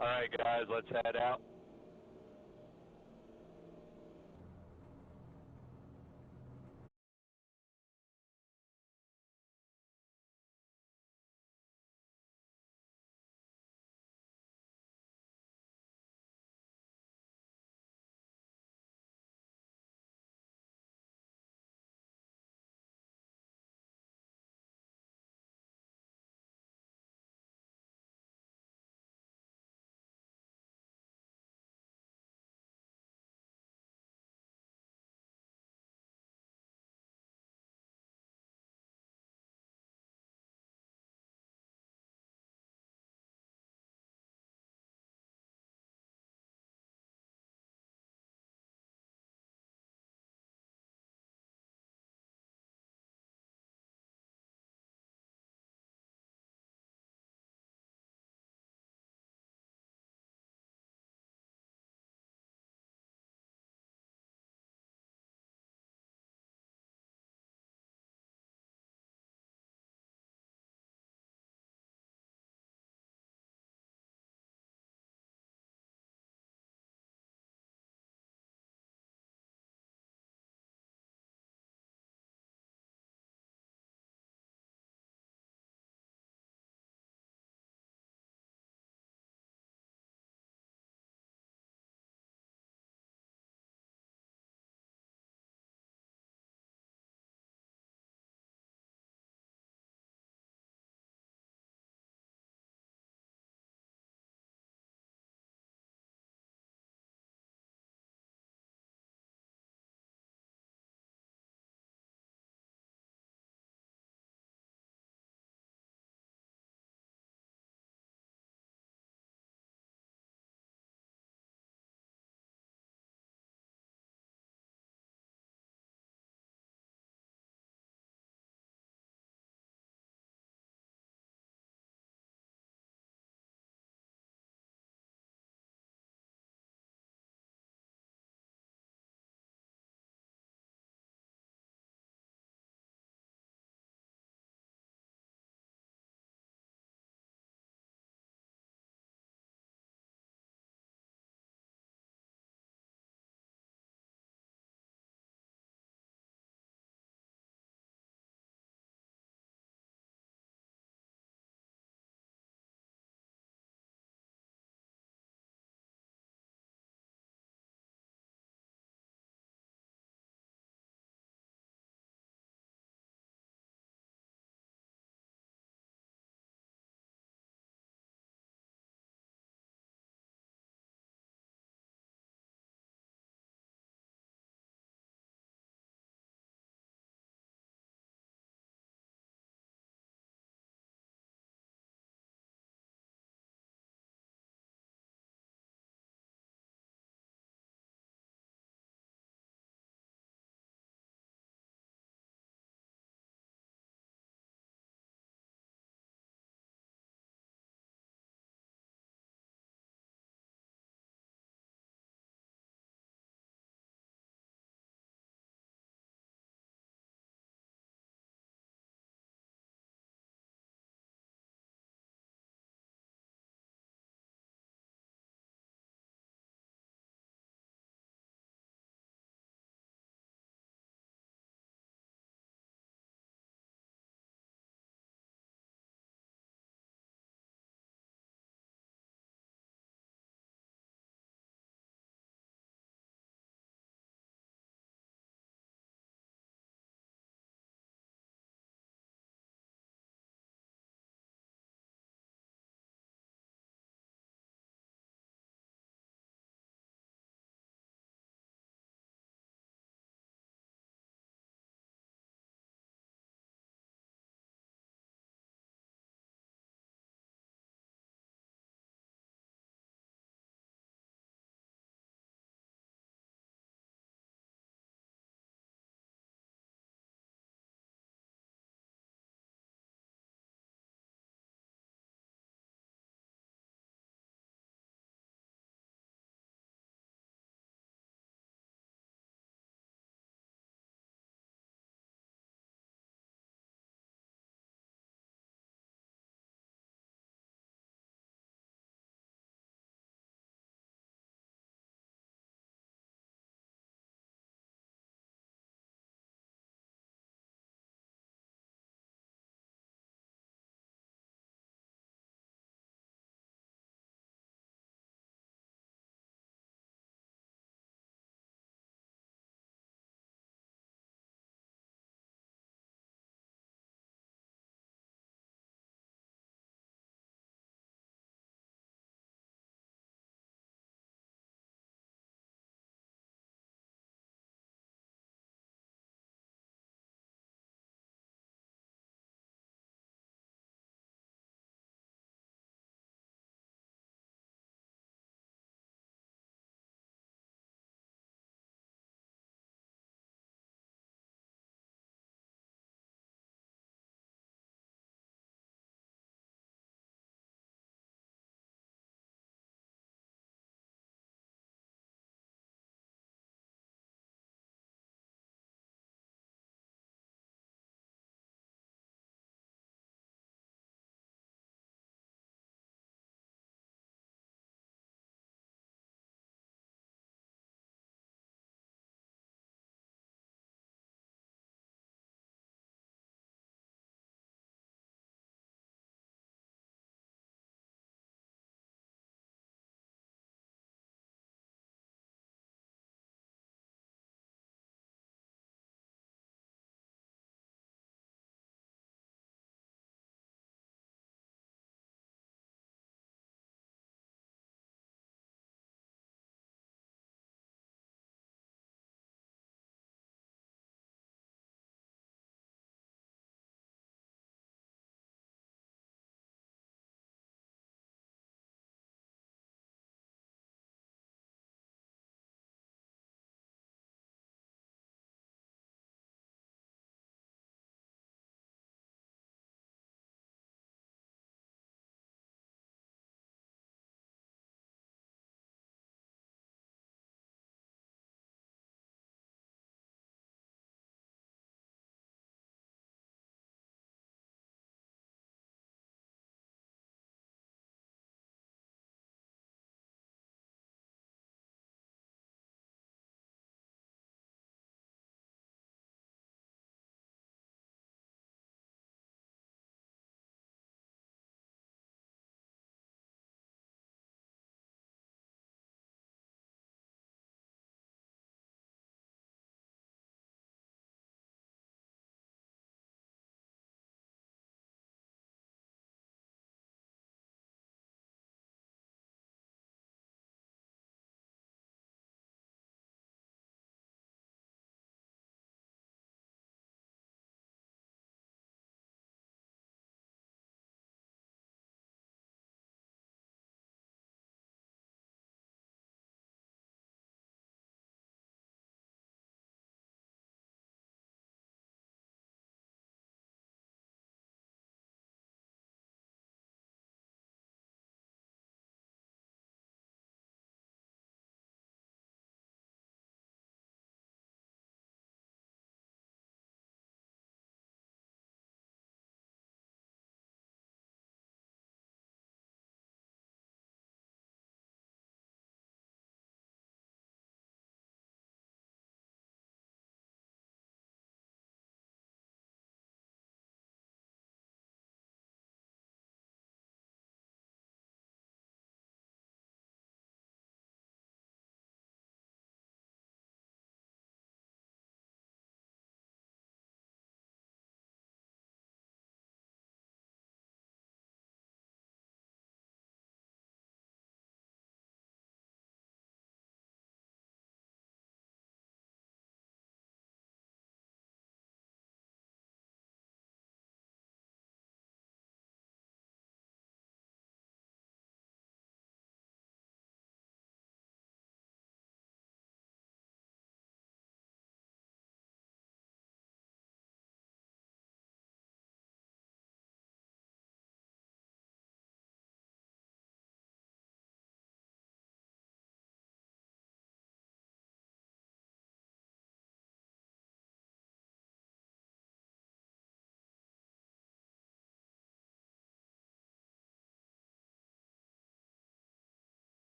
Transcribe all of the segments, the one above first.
All right, guys, let's head out.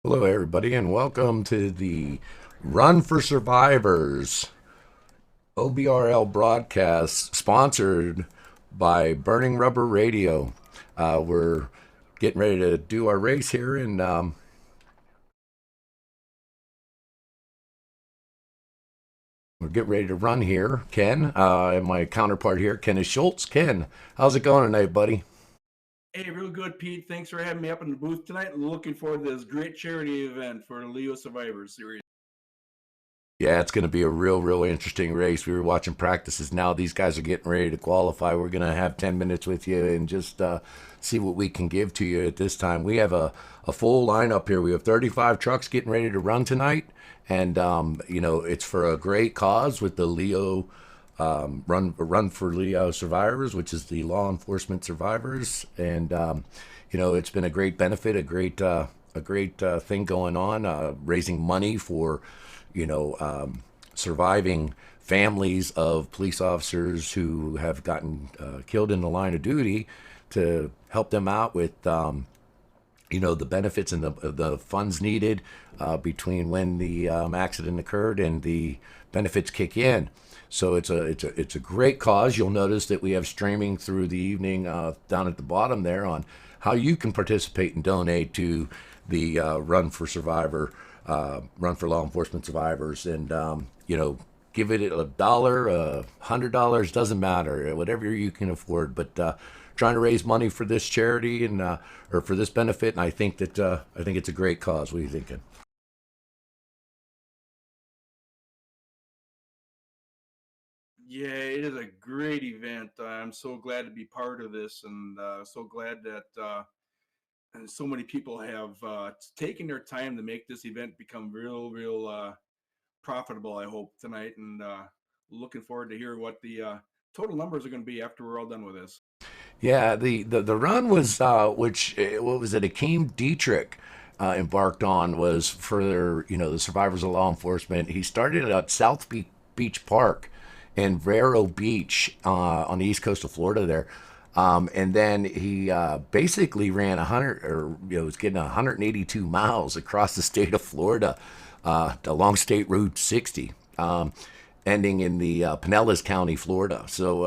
Hello, everybody, and welcome to the Run for Survivors OBRL broadcast sponsored by Burning Rubber Radio. We're getting ready to do our race here, and we're getting ready to run here. Ken, and my counterpart here, Ken is Schultz. Ken, how's it going tonight, buddy? Hey, real good, Pete. Thanks for having me up in the booth tonight. Looking forward to this great charity event for the Leo Survivors Series. Yeah, it's going to be a real interesting race. We were watching practices. Now these guys are getting ready to qualify. We're going to have 10 minutes with you and just see what we can give to you at this time. We have a full lineup here. We have 35 trucks getting ready to run tonight. And, it's for a great cause with the Leo Run for Leo Survivors, which is the law enforcement survivors. And, it's been a great benefit, a great thing going on, raising money for surviving families of police officers who have gotten killed in the line of duty to help them out with, the benefits and the funds needed between when the accident occurred and the benefits kick in. So it's a great cause. You'll notice that we have streaming through the evening down at the bottom there on how you can participate and donate to the Run for Law Enforcement Survivors, and give it $1, $100, doesn't matter, whatever you can afford. But trying to raise money for this charity and or for this benefit, and I think it's a great cause. What are you thinking? Yeah, it is a great event. I'm so glad to be part of this, and so glad that and so many people have taken their time to make this event become real profitable. I hope tonight, and looking forward to hear what the total numbers are going to be after we're all done with this. Yeah, the run was what was it? Akeem Dietrich embarked on was for the survivors of law enforcement. He started at Beach Park in Vero Beach on the east coast of Florida there. And then he basically ran 100 or was getting 182 miles across the state of Florida along State Route 60. Ending in the Pinellas County, Florida. So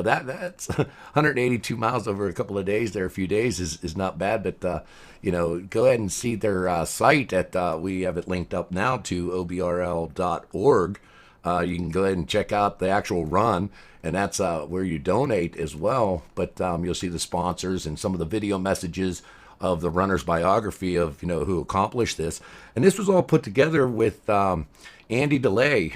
that's 182 miles over a couple of days. There, a few days is not bad. But go ahead and see their site at we have it linked up now to obrl.org. You can go ahead and check out the actual run, and that's where you donate as well. But you'll see the sponsors and some of the video messages of the runner's biography of who accomplished this. And this was all put together with Andy DeLay,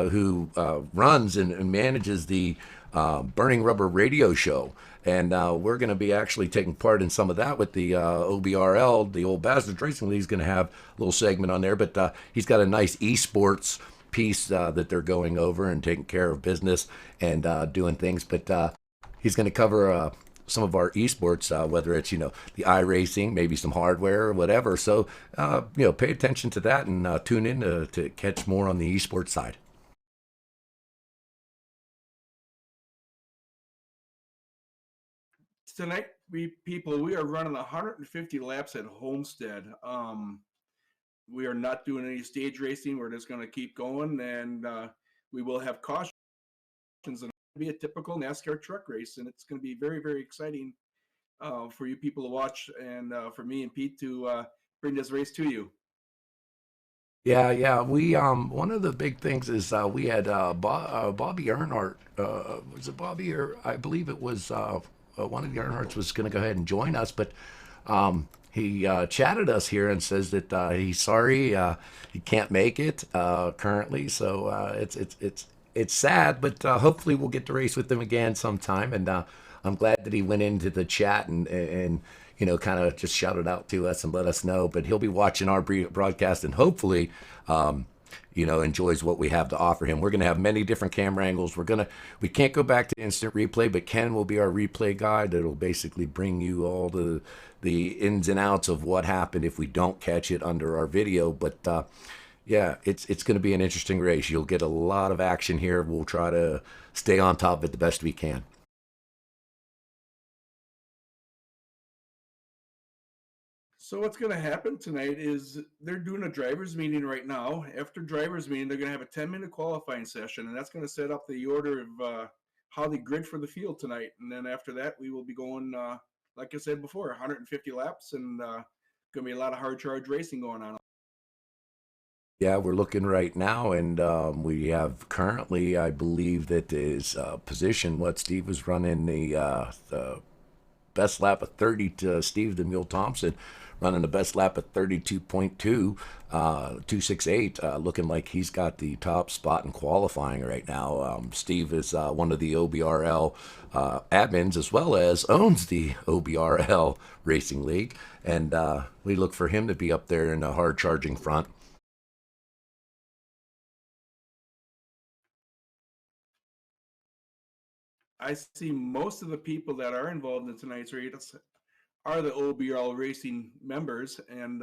who runs and manages the Burning Rubber radio show. And we're going to be actually taking part in some of that with the OBRL. The Old Bastards Racing League is going to have a little segment on there, but he's got a nice esports piece that they're going over and taking care of business and doing things. But he's going to cover some of our esports, whether it's the iRacing, maybe some hardware or whatever. So pay attention to that and tune in to catch more on the esports side. Tonight, we are running 150 laps at Homestead. We are not doing any stage racing. We're just going to keep going, and we will have cautions, and it'll be a typical NASCAR truck race, and it's going to be very exciting for you people to watch, and for me and Pete to bring this race to you. Yeah. We one of the big things is we had Bobby Earnhardt. Was it Bobby, or I believe it was one of the Earnhardts was going to go ahead and join us, but he chatted us here and says that he's sorry he can't make it currently. So it's sad, but hopefully we'll get to race with him again sometime. And I'm glad that he went into the chat and kind of just shouted out to us and let us know. But he'll be watching our broadcast and hopefully, enjoys what we have to offer him. We're going to have many different camera angles. We can't go back to instant replay, but Ken will be our replay guide that'll basically bring you all the ins and outs of what happened if we don't catch it under our video. But yeah, it's going to be an interesting race. You'll get a lot of action here. We'll try to stay on top of it the best we can. So what's going to happen tonight is they're doing a drivers meeting right now. After drivers meeting, they're going to have a 10-minute qualifying session, and that's going to set up the order of how they grid for the field tonight. And then after that, we will be going, like I said before, 150 laps, and going to be a lot of hard charge racing going on. Yeah, we're looking right now, and we have currently, I believe that is position. What Steve was running the best lap of 30 to Steve the Mule Thompson, running the best lap at 32.2, 268, looking like he's got the top spot in qualifying right now. Steve is one of the OBRL admins, as well as owns the OBRL Racing League, and we look for him to be up there in the hard charging front. I see most of the people that are involved in tonight's race are the OBRL racing members, and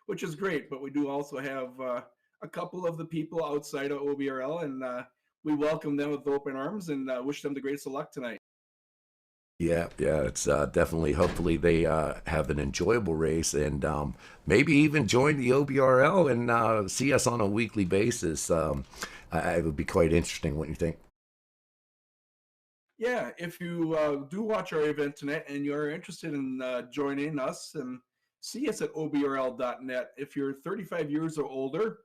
which is great. But we do also have a couple of the people outside of OBRL, and we welcome them with open arms and wish them the greatest of luck tonight. Yeah, yeah, it's definitely. Hopefully, they have an enjoyable race and maybe even join the OBRL and see us on a weekly basis. It would be quite interesting. What do you think? Yeah, if you do watch our event tonight and you're interested in joining us, and see us at obrl.net. If you're 35 years or older,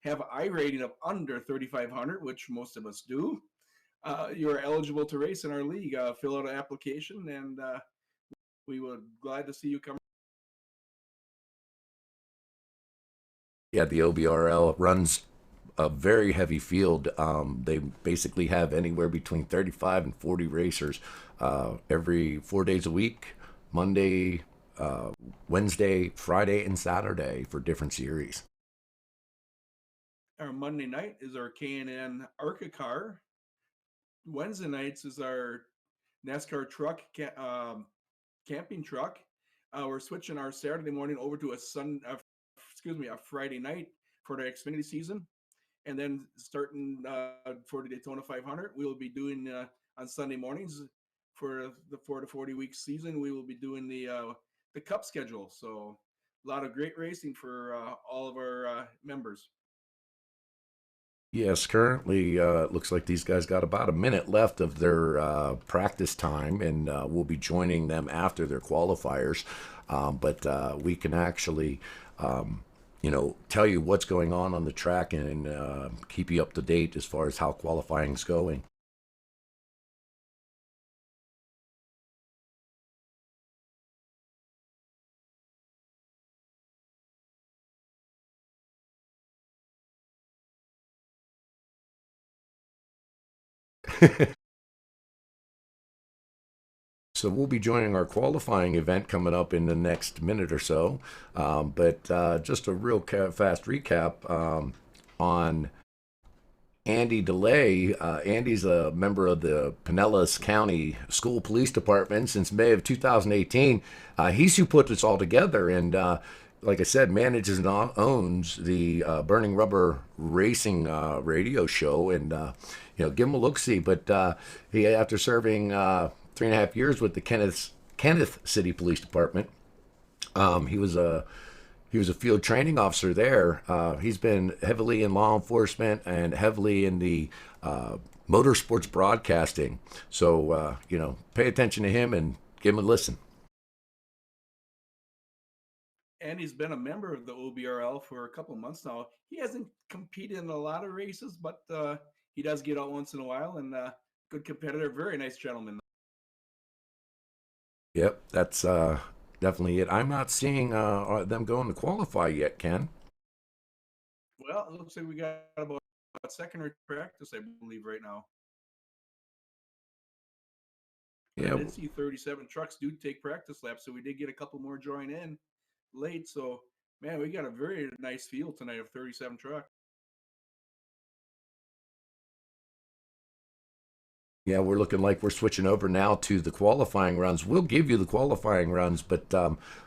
have an I rating of under 3,500, which most of us do, you are eligible to race in our league. Fill out an application, and we would glad to see you come. Yeah, the OBRL runs a very heavy field. They basically have anywhere between 35 and 40 racers every 4 days a week, Monday, Wednesday, Friday, and Saturday for different series. Our Monday night is our K&N ARCA car. Wednesday nights is our NASCAR truck, camping truck. We're switching our Saturday morning over to a Friday night for the Xfinity season. And then starting for the Daytona 500, we will be doing on Sunday mornings for the 40 week season. We will be doing the Cup schedule. So a lot of great racing for all of our members. Yes, currently it looks like these guys got about a minute left of their practice time, and we'll be joining them after their qualifiers. But we can actually, tell you what's going on the track and keep you up to date as far as how qualifying's going. So we'll be joining our qualifying event coming up in the next minute or so. But just a real fast recap on Andy DeLay. Andy's a member of the Pinellas County School Police Department since May of 2018. He's who put this all together, and like I said, manages and owns the Burning Rubber Racing radio show. And give him a look see. But he, after serving 3.5 years with the Kenneth City Police Department, he was a field training officer there. He's been heavily in law enforcement and heavily in the motorsports broadcasting. So, pay attention to him and give him a listen. And he's been a member of the OBRL for a couple of months now. He hasn't competed in a lot of races, but he does get out once in a while, and good competitor, very nice gentleman. Yep, that's definitely it. I'm not seeing them going to qualify yet, Ken. Well, it looks like we got about second or practice, I believe, right now. Yeah, I did see 37 trucks do take practice laps, so we did get a couple more join in late. So, man, we got a very nice field tonight of 37 trucks. yeah, we're looking like we're switching over now to the qualifying runs. We'll give you the qualifying runs, but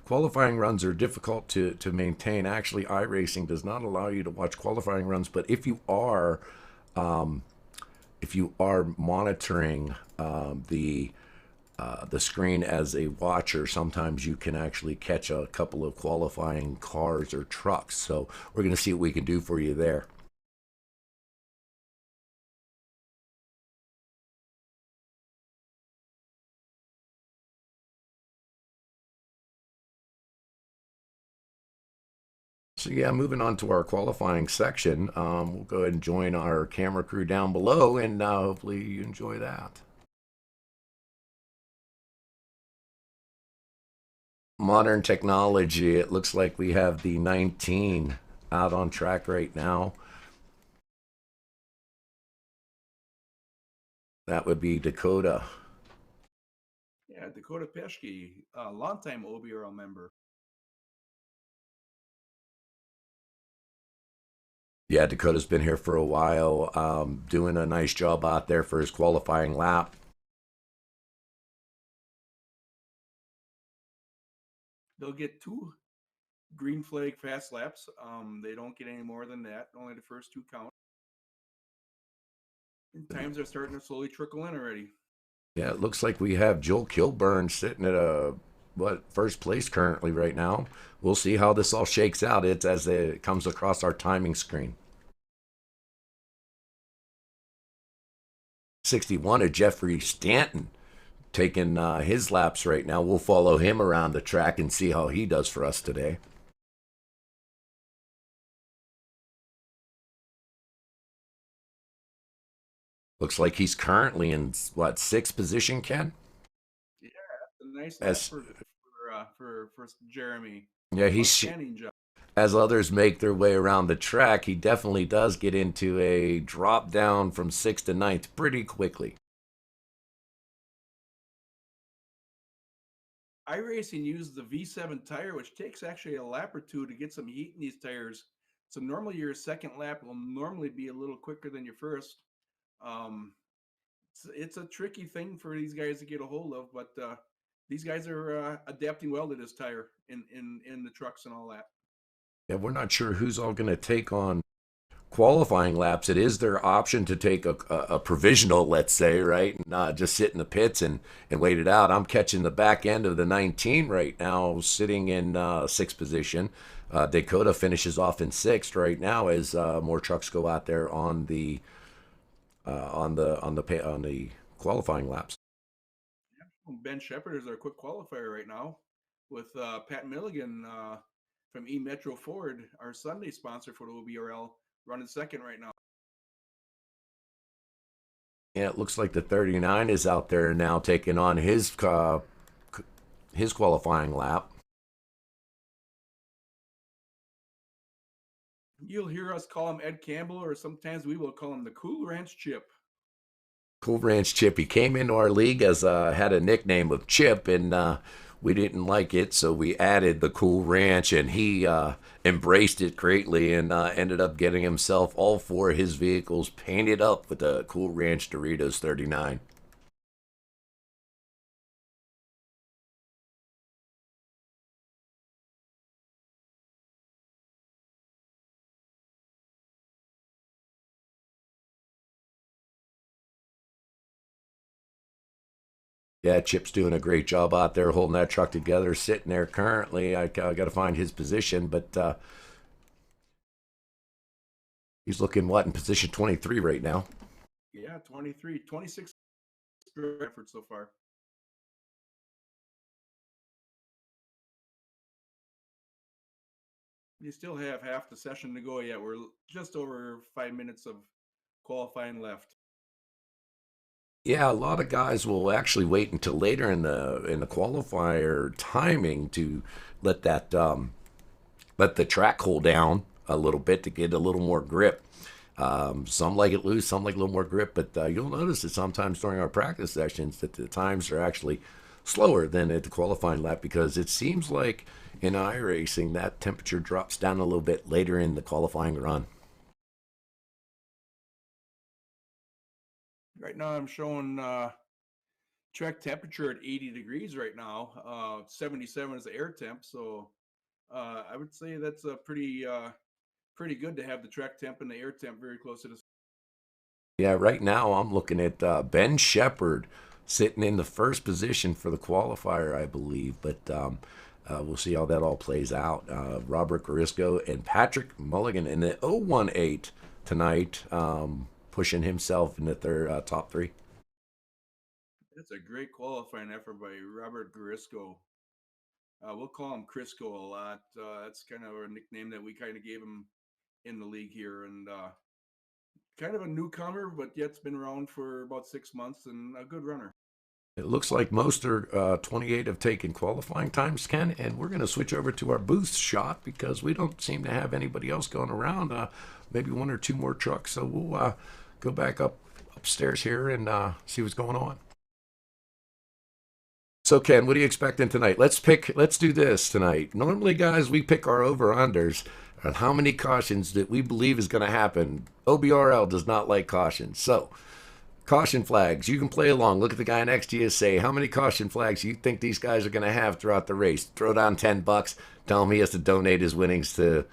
qualifying runs are difficult to maintain. Actually, iRacing does not allow you to watch qualifying runs, but if you are monitoring the the screen as a watcher, sometimes you can actually catch a couple of qualifying cars or trucks. So we're going to see what we can do for you there. So yeah, moving on to our qualifying section, we'll go ahead and join our camera crew down below, and hopefully you enjoy that. Modern technology, it looks like we have the 19 out on track right now. That would be Dakota. Yeah, Dakota Peschke, a longtime OBRL member. Yeah, Dakota's been here for a while, doing a nice job out there for his qualifying lap. They'll get 2 green flag fast laps. They don't get any more than that. Only the first 2 count. And times are starting to slowly trickle in already. Yeah, it looks like we have Joel Kilburn sitting at first place currently right now. We'll see how this all shakes out. It's as it comes across our timing screen. 61 of Jeffrey Stanton taking his laps right now. We'll follow him around the track and see how he does for us today. Looks like he's currently in what, 6th position, Ken? Yeah, that's a nice lap for Jeremy. Yeah, he's outstanding job. As others make their way around the track, he definitely does get into a drop down from 6th to 9th pretty quickly. iRacing used the V7 tire, which takes actually a lap or 2 to get some heat in these tires. So normally your second lap will normally be a little quicker than your first. Um, it's a tricky thing for these guys to get a hold of, but these guys are adapting well to this tire in the trucks and all that. Yeah, we're not sure who's all going to take on qualifying laps. It is their option to take a provisional, let's say, right? And just sit in the pits and wait it out. I'm catching the back end of the 19 right now, sitting in 6th position. Dakota finishes off in 6th right now as more trucks go out there on the qualifying laps. Ben Sheppard is our quick qualifier right now with Pat Milligan from E Metro Ford, our Sunday sponsor for the OBRL, running second right now. Yeah, it looks like the 39 is out there now taking on his qualifying lap. You'll hear us call him Ed Campbell, or sometimes we will call him the Cool Ranch Chip. Cool Ranch Chip. He came into our league as had a nickname of Chip, and we didn't like it, so we added the Cool Ranch, and he embraced it greatly and ended up getting himself all 4 of his vehicles painted up with the Cool Ranch Doritos 39. Yeah, Chip's doing a great job out there holding that truck together, sitting there currently. I got to find his position, but he's looking, what, in position 23 right now. Yeah, 23, 26 effort so far. You still have half the session to go yet. We're just over 5 minutes of qualifying left. Yeah, a lot of guys will actually wait until later in the qualifier timing to let that let the track cool down a little bit to get a little more grip. Some like it loose, some like a little more grip, but you'll notice that sometimes during our practice sessions that the times are actually slower than at the qualifying lap, because it seems like in iRacing that temperature drops down a little bit later in the qualifying run. Right now, I'm showing track temperature at 80 degrees right now. 77 is the air temp, so I would say that's a pretty good to have the track temp and the air temp very close to the. Yeah, right now I'm looking at Ben Sheppard sitting in the first position for the qualifier, I believe. But we'll see how that all plays out. Robert Garisco and Patrick Mulligan in the 018 tonight, pushing himself into their top three. That's a great qualifying effort by Robert Garisco. We'll call him Crisco a lot. That's kind of a nickname that we kind of gave him in the league here, and kind of a newcomer, but yet's been around for about 6 months and a good runner. It looks like most are 28 have taken qualifying times, Ken, and we're going to switch over to our booth shot because we don't seem to have anybody else going around. Maybe one or two more trucks, so we'll go back upstairs here and see what's going on. So Ken, what are you expecting tonight? Let's do this tonight. Normally, guys, we pick our over-unders on how many cautions that we believe is going to happen. OBRL does not like cautions. So, caution flags, you can play along. Look at the guy next to you, say, how many caution flags do you think these guys are going to have throughout the race? Throw down $10, tell him he has to donate his winnings to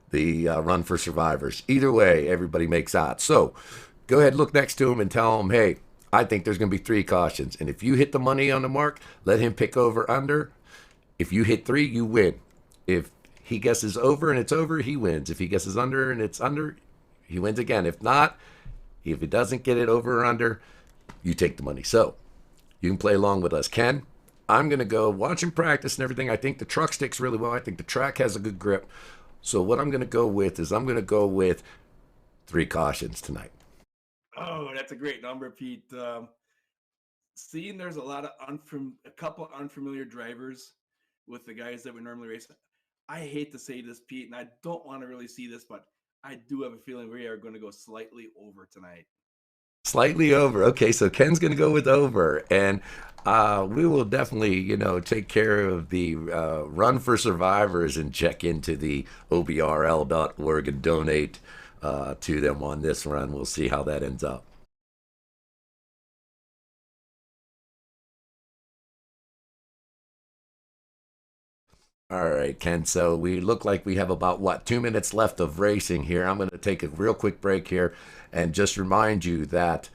the Run for Survivors. Either way, everybody makes odds. So, go ahead, look next to him and tell him, hey, I think there's going to be 3 cautions. And if you hit the money on the mark, let him pick over under. If you hit 3, you win. If he guesses over and it's over, he wins. If he guesses under and it's under, he wins again. If not, if it doesn't get it over or under, you take the money. So you can play along with us. Ken, I'm going to go watch him practice and everything. I think the truck sticks really well. I think the track has a good grip. So what I'm going to go with is I'm going to go with 3 cautions tonight. Oh, that's a great number, Pete. Seeing there's a couple unfamiliar drivers with the guys that we normally race. I hate to say this, Pete, and I don't want to really see this, but I do have a feeling we are going to go slightly over tonight. Slightly over. Okay, so Ken's going to go with over, and we will definitely, take care of the Run for Survivors and check into the OBRL.org and donate to them on this run. We'll see how that ends up. All right, Ken. So we look like we have about 2 minutes left of racing here. I'm going to take a real quick break here and just remind you that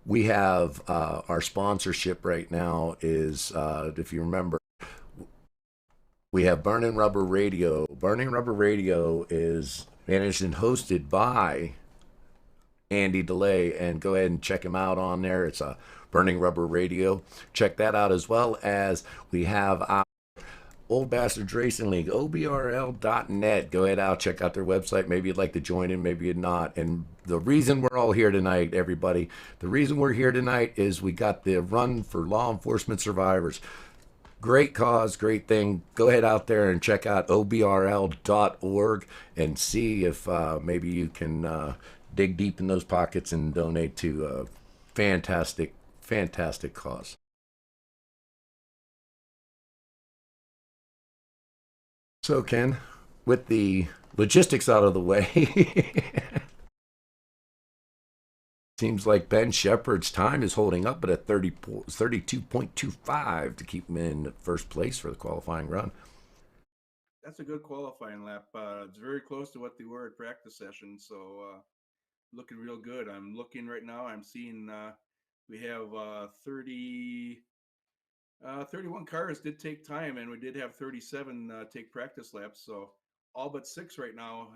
we have our sponsorship right now is, if you remember, we have Burning Rubber Radio. Burning Rubber Radio is managed and hosted by Andy DeLay, and go ahead and check him out on there. It's a Burning Rubber Radio. Check that out, as well as we have our Old Bastards Racing League, OBRL.net. Go ahead out, check out their website. Maybe you'd like to join in, maybe you'd not. And the reason we're all here tonight, everybody, the reason we're here tonight is we got the Run for Law Enforcement Survivors. Great cause, great thing. Go ahead out there and check out OBRL.org and see if maybe you can dig deep in those pockets and donate to a fantastic, fantastic cause. So, Ken, with the logistics out of the way, seems like Ben Sheppard's time is holding up at a 32.25 to keep him in first place for the qualifying run. That's a good qualifying lap. It's very close to what they were at practice session, so looking real good. I'm looking right now. I'm seeing we have 31 cars did take time, and we did have 37 take practice laps. So all but 6 right now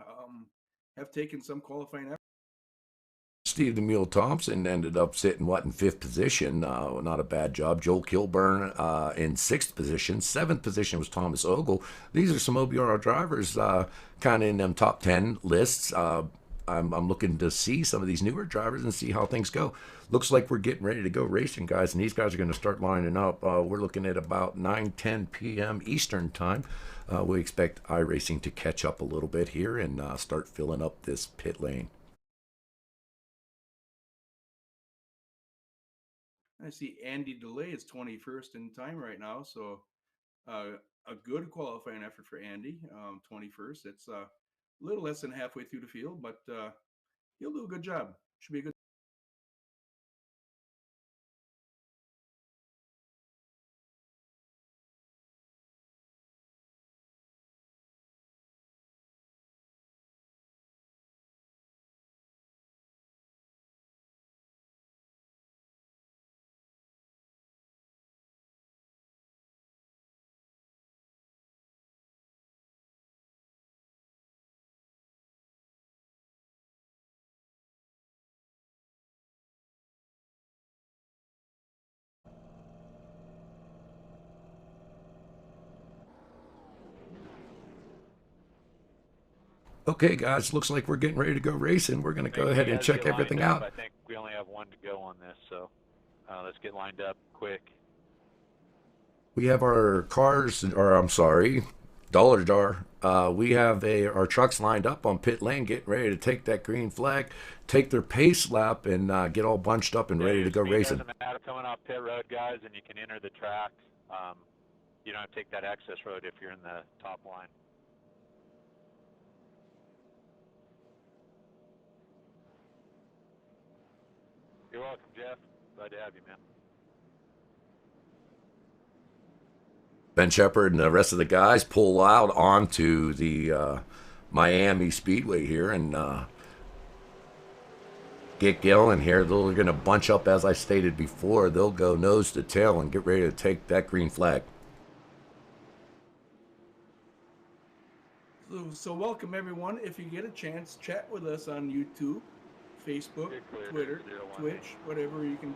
have taken some qualifying effort. Steve the Mule Thompson ended up sitting, in 5th position. Not a bad job. Joel Kilburn in 6th position. 7th position was Thomas Ogle. These are some OBRL drivers kind of in them top 10 lists. I'm looking to see some of these newer drivers and see how things go. Looks like we're getting ready to go racing, guys, and these guys are going to start lining up. We're looking at about 9:10 p.m. Eastern time. We expect iRacing to catch up a little bit here and start filling up this pit lane. I see Andy DeLay is 21st in time right now, so a good qualifying effort for Andy. 21st. It's a little less than halfway through the field, but he'll do a good job. Should be a good. Okay, guys, looks like we're getting ready to go racing. We're going to go ahead and check everything out. I think we only have one to go on this, so let's get lined up quick. We have our cars, or I'm sorry, dollar jar. We have our trucks lined up on pit lane, getting ready to take that green flag, take their pace lap, and get all bunched up and ready to go racing. Doesn't matter coming off pit road, guys, and you can enter the track. You don't have to take that access road if you're in the top line. You're welcome, Jeff. Glad to have you, man. Ben Sheppard and the rest of the guys pull out onto the Miami Speedway here and get going here. They're going to bunch up, as I stated before. They'll go nose to tail and get ready to take that green flag. So welcome everyone. If you get a chance, chat with us on YouTube, Facebook, Twitter, Twitch, whatever you can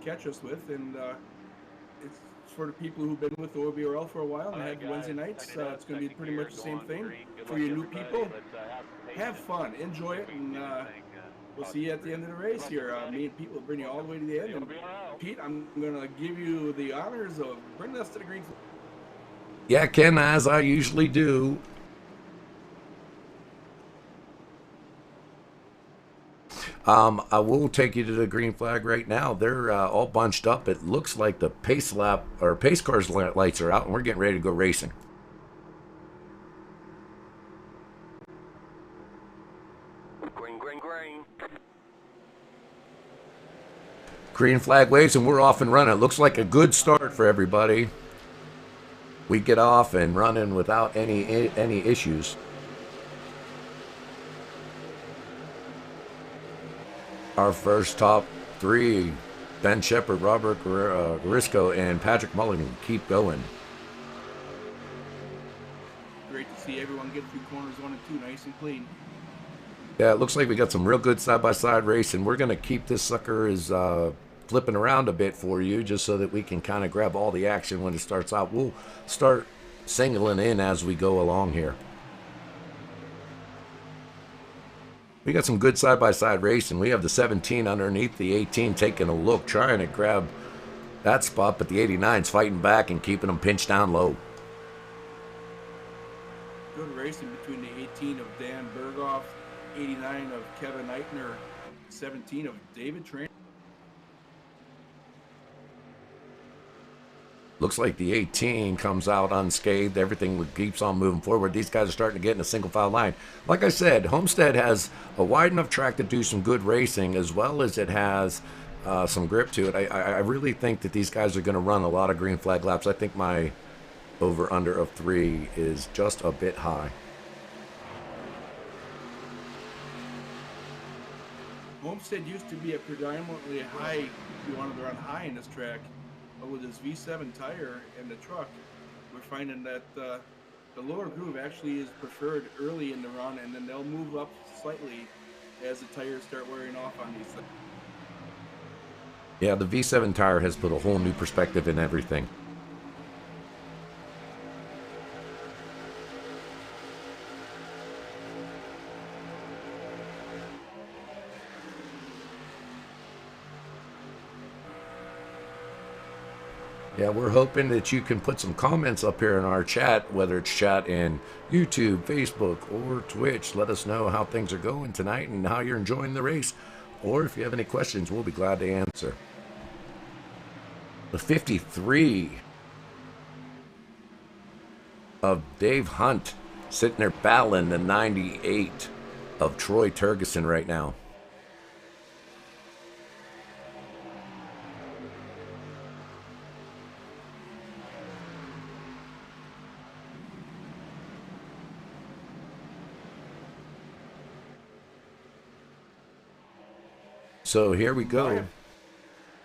catch us with. And it's for the people who've been with OBRL for a while and had Wednesday nights. It's going to be pretty much the same thing. For you new people, have fun, enjoy it, and we'll see you at the end of the race here. Me and Pete will bring you all the way to the end. And Pete, I'm going to give you the honors of bringing us to the green flag. Yeah, Ken, as I usually do. I will take you to the green flag right now. They're all bunched up. It looks like the pace lap or pace cars lights are out, and we're getting ready to go racing. Green, green, green. Green flag waves, and we're off and running. It looks like a good start for everybody. We get off and running without any issues. Our first top three, Ben Sheppard, Robert Garisco, and Patrick Mulligan, keep going. Great to see everyone get through corners 1 and 2 nice and clean. Yeah, it looks like we got some real good side-by-side racing. We're going to keep this sucker as flipping around a bit for you just so that we can kind of grab all the action when it starts out. We'll start singling in as we go along here. We got some good side-by-side racing. We have the 17 underneath the 18 taking a look, trying to grab that spot, but the 89's fighting back and keeping them pinched down low. Good racing between the 18 of Dan Berghoff, 89 of Kevin Eitner, 17 of David Tran. Looks like the 18 comes out unscathed. Everything keeps on moving forward. These guys are starting to get in a single file line. Like I said, Homestead has a wide enough track to do some good racing, as well as it has some grip to it. I really think that these guys are going to run a lot of green flag laps. I think my over-under of 3 is just a bit high. Homestead used to be a predominantly high, if you wanted to run high in this track. But with his V7 tire and the truck, we're finding that the lower groove actually is preferred early in the run, and then they'll move up slightly as the tires start wearing off on these things. Yeah, the V7 tire has put a whole new perspective in everything. Yeah, we're hoping that you can put some comments up here in our chat, whether it's chat in YouTube, Facebook, or Twitch. Let us know how things are going tonight and how you're enjoying the race. Or if you have any questions, we'll be glad to answer. The 53 of Dave Hunt sitting there battling the 98 of Troy Turgeson right now. So here we go.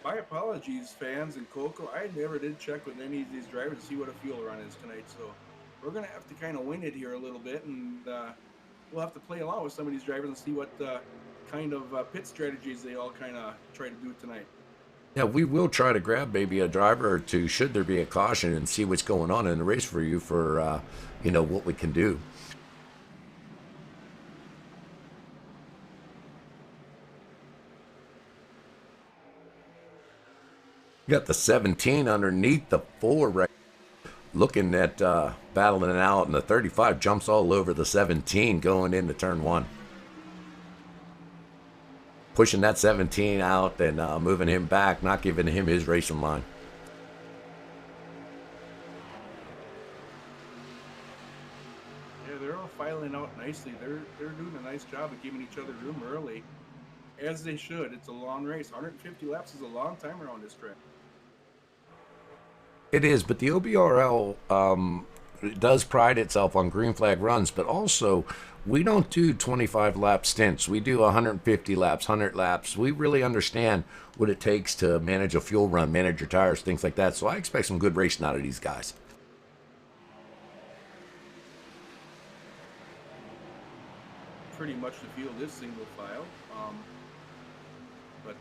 My apologies, fans and Coco. I never did check with any of these drivers to see what a fuel run is tonight. So we're going to have to kind of wing it here a little bit. And we'll have to play along with some of these drivers and see what kind of pit strategies they all kind of try to do tonight. Yeah, we will try to grab maybe a driver or two should there be a caution and see what's going on in the race for you for, what we can do. Got the 17 underneath the 4 right. Looking at battling it out, and the 35 jumps all over the 17 going into turn 1. Pushing that 17 out and moving him back, not giving him his racing line. Yeah, they're all filing out nicely. They're doing a nice job of giving each other room early, as they should. It's a long race. 150 laps is a long time around this track. It is, but the OBRL does pride itself on green flag runs, but also we don't do 25 lap stints. We do 150 laps, 100 laps. We really understand what it takes to manage a fuel run, manage your tires, things like that. So I expect some good racing out of these guys. Pretty much the field is single file, but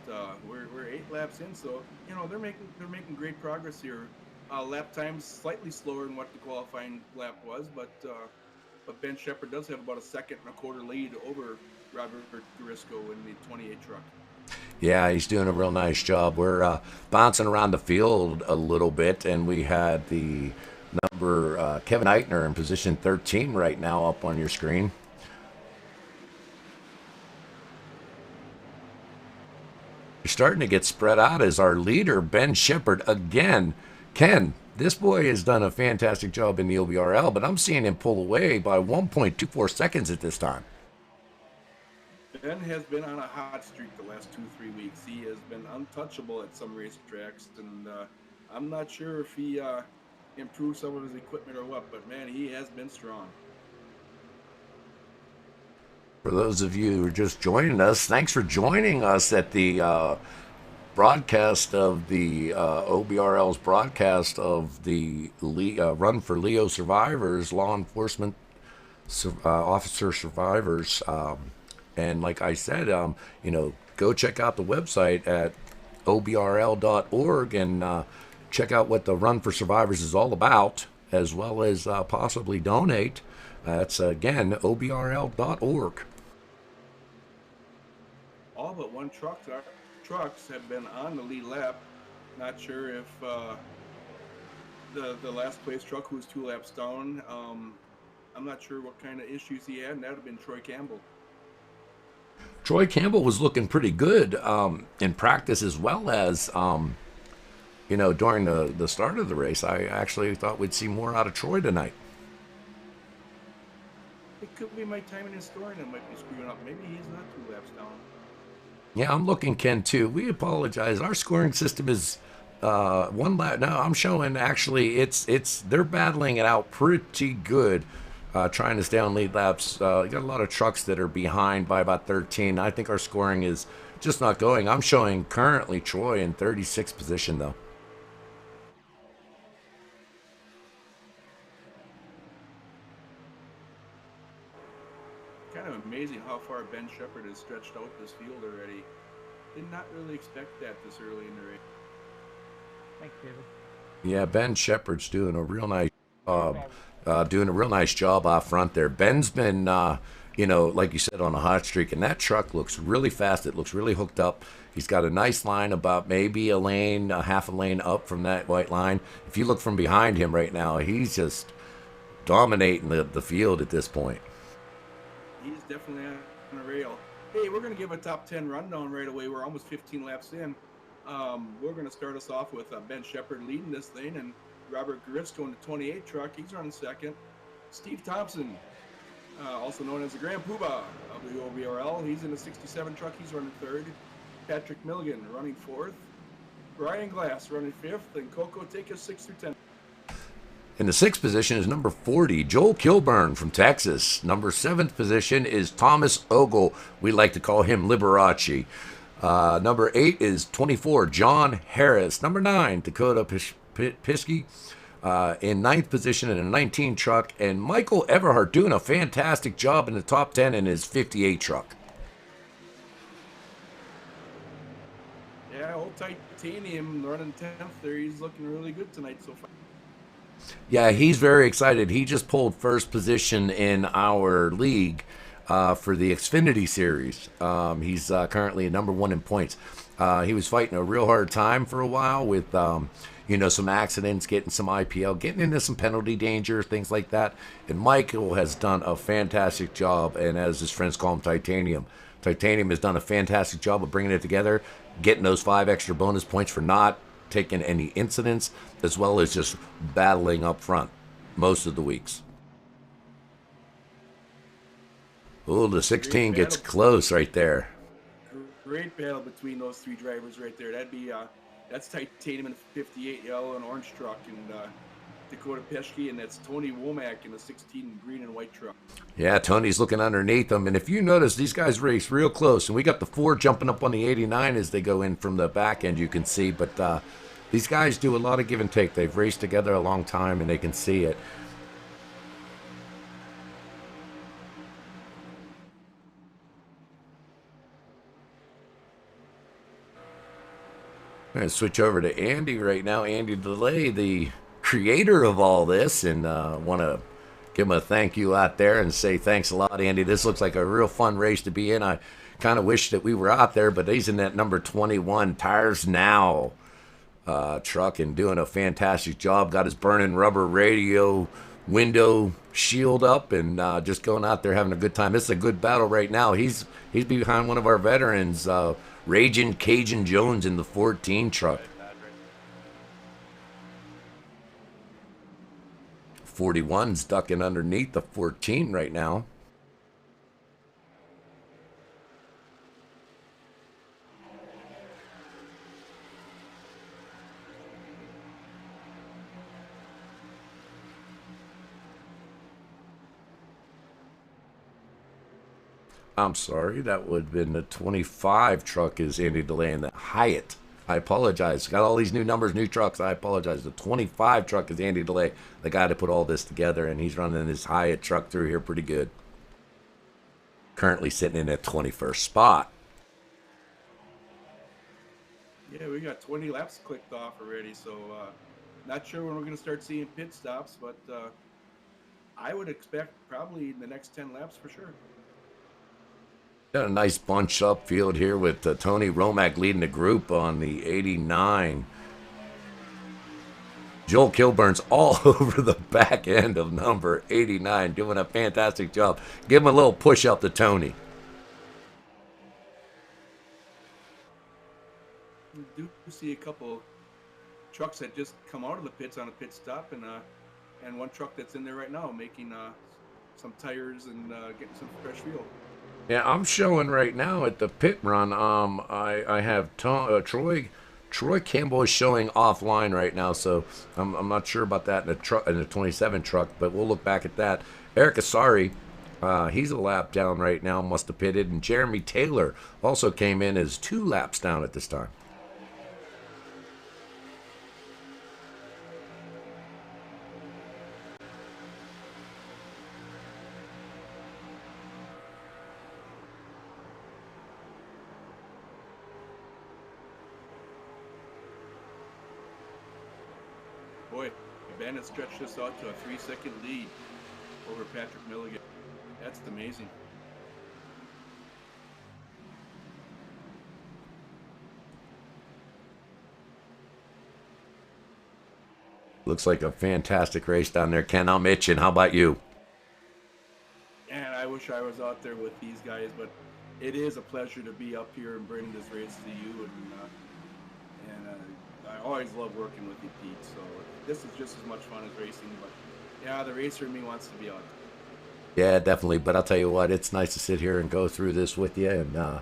we're 8 laps in, so they're making great progress here. Lap time's slightly slower than what the qualifying lap was, but Ben Sheppard does have about a 1.25 lead over Robert Garisco in the 28 truck. Yeah, he's doing a real nice job. We're bouncing around the field a little bit, and we had the number Kevin Eitner in position 13 right now up on your screen. You're starting to get spread out as our leader, Ben Sheppard, again. Ken, this boy has done a fantastic job in the OBRL, but I'm seeing him pull away by 1.24 seconds at this time. Ben has been on a hot streak the last 2-3 weeks. He has been untouchable at some racetracks, and I'm not sure if he improved some of his equipment or what, but man, he has been strong. For those of you who are just joining us, thanks for joining us at the broadcast of the OBRL's broadcast of the Run for Leo Survivors, Law Enforcement Officer Survivors. And like I said, go check out the website at obrl.org and check out what the Run for Survivors is all about, as well as possibly donate. That's, again, obrl.org. All but one trucks have been on the lead lap. Not sure if the last place truck, who was 2 laps down, I'm not sure what kind of issues he had, and that would have been Troy Campbell. Troy Campbell was looking pretty good in practice, as well as during the start of the race. I actually thought we'd see more out of Troy tonight. It could be my timing and scoring that might be screwing up. Maybe he's not 2 laps down. Yeah, I'm looking, Ken, too. We apologize. Our scoring system is 1 lap. No, I'm showing actually they're battling it out pretty good, trying to stay on lead laps. You got a lot of trucks that are behind by about 13. I think our scoring is just not going. I'm showing currently Troy in 36th position, though. Kind of amazing how far Ben Sheppard has stretched out this field already. Did not really expect that this early in the race. Thanks, David. Yeah, Ben Sheppard's doing a real nice job off front there. Ben's been, like you said, on a hot streak, and that truck looks really fast. It looks really hooked up. He's got a nice line about maybe a half a lane up from that white line. If you look from behind him right now, he's just dominating the field at this point. He's definitely on a rail. Hey, we're going to give a top 10 rundown right away. We're almost 15 laps in. We're going to start us off with Ben Sheppard leading this thing, and Robert Garisco in the 28 truck. He's running second. Steve Thompson, also known as the Grand Poobah of the OBRL. He's in the 67 truck. He's running third. Patrick Milligan running fourth. Brian Glass running fifth. And Coco take us 6 through 10. In the 6th position is number 40, Joel Kilburn from Texas. Number 7th position is Thomas Ogle. We like to call him Liberace. Number 8 is 24, John Harris. Number 9, Dakota Piskey. In 9th position in a 19 truck. And Michael Everhart doing a fantastic job in the top 10 in his 58 truck. Yeah, old Titanium running 10th there. He's looking really good tonight so far. Yeah, he's very excited. He just pulled first position in our league for the Xfinity Series. He's currently number 1 in points. He was fighting a real hard time for a while with, some accidents, getting some IPL, getting into some penalty danger, things like that. And Michael has done a fantastic job, and as his friends call him, Titanium. Titanium has done a fantastic job of bringing it together, getting those 5 extra bonus points for not taking any incidents, as well as just battling up front most of the weeks. Oh, the 16 gets close right there. Great battle between those 3 drivers right there. That's Titanium in a 58 yellow and orange truck, and Dakota Peschke, and that's Tony Womack in a 16 green and white truck. Yeah, Tony's looking underneath them, and if you notice, these guys race real close, and we got the 4 jumping up on the 89 as they go in from the back end, you can see, but these guys do a lot of give and take. They've raced together a long time, and they can see it. I'm going to switch over to Andy right now. Andy DeLay, the creator of all this, and want to give him a thank you out there and say thanks a lot, Andy. This looks like a real fun race to be in. I kind of wish that we were out there, but he's in that number 21 Tires Now truck and doing a fantastic job. Got his burning rubber radio window shield up and just going out there having a good time. This is a good battle right now. He's behind one of our veterans, Raging Cajun Jones in the 14 truck. 41's ducking underneath the 14 right now. I'm sorry, that would have been the 25 truck is Andy DeLay in the Hyatt. I apologize. Got all these new numbers, new trucks. I apologize. The 25 truck is Andy DeLay, the guy to put all this together, and he's running his Hyatt truck through here pretty good. Currently sitting in that 21st spot. Yeah, we got 20 laps clicked off already, so not sure when we're going to start seeing pit stops, but I would expect probably in the next 10 laps for sure. Got a nice bunch up field here with Tony Romack leading the group on the 89. Joel Kilburn's all over the back end of number 89, doing a fantastic job. Give him a little push up to Tony. We do see a couple trucks that just come out of the pits on a pit stop, and one truck that's in there right now making some tires and getting some fresh fuel. Yeah, I'm showing right now at the pit run. I have Troy Campbell is showing offline right now, so I'm not sure about that in the 27 truck, but we'll look back at that. Eric Asari, he's a lap down right now, must have pitted, and Jeremy Taylor also came in as 2 laps down at this time. Boy, Ben has stretched this out to a 3-second lead over Patrick Milligan. That's amazing. Looks like a fantastic race down there, Ken. I'm itching. How about you? And I wish I was out there with these guys, but it is a pleasure to be up here and bring this race to you. And I always love working with you, Pete. So this is just as much fun as racing. But yeah, the racer in me wants to be out there. Yeah, definitely. But I'll tell you what, it's nice to sit here and go through this with you. And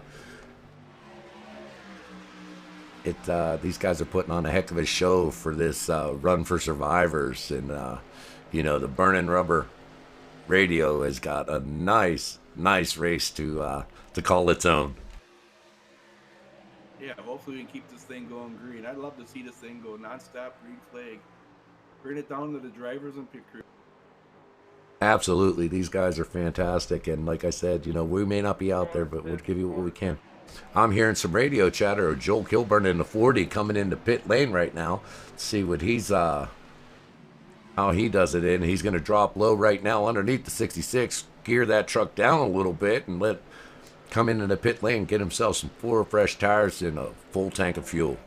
these guys are putting on a heck of a show for this Run for Survivors. And, the Burning Rubber Radio has got a nice race to call its own. Yeah, hopefully we can keep this thing going green. I'd love to see this thing go nonstop green flag. Bring it down to the drivers and pit crew. Absolutely. These guys are fantastic. And like I said, we may not be out there, but we'll give you what we can. I'm hearing some radio chatter of Joel Kilburn in the 40 coming into pit lane right now. Let's see what he's how he does it in. He's going to drop low right now underneath the 66, gear that truck down a little bit and let come into the pit lane, get himself some 4 fresh tires and a full tank of fuel.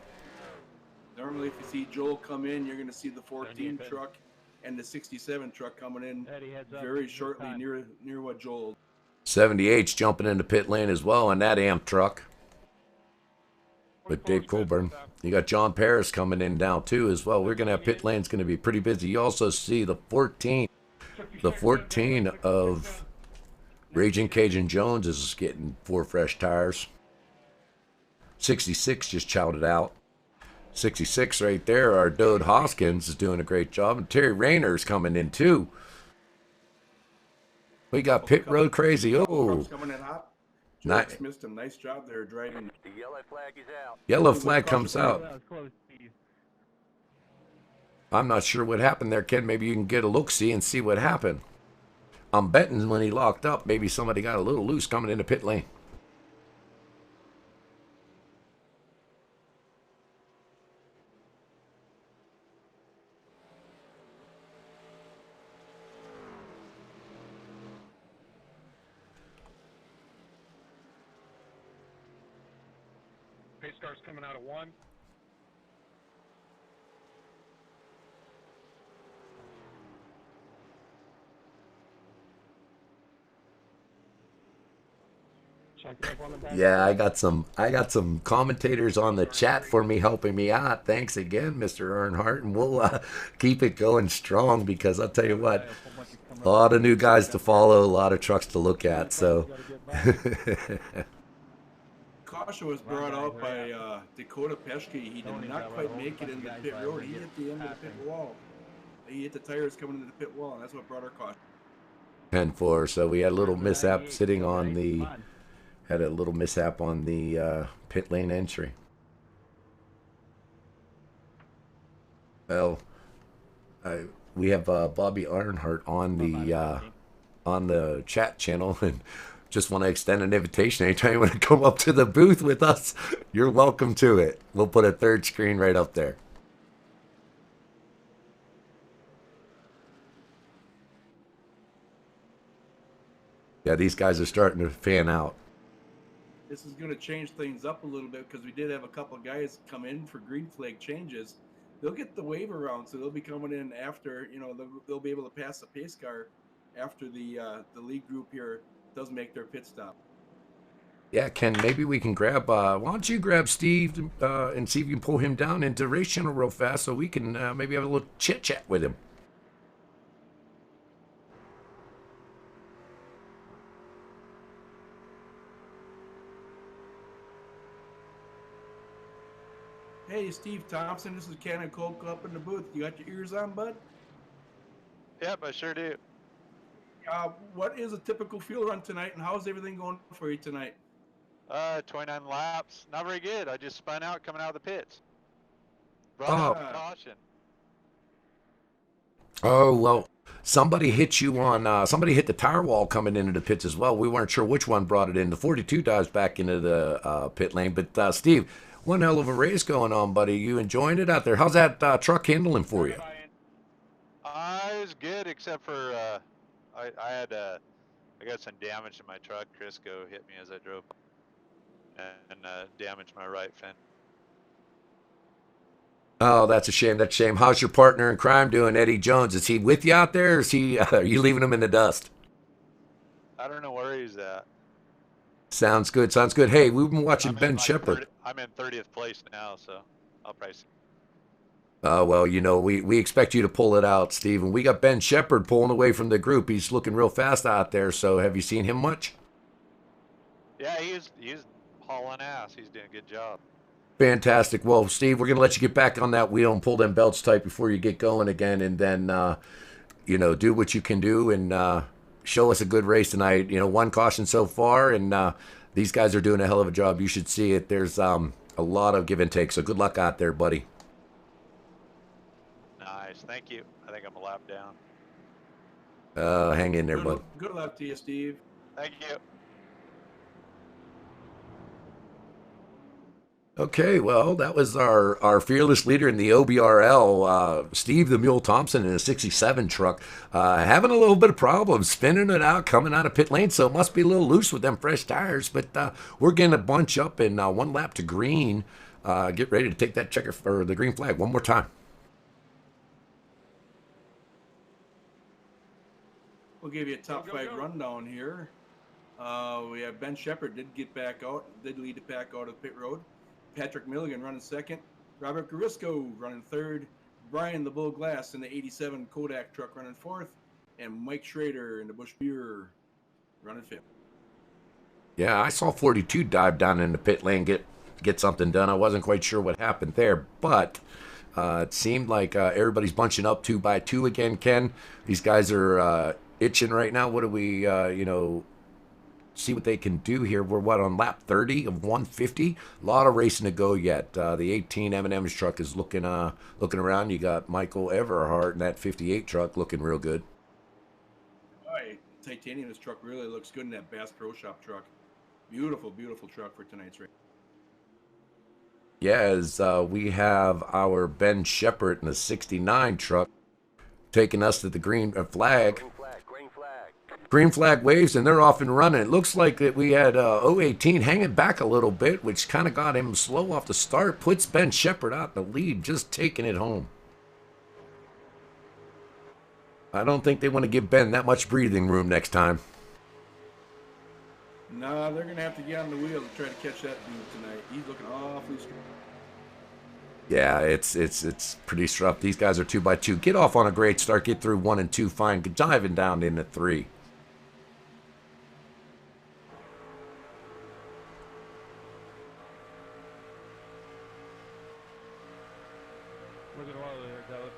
Normally, if you see Joel come in, you're going to see the 14 78. truck and the 67 truck coming in Eddie, heads up. very Good shortly time. near what Joel. 78's jumping into pit lane as well on that amp truck. But Dave Colburn, you got John Paris coming in now too as well. We're going to have pit lane's going to be pretty busy. You also see the 14 of Raging Cajun Jones is getting 4 fresh tires. 66 just chowed it out. 66 right there, our Dode Hoskins is doing a great job. And Terry Rayner's coming in too. We got pit road crazy. Oh, Coming in hot. Nice. George missed a nice job there driving. The yellow flag is out. Yellow flag comes out. That was close, Steve. I'm not sure what happened there, Ken. Maybe you can get a look-see and see what happened. I'm betting when he locked up, maybe somebody got a little loose coming into pit lane. Pace car's coming out of 1. Check it up on the back. Yeah, I got some commentators on the chat for me, helping me out. Thanks again, Mr. Earnhardt, and we'll keep it going strong because I'll tell you what, a lot of new guys to follow, a lot of trucks to look at. So, Caution was brought out by Dakota Peschke. He did not quite make it into the pit road. He hit the end of the pit wall. He hit the tires coming into the pit wall, and that's what brought our caution. 10-4. So we had a little mishap sitting on the. Had a little mishap on the pit lane entry. Well, we have Bobby Earnhardt on the chat channel, and just want to extend an invitation. Anytime you want to come up to the booth with us, you're welcome to it. We'll put a third screen right up there. Yeah, these guys are starting to fan out. This is going to change things up a little bit because we did have a couple guys come in for green flag changes. They'll get the wave around, so they'll be coming in after, they'll be able to pass the pace car after the lead group here does make their pit stop. Yeah, Ken, maybe we can grab, why don't you grab Steve and see if you can pull him down into race channel real fast so we can maybe have a little chit-chat with him. Hey, Steve Thompson, this is Cannon Coke up in the booth. You got your ears on, bud? Yep, I sure do. What is a typical fuel run tonight, and how's everything going for you tonight? 29 laps. Not very good. I just spun out coming out of the pits. Caution. Oh, well, somebody hit you on, somebody hit the tire wall coming into the pits as well. We weren't sure which one brought it in. The 42 dives back into the pit lane. But, Steve, one hell of a race going on, buddy. You enjoying it out there? How's that truck handling for you? It was good, except for I got some damage in my truck. Crisco hit me as I drove and damaged my right fin. Oh, that's a shame. That's a shame. How's your partner in crime doing, Eddie Jones? Is he with you out there, or is he? Are you leaving him in the dust? I don't know where he's at. Sounds good. Sounds good. Hey, we've been watching Ben Sheppard. I'm in 30th place now, so I'll probably see. Well, we expect you to pull it out, Steve. And we got Ben Sheppard pulling away from the group. He's looking real fast out there. So have you seen him much? Yeah, he's hauling ass. He's doing a good job. Fantastic. Well, Steve, we're going to let you get back on that wheel and pull them belts tight before you get going again. And then, do what you can do and show us a good race tonight. One caution so far, and these guys are doing a hell of a job. You should see it. There's a lot of give and take. So good luck out there, buddy. Nice. Thank you. I think I'm a lap down. Hang in there, bud. Good luck to you, Steve. Thank you. Okay, well, that was our fearless leader in the OBRL, Steve the Mule Thompson in a 67 truck, having a little bit of problems spinning it out, coming out of pit lane, so it must be a little loose with them fresh tires, but we're getting a bunch up in one lap to green. Get ready to take that checker or the green flag one more time. We'll give you a top Go, go, five go. rundown here. We have Ben Sheppard did get back out, did lead the pack out of pit road. Patrick Milligan running second. Robert Garisco running third. Brian the Bull Glass in the 87 Kodak truck running fourth. And Mike Schrader in the Bush Beer running fifth. Yeah, I saw 42 dive down in the pit lane, get something done. I wasn't quite sure what happened there, but it seemed like everybody's bunching up 2 by 2 again, Ken. These guys are itching right now. What do we, see what they can do here? We're on lap 30 of 150. A lot of racing to go yet. The 18 M&M's truck is looking around. You got Michael Everhart in that 58 truck looking real good. Boy, Titanium's truck really looks good in that Bass Pro Shop truck. Beautiful, beautiful truck for tonight's race. Yeah, as we have our Ben Sheppard in the 69 truck taking us to the green flag. Green flag, green flag. Green flag waves, and they're off and running. It looks like that we had 018 hanging back a little bit, which kind of got him slow off the start. Puts Ben Sheppard out in the lead, just taking it home. I don't think they want to give Ben that much breathing room next time. Nah, they're going to have to get on the wheel to try to catch that dude tonight. He's looking awfully strong. Yeah, it's pretty rough. These guys are 2 by 2. Get off on a great start. Get through 1 and 2 fine. Diving down into 3. Look at all of there, Dallas.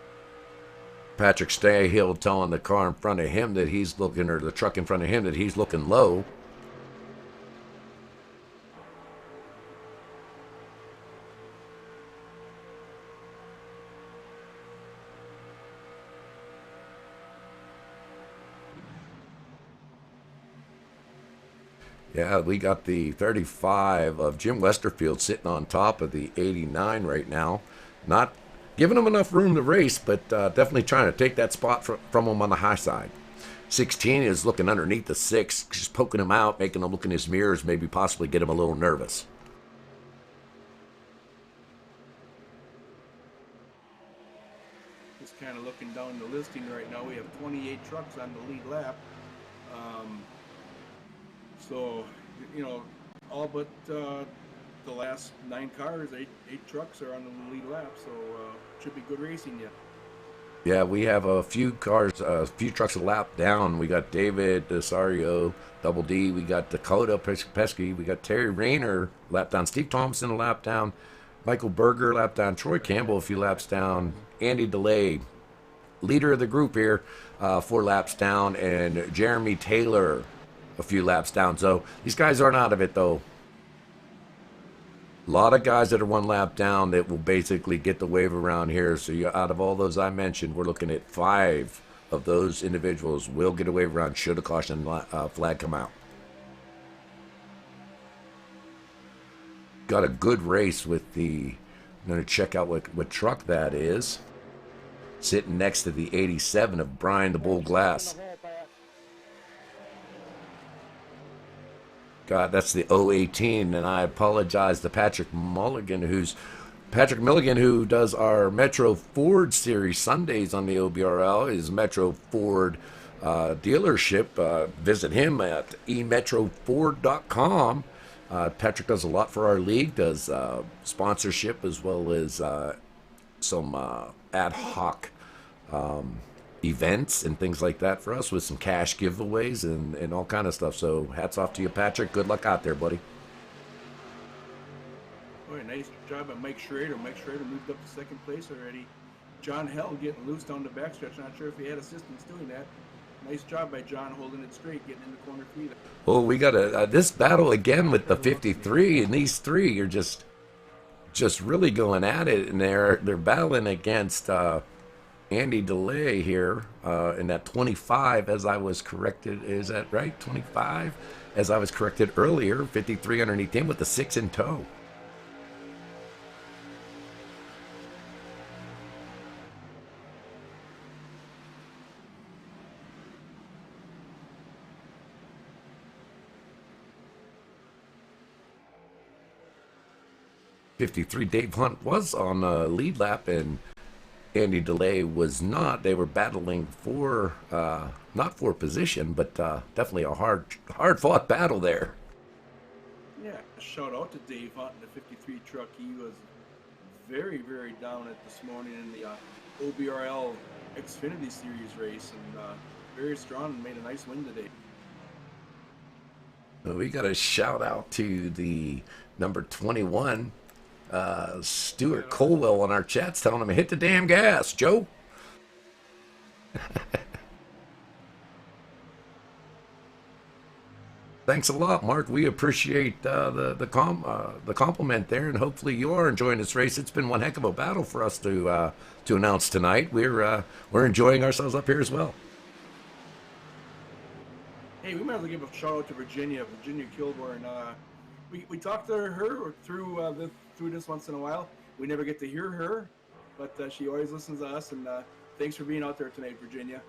Patrick Stayhill telling the car in front of him that he's looking, or the truck in front of him that he's looking low. Yeah, we got the 35 of Jim Westerfield sitting on top of the 89 right now. Not giving him enough room to race, but definitely trying to take that spot from him on the high side. 16 is looking underneath the 6, just poking him out, making him look in his mirrors, maybe possibly get him a little nervous. Just kind of looking down the listing right now. We have 28 trucks on the lead lap. So, all but the last 9 cars, 8 trucks are on the lead lap. So, should be good racing yet. Yeah, we have a few cars, a few trucks a lap down. We got David Desario, Double D. We got Dakota Pesky. We got Terry Rayner lap down. Steve Thompson a lap down. Michael Berger lap down. Troy Campbell a few laps down. Andy DeLay, leader of the group here, 4 laps down. And Jeremy Taylor a few laps down. So these guys aren't out of it, though. A lot of guys that are 1 lap down that will basically get the wave around here. So out of all those I mentioned, we're looking at 5 of those individuals will get a wave around should a caution flag come out. Got a good race with the, I'm going to check out what truck that is. Sitting next to the 87 of Brian the Bull Glass. God, that's the 018, and I apologize to Patrick Milligan, who does our Metro Ford Series Sundays on the OBRL, his Metro Ford dealership. Visit him at emetroford.com. Patrick does a lot for our league, does sponsorship as well as some ad hoc events and things like that for us with some cash giveaways and all kind of stuff. So hats off to you, Patrick. Good luck out there, buddy. Boy, nice job by Mike Schrader. Mike Schrader moved up to second place already. John Hell getting loose down the backstretch. Not sure if he had assistance doing that. Nice job by John holding it straight, getting into corner 3 there. Well, we got this battle again with the 53, and these 3 are just really going at it, and they're battling against Andy DeLay here in that 25, as I was corrected. Is that right? 25, as I was corrected earlier. 53 underneath him with the 6 in tow. 53. Dave Hunt was on a lead lap, and Andy DeLay was not. They were battling for, not for position, but definitely a hard-fought battle there. Yeah, shout out to Dave Hunt in the 53 truck. He was very, very down it this morning in the OBRL Xfinity Series race, and very strong and made a nice win today. We got a shout out to the number 21, Stuart Colwell on our chats, telling him to hit the damn gas, Joe. Thanks a lot, Mark. We appreciate the compliment there, and hopefully you are enjoying this race. It's been one heck of a battle for us to announce tonight. We're enjoying ourselves up here as well. Hey, we might as well give a shout out to Virginia Kilburn. We talked to her through this once in a while. We never get to hear her, but she always listens to us. And thanks for being out there tonight, Virginia.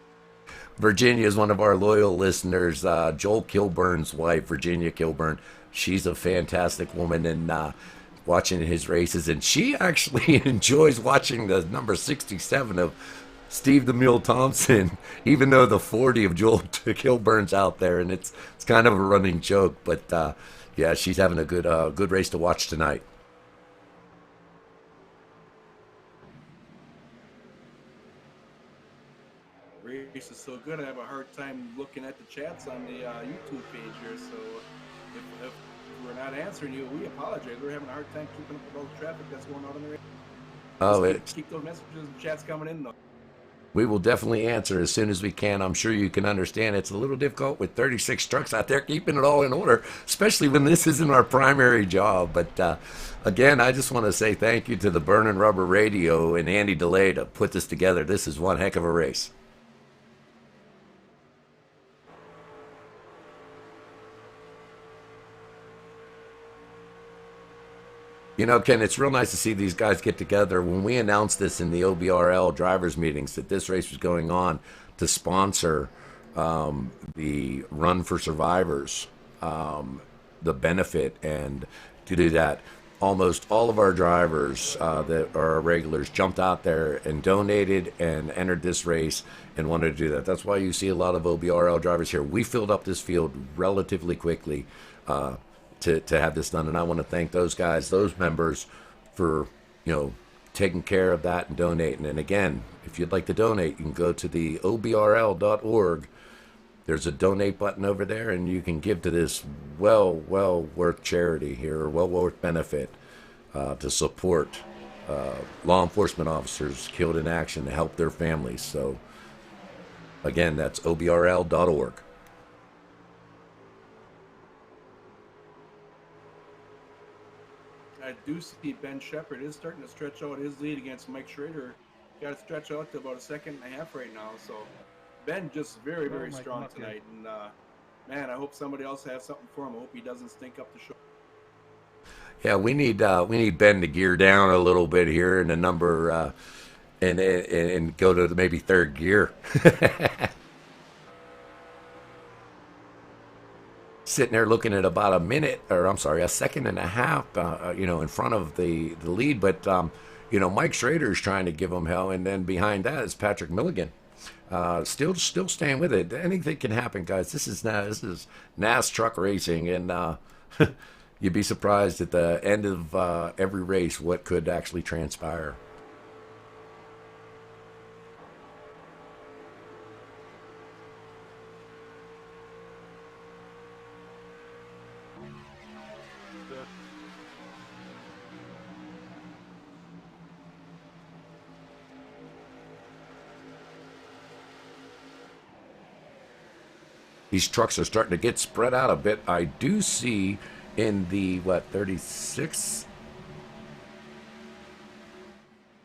Virginia is one of our loyal listeners. Joel Kilburn's wife, Virginia Kilburn, she's a fantastic woman, and watching his races, and she actually enjoys watching the number 67 of Steve the Mule Thompson, even though the 40 of Joel Kilburn's out there, and it's kind of a running joke. But yeah, she's having a good race to watch tonight. Race is so good, I have a hard time looking at the chats on the YouTube page here. So if we're not answering you, we apologize. We're having a hard time keeping up with all the traffic that's going on in the race. Oh, keep those messages and chats coming in though. We will definitely answer as soon as we can. I'm sure you can understand it's a little difficult with 36 trucks out there keeping it all in order, especially when this isn't our primary job. But again, I just want to say thank you to the Burnin' Rubber Radio and Andy DeLay to put this together. This is one heck of a race. You know, Ken, it's real nice to see these guys get together. When we announced this in the OBRL drivers meetings that this race was going on to sponsor the Run for Survivors, the benefit, and to do that, almost all of our drivers that are our regulars jumped out there and donated and entered this race and wanted to do that. That's why you see a lot of OBRL drivers here. We filled up this field relatively quickly to have this done, and I want to thank those guys, those members, for taking care of that and donating. And again, if you'd like to donate, you can go to the OBRL.org. There's a donate button over there, and you can give to this well worth charity here, well worth benefit to support law enforcement officers killed in action, to help their families. So again, that's OBRL.org. I do see Ben Sheppard is starting to stretch out his lead against Mike Schrader. Got to stretch out to about a second and a half right now. So Ben just very strong tonight. And man, I hope somebody else has something for him. I hope he doesn't stink up the show. Yeah, we need Ben to gear down a little bit here in the number and go to maybe third gear. Sitting there looking at about a second and a half, in front of the lead. But, Mike Schrader is trying to give him hell. And then behind that is Patrick Milligan. Still staying with it. Anything can happen, guys. This is NAS truck racing. And you'd be surprised at the end of every race what could actually transpire. These trucks are starting to get spread out a bit. I do see in the, 36?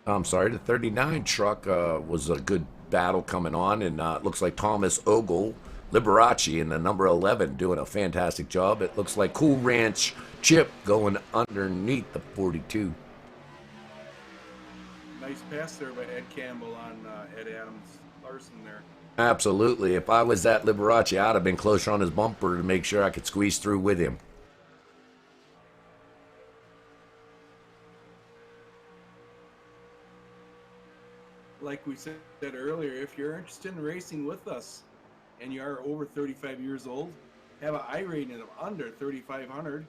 I'm sorry, the 39 truck was a good battle coming on. And it looks like Thomas Ogle, Liberace, in the number 11 doing a fantastic job. It looks like Cool Ranch Chip going underneath the 42. Nice pass there by Ed Campbell on Ed Adams Larson there. Absolutely. If I was that Liberace, I'd have been closer on his bumper to make sure I could squeeze through with him. like we said earlier, if you're interested in racing with us and you are over 35 years old, have an I rating of under 3,500,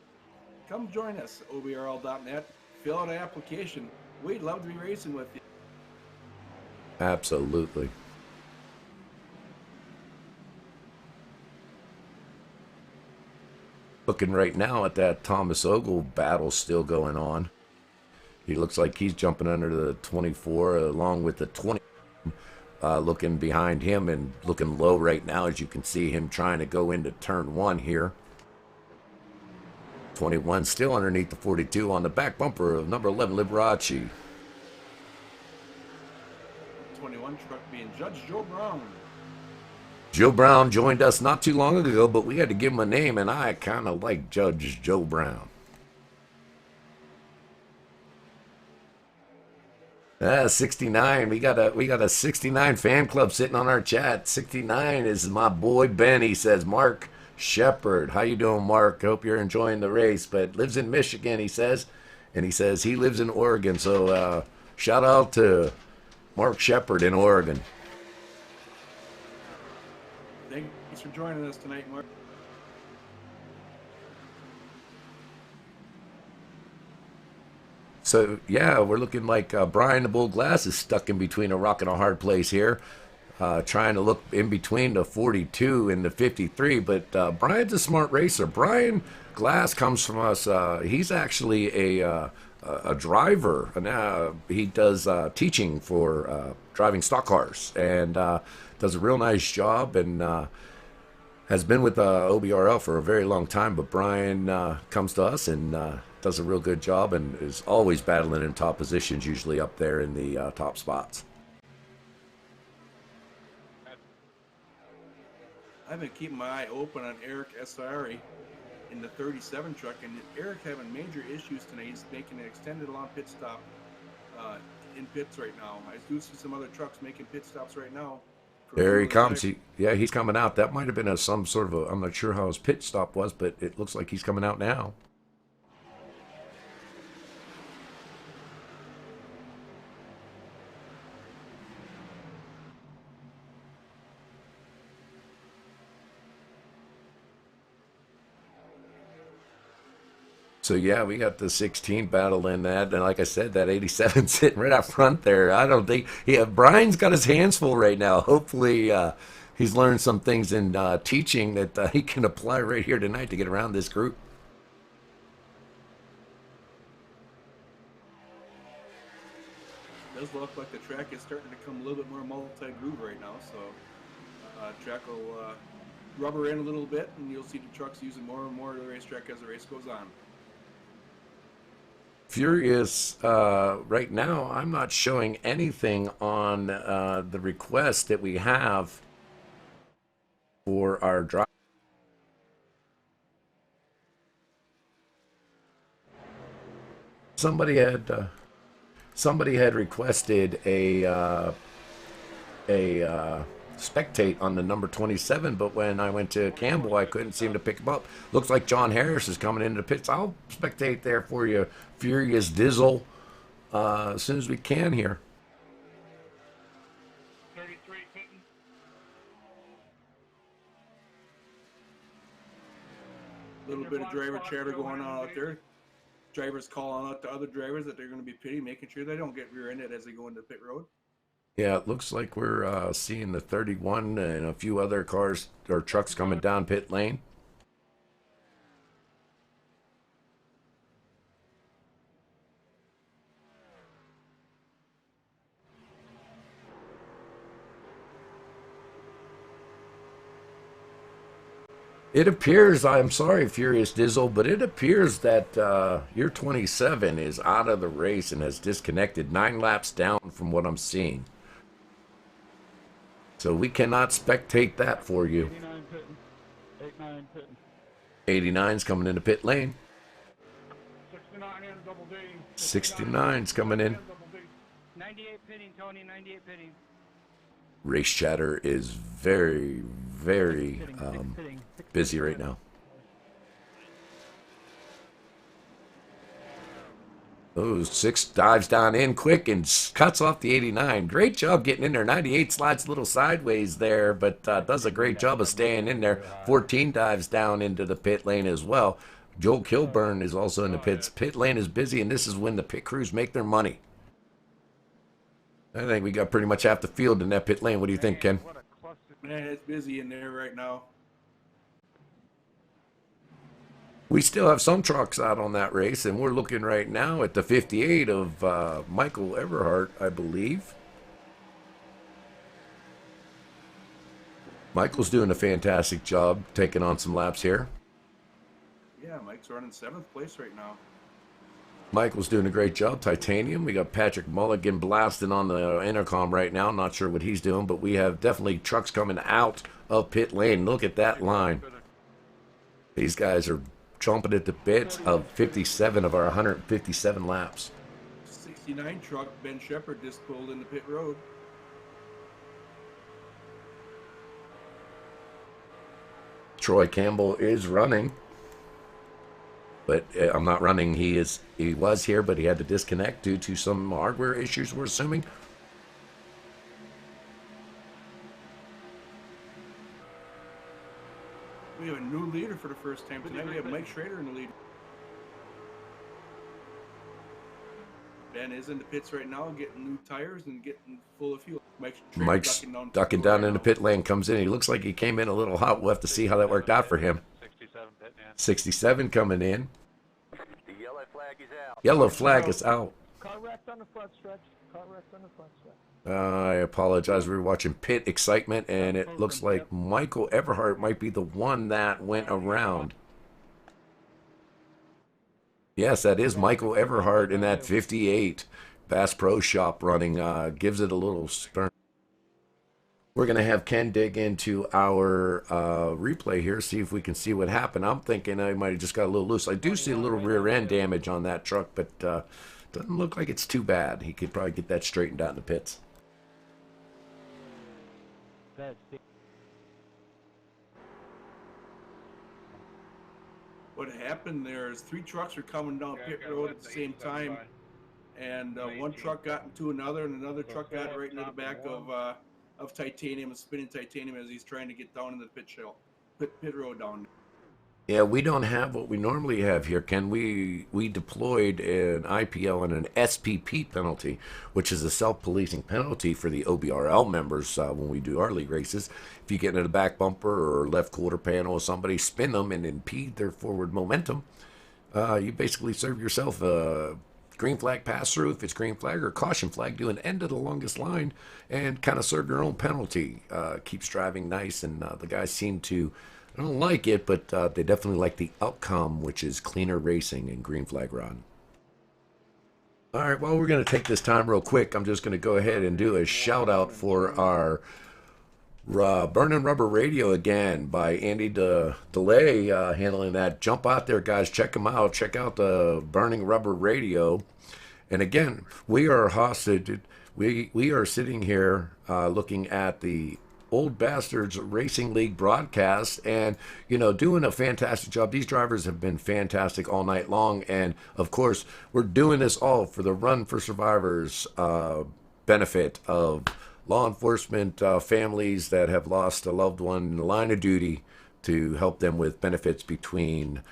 come join us, OBRL.net. Fill out an application. We'd love to be racing with you. Absolutely. Looking right now at that Thomas Ogle battle still going on. He looks like he's jumping under the 24 along with the 20. Looking behind him and looking low right now, as you can see him trying to go into turn 1 here. 21 still underneath the 42 on the back bumper of number 11 Liberace. 21 truck being Judge Joe Brown. Joe Brown joined us not too long ago, but we had to give him a name, and I kind of like Judge Joe Brown. 69. We got a 69 fan club sitting on our chat. 69 is my boy Ben. He says, Mark Sheppard. How you doing, Mark? Hope you're enjoying the race, but lives in Michigan, he says. And he says he lives in Oregon. So shout out to Mark Sheppard in Oregon. Thanks for joining us tonight, Mark. So, yeah, we're looking like Brian the Bull Glass is stuck in between a rock and a hard place here, trying to look in between the 42 and the 53. But Brian's a smart racer. Brian Glass comes from us. He's actually a driver. And, he does teaching for driving stock cars and does a real nice job and has been with OBRL for a very long time. But Brian comes to us and does a real good job and is always battling in top positions, usually up there in the top spots. I've been keeping my eye open on Eric Esari in the 37 truck, and Eric having major issues tonight. He's making an extended long pit stop in pits right now. I do see some other trucks making pit stops right now. There he comes. He's coming out. That might have been some sort of I'm not sure how his pit stop was, but it looks like he's coming out now. So, yeah, we got the 16 battle in that. And like I said, that 87 sitting right up front there. I don't think... Yeah, Brian's got his hands full right now. Hopefully he's learned some things in teaching that he can apply right here tonight to get around this group. It does look like the track is starting to become a little bit more multi-groove right now. So track will rubber in a little bit, and you'll see the trucks using more and more of the racetrack as the race goes on. Furious, right now, I'm not showing anything on the request that we have for our drive. Somebody had requested a spectate on the number 27, but when I went to Campbell, I couldn't seem to pick him up. Looks like John Harris is coming into the pits. I'll spectate there for you, Furious Dizzle, as soon as we can here. 33 pitting. A little bit of driver chatter going on out there. Drivers calling out to other drivers that they're going to be pitting, making sure they don't get rear-ended as they go into pit road. Yeah, it looks like we're seeing the 31 and a few other cars or trucks coming down pit lane. It appears, I'm sorry, Furious Dizzle, but it appears that your 27 is out of the race and has disconnected 9 laps down from what I'm seeing. So we cannot spectate that for you. 89 pitting. 89 pitting. 89's coming into pit lane. 69 in, double D. 69's coming in. 98 pitting, Tony. 98 pitting. Race chatter is very, very busy right now. Oh, 6 dives down in quick and cuts off the 89. Great job getting in there. 98 slides a little sideways there, but does a great job of staying in there. 14 dives down into the pit lane as well. Joel Kilburn is also in the pits. Pit lane is busy, and this is when the pit crews make their money. I think we got pretty much half the field in that pit lane. What do you think, Ken? Man, it's busy in there right now. We still have some trucks out on that race, and we're looking right now at the 58 of Michael Everhart, I believe. Michael's doing a fantastic job taking on some laps here. Yeah, Mike's running 7th place right now. Michael's doing a great job. Titanium. We got Patrick Mulligan blasting on the intercom right now. Not sure what he's doing, but we have definitely trucks coming out of pit lane. Look at that line. These guys are chomping at the bits of 57 of our 157 laps. 69 truck, Ben Sheppard just pulled into pit road. Troy Campbell is running, but I'm not running. He was here, but he had to disconnect due to some hardware issues, we're assuming. We have a new leader for the first time tonight. We have Mike Schrader in the lead. Ben is in the pits right now, getting new tires and getting full of fuel. Mike's ducking down in the pit lane, comes in. He looks like he came in a little hot. We'll have to see how that worked out for him. 67 pit man. 67 coming in. The yellow flag is out. Yellow flag is out. Car wrecked on the front stretch. Car wrecked on the front stretch. I apologize. We were watching pit excitement, and it looks like Michael Everhart might be the one that went around. Yes, that is Michael Everhart in that 58 Bass Pro Shop running. Gives it a little stern. We're going to have Ken dig into our replay here, see if we can see what happened. I'm thinking I might have just got a little loose. I do see a little rear end damage on that truck, but doesn't look like it's too bad. He could probably get that straightened out in the pits. What happened there is 3 trucks were coming down pit road at the same time, and one truck got into another, and another truck got right into the back of Titanium, spinning Titanium as he's trying to get down in the pit road down. Yeah, we don't have what we normally have here, Ken. We deployed an IPL and an SPP penalty, which is a self-policing penalty for the OBRL members when we do our league races. If you get into the back bumper or left quarter panel of somebody, spin them and impede their forward momentum, you basically serve yourself a green flag pass through if it's green flag, or caution flag, do an end of the longest line and kind of serve your own penalty. Keeps driving nice, and the guys seem to, I don't like it, but they definitely like the outcome, which is cleaner racing and green flag run. All right, well, we're going to take this time real quick. I'm just going to go ahead and do a shout out for our Burning Rubber Radio again by Andy DeLay handling that. Jump out there, guys. Check him out. Check out the Burning Rubber Radio. And again, we are hosted. We are sitting here looking at the Old Bastards Racing League broadcast, and doing a fantastic job. These drivers have been fantastic all night long, and of course we're doing this all for the Run for Survivors benefit of law enforcement families that have lost a loved one in the line of duty, to help them with benefits between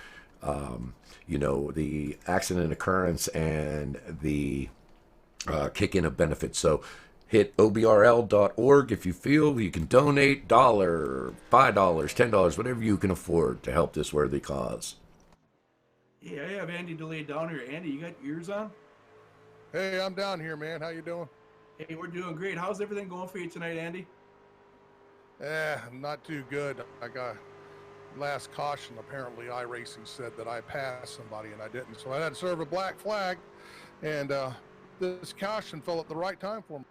the accident occurrence and the kick-in of benefits. So hit OBRL.org if you feel you can donate $1, $5, $10, whatever you can afford to help this worthy cause. Yeah, I have Andy DeLay down here. Andy, you got your ears on? Hey, I'm down here, man. How you doing? Hey, we're doing great. How's everything going for you tonight, Andy? Not too good. I got last caution. Apparently, iRacing said that I passed somebody and I didn't, so I had to serve a black flag, and this caution fell at the right time for me.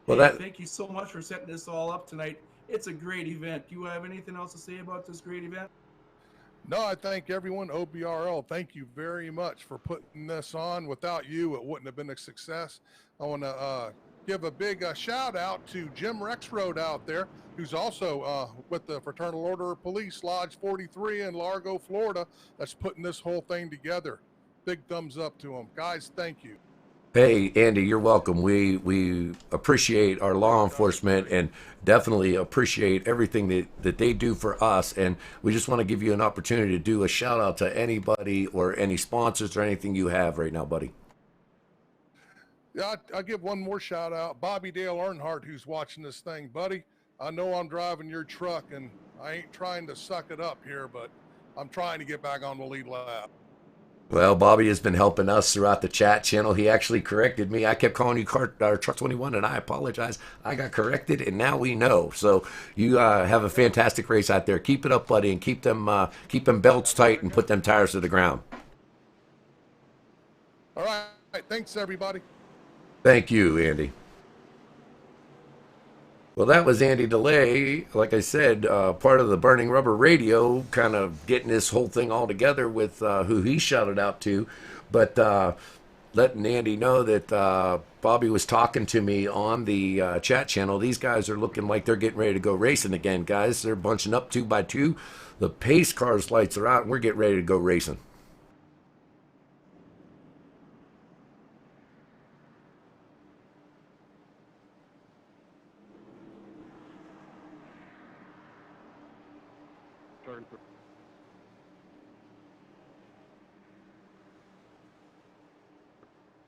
Well, hey, thank you so much for setting this all up tonight. It's a great event. Do you have anything else to say about this great event? No, I thank everyone. OBRL, thank you very much for putting this on. Without you, it wouldn't have been a success. I want to give a big shout out to Jim Rexroad out there, who's also with the Fraternal Order of Police Lodge 43 in Largo, Florida, that's putting this whole thing together. Big thumbs up to them. Guys, thank you. Hey, Andy, you're welcome. We appreciate our law enforcement and definitely appreciate everything that they do for us. And we just want to give you an opportunity to do a shout out to anybody or any sponsors or anything you have right now, buddy. Yeah, I'll give one more shout out. Bobby Dale Earnhardt, who's watching this thing. Buddy, I know I'm driving your truck, and I ain't trying to suck it up here, but I'm trying to get back on the lead lap. Well, Bobby has been helping us throughout the chat channel. He actually corrected me. I kept calling you Truck 21, and I apologize. I got corrected, and now we know. So you have a fantastic race out there. Keep it up, buddy, and keep them belts tight and put them tires to the ground. All right. Thanks, everybody. Thank you, Andy. Well, that was Andy DeLay, like I said, part of the Burning Rubber Radio, kind of getting this whole thing all together with who he shouted out to. But letting Andy know that Bobby was talking to me on the chat channel. These guys are looking like they're getting ready to go racing again, guys. They're bunching up 2 by 2. The pace cars lights are out, and we're getting ready to go racing.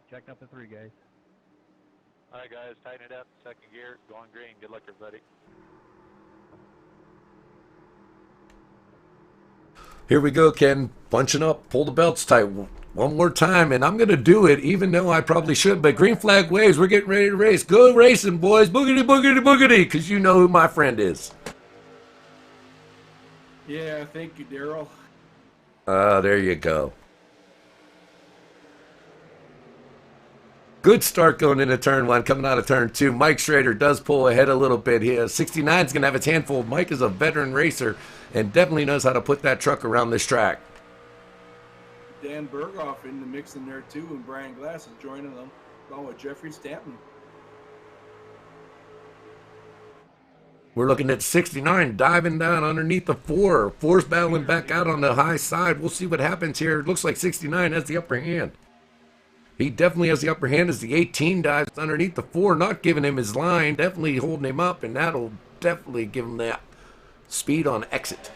Checked up to 3, guys. All right, guys, tighten it up. Second gear, going green. Good luck, everybody. Here we go, Ken. Bunching up. Pull the belts tight one more time, and I'm going to do it, even though I probably should. But green flag waves. We're getting ready to race. Go racing, boys. Boogity, boogity, boogity, because you know who my friend is. Yeah, thank you, Daryl. There you go. Good start going into turn 1, coming out of turn 2. Mike Schrader does pull ahead a little bit here. 69 is going to have its handful. Mike is a veteran racer and definitely knows how to put that truck around this track. Dan Berghoff in the mix in there too, and Brian Glass is joining them, along with Jeffrey Stanton. We're looking at 69 diving down underneath the 4. 4's battling back out on the high side. We'll see what happens here. It looks like 69 has the upper hand. He definitely has the upper hand as the 18 dives underneath the 4, not giving him his line, definitely holding him up, and that'll definitely give him that speed on exit.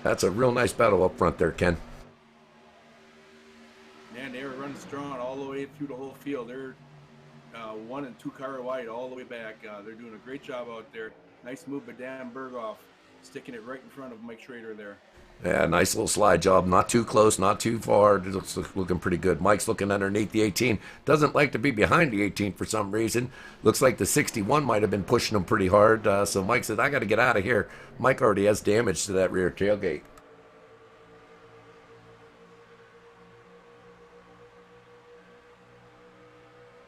That's a real nice battle up front there, Ken. Man, they were running strong all the way through the whole field. They're 1 and 2 car wide all the way back. They're doing a great job out there. Nice move by Dan Berghoff, sticking it right in front of Mike Schrader there. Yeah, nice little slide job. Not too close, not too far. It looks looking pretty good. Mike's looking underneath the 18. Doesn't like to be behind the 18 for some reason. Looks like the 61 might have been pushing him pretty hard. So Mike said, I got to get out of here. Mike already has damage to that rear tailgate.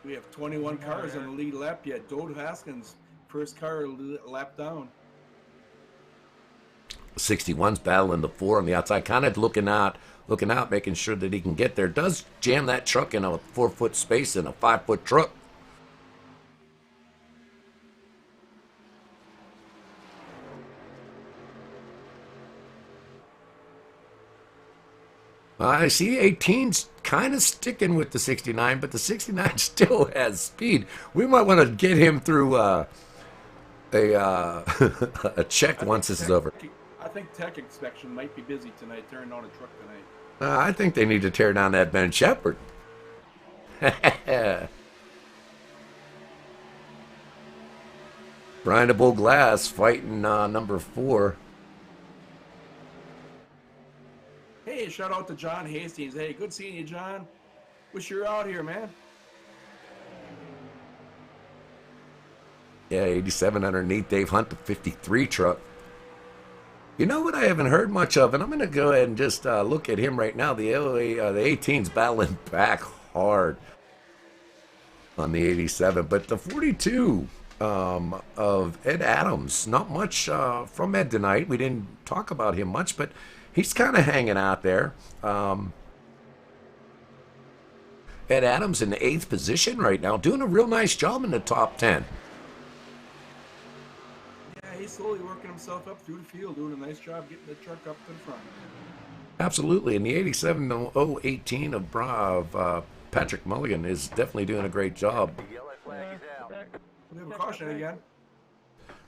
We have 21 cars on the lead lap yet. Dode Haskins, first car lap down. 61's battling the 4 on the outside, kind of looking out, making sure that he can get there. Does jam that truck in a 4-foot space in a 5-foot truck. I see 18's kind of sticking with the 69, but the 69 still has speed. We might want to get him through a check once this is over. I think Tech Inspection might be busy tonight, tearing down a truck tonight. I think they need to tear down that Ben Sheppard. Brian the Bull Glass fighting number 4. Hey, shout out to John Hastings. Hey, good seeing you, John. Wish you were out here, man. Yeah, 87 underneath Dave Hunt, the 53 truck. You know what I haven't heard much of, and I'm going to go ahead and just look at him right now. The 18's battling back hard on the 87, but the 42 of Ed Adams, not much from Ed tonight. We didn't talk about him much, but he's kind of hanging out there. Ed Adams in the 8th position right now, doing a real nice job in the top 10. Yeah, he's slowly working himself up through the field, doing a nice job getting the truck up to the front. Absolutely, and the 87-018 of Patrick Mulligan is definitely doing a great job. The yellow flag is out. We have a caution again.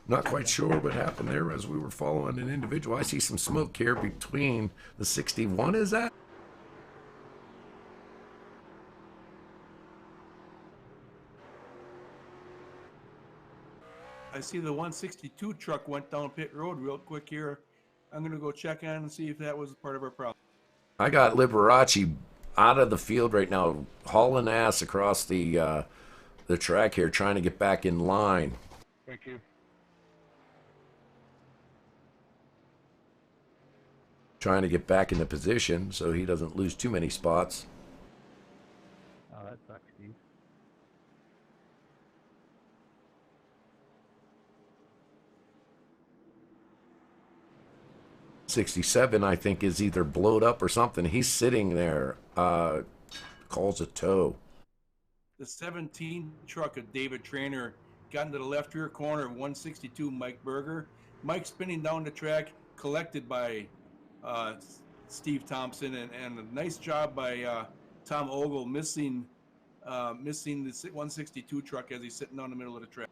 Not quite sure what happened there as we were following an individual. I see some smoke here between the 61, is that? I see the 162 truck went down pit road real quick here. I'm going to go check on and see if that was part of our problem. I got Liberace out of the field right now, hauling ass across the track here, trying to get back in line. Thank you. Trying to get back into position so he doesn't lose too many spots. Oh, that sucks, Steve. '67, I think, is either blowed up or something. He's sitting there. Calls a tow. The 17 truck of David Trainer got into the left rear corner of 162 Mike Berger. Mike spinning down the track, collected by Steve Thompson, and a nice job by Tom Ogle missing the 162 truck as he's sitting down the middle of the track.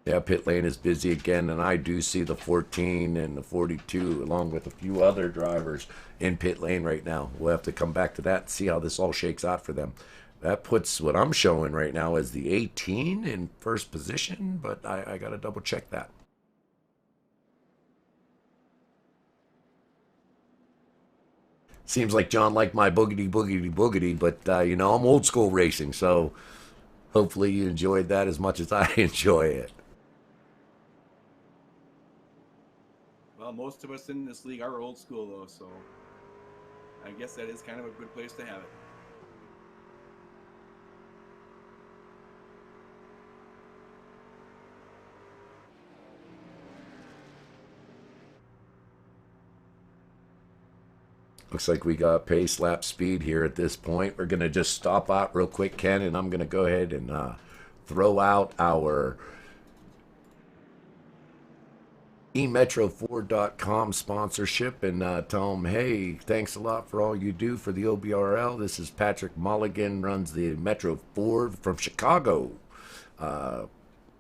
Yeah, pit lane is busy again, and I do see the 14 and the 42, along with a few other drivers in pit lane right now. We'll have to come back to that and see how this all shakes out for them. That puts what I'm showing right now as the 18 in first position, but I got to double check that. Seems like John liked my boogity, boogity, boogity, but, you know, I'm old school racing, so hopefully you enjoyed that as much as I enjoy it. Well, most of us in this league are old school, though, so I guess that is kind of a good place to have it. Looks like we got pace lap speed here at this point. We're going to just stop out real quick, Ken, and I'm going to go ahead and throw out our emetro4.com sponsorship and tell them, hey, thanks a lot for all you do for the OBRL. This is Patrick Mulligan, runs the Metro Ford from Chicago.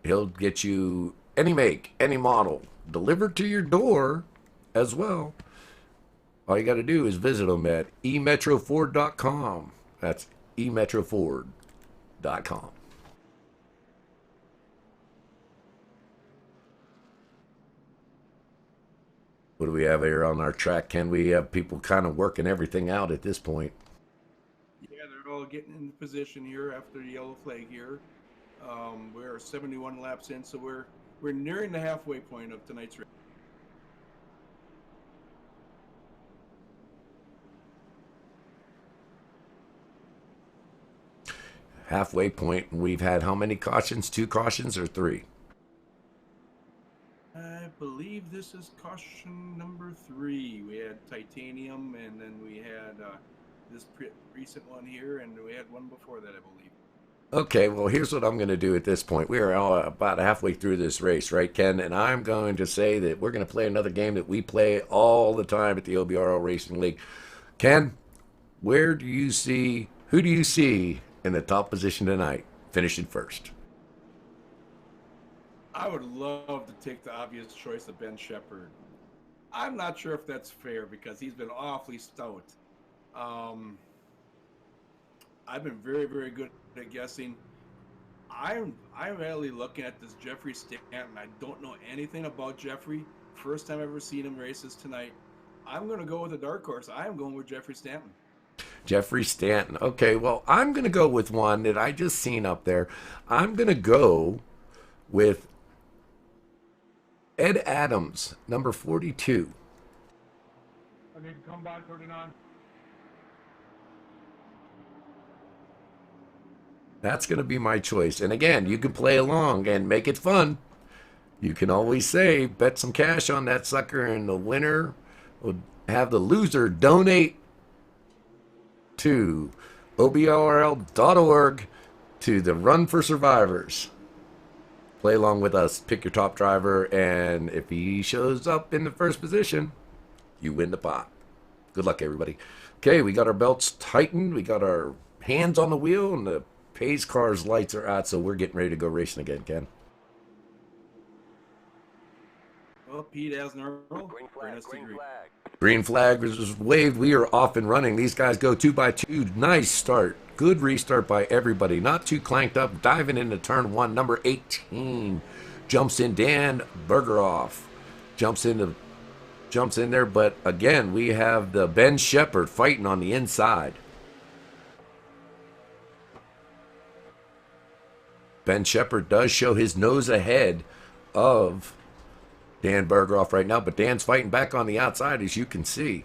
He'll get you any make, any model, delivered to your door as well. All you got to do is visit them at emetro4.com. That's emetro4.com. What do we have here on our track, Ken? We have people kind of working everything out at this point. Yeah, they're all getting in position here after the yellow flag here. We're 71 laps in, so we're nearing the halfway point of tonight's race. Halfway point, and we've had how many cautions? 2 cautions or 3? I believe this is caution number 3. We had titanium, and then we had this recent one here, and we had one before that, I believe. Okay, well, here's what I'm going to do at this point. We are all about halfway through this race, right, Ken? And I'm going to say that we're going to play another game that we play all the time at the OBRL Racing League. Ken, who do you see in the top position tonight, finishing first? I would love to take the obvious choice of Ben Sheppard. I'm not sure if that's fair because he's been awfully stout. I've been very, very good at guessing. I'm really looking at this Jeffrey Stanton. I don't know anything about Jeffrey. First time I've ever seen him races tonight. I'm going to go with a dark horse. I am going with Jeffrey Stanton. Jeffrey Stanton. Okay, well, I'm going to go with one that I just seen up there. I'm going to go with Ed Adams, number 42. I need to come back 39. That's going to be my choice. And again, you can play along and make it fun. You can always say, bet some cash on that sucker, and the winner will have the loser donate to OBRL.org to the Run for Survivors. Play along with us. Pick your top driver, and if he shows up in the first position, you win the pot. Good luck, everybody. Okay, we got our belts tightened. We got our hands on the wheel, and the pace car's lights are out, so we're getting ready to go racing again, Ken. Well, Pete, as normal, Green bring flag, us to green green. flag. Green flag was waved. We are off and running. These guys go 2x2. Nice start. Good restart by everybody. Not too clanked up. Diving into turn 1. Number 18 jumps in. Dan Bergeroff jumps in there. But again, we have the Ben Sheppard fighting on the inside. Ben Sheppard does show his nose ahead of Dan Bergeroff right now, but Dan's fighting back on the outside, as you can see.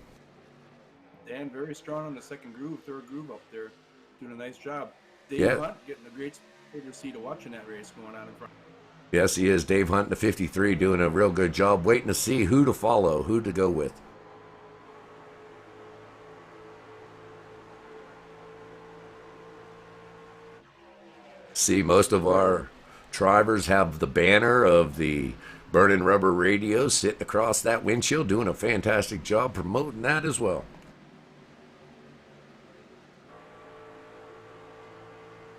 Dan very strong on the second groove, third groove up there, doing a nice job. Dave Yeah. Hunt getting a great seat of watching that race going on in front. Yes, he is. Dave Hunt in the 53 doing a real good job, waiting to see who to follow, who to go with. See, most of our drivers have the banner of the Burning Rubber Radio sitting across that windshield, doing a fantastic job promoting that as well.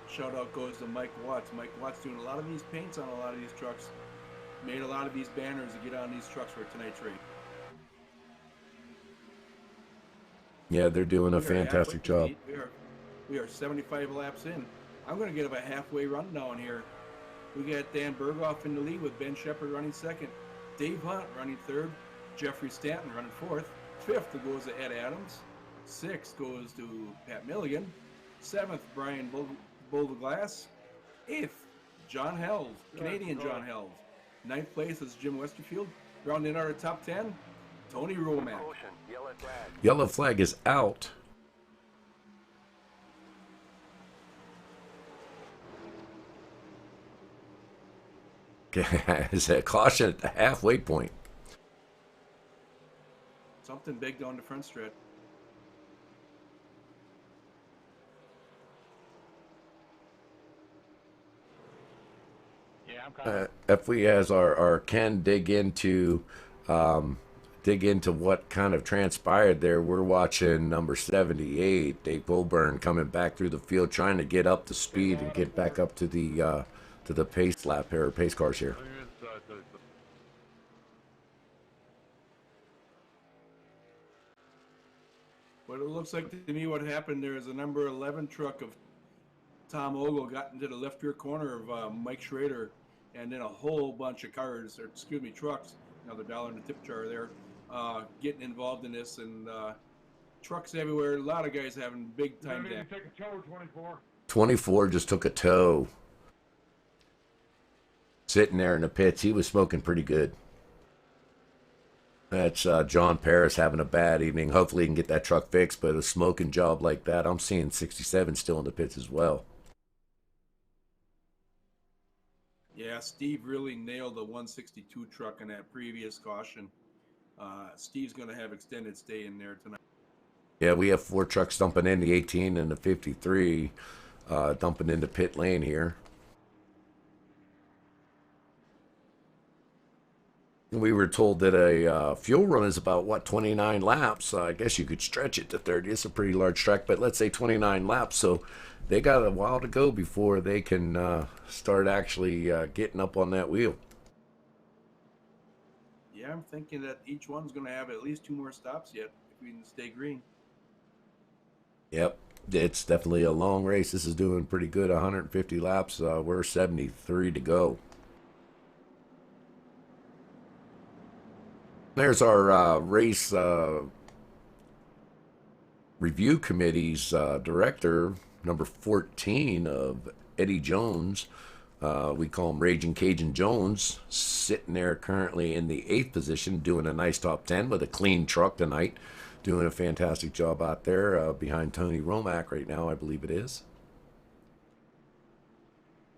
Shout out goes to Mike Watts. Mike Watts doing a lot of these paints on a lot of these trucks. Made a lot of these banners to get on these trucks for tonight's race. Yeah, they're doing a We are halfway fantastic through job. the- We are 75 laps in. I'm going to give a halfway rundown here. We got Dan Berghoff in the lead with Ben Sheppard running second, Dave Hunt running third, Jeffrey Stanton running fourth. Fifth goes to Ed Adams. Sixth goes to Pat Milligan. Seventh, Brian Bouldeglass. Eighth, John Helve, Canadian John Helve. Ninth place is Jim Westerfield. Rounding out our top 10, Tony Romack. Caution, yellow flag. Yellow flag is out. Is a caution at the halfway point. Something big down the front stretch. Yeah, I'm coming. If we, as our Ken, dig into what kind of transpired there, we're watching number 78, Dave Goldburn, coming back through the field, trying to get up to speed and get back up to the pace lap here, or pace cars here. What it looks like to me, what happened there is a number 11 truck of Tom Ogle got into the left rear corner of Mike Schrader, and then a whole bunch of cars, or excuse me, trucks, another dollar in the tip jar there, getting involved in this, and trucks everywhere. A lot of guys having big time Ready to damage. take a tow, 24. 24 just took a tow. Sitting there in the pits, he was smoking pretty good. That's John Paris having a bad evening. Hopefully he can get that truck fixed, but a smoking job like that, I'm seeing 67 still in the pits as well. Yeah, Steve really nailed the 162 truck in that previous caution. Steve's going to have extended stay in there tonight. Yeah, we have 4 trucks dumping in, the 18 and the 53, dumping into pit lane here. We were told that a fuel run is about, 29 laps. I guess you could stretch it to 30. It's a pretty large track, but let's say 29 laps. So they got a while to go before they can start actually getting up on that wheel. Yeah, I'm thinking that each one's going to have at least 2 more stops yet if we can stay green. Yep, it's definitely a long race. This is doing pretty good, 150 laps. We're 73 to go. There's our race review committee's director, number 14 of Eddie Jones. We call him Raging Cajun Jones, sitting there currently in the 8th position, doing a nice top 10 with a clean truck tonight. Doing a fantastic job out there behind Tony Romack right now, I believe it is.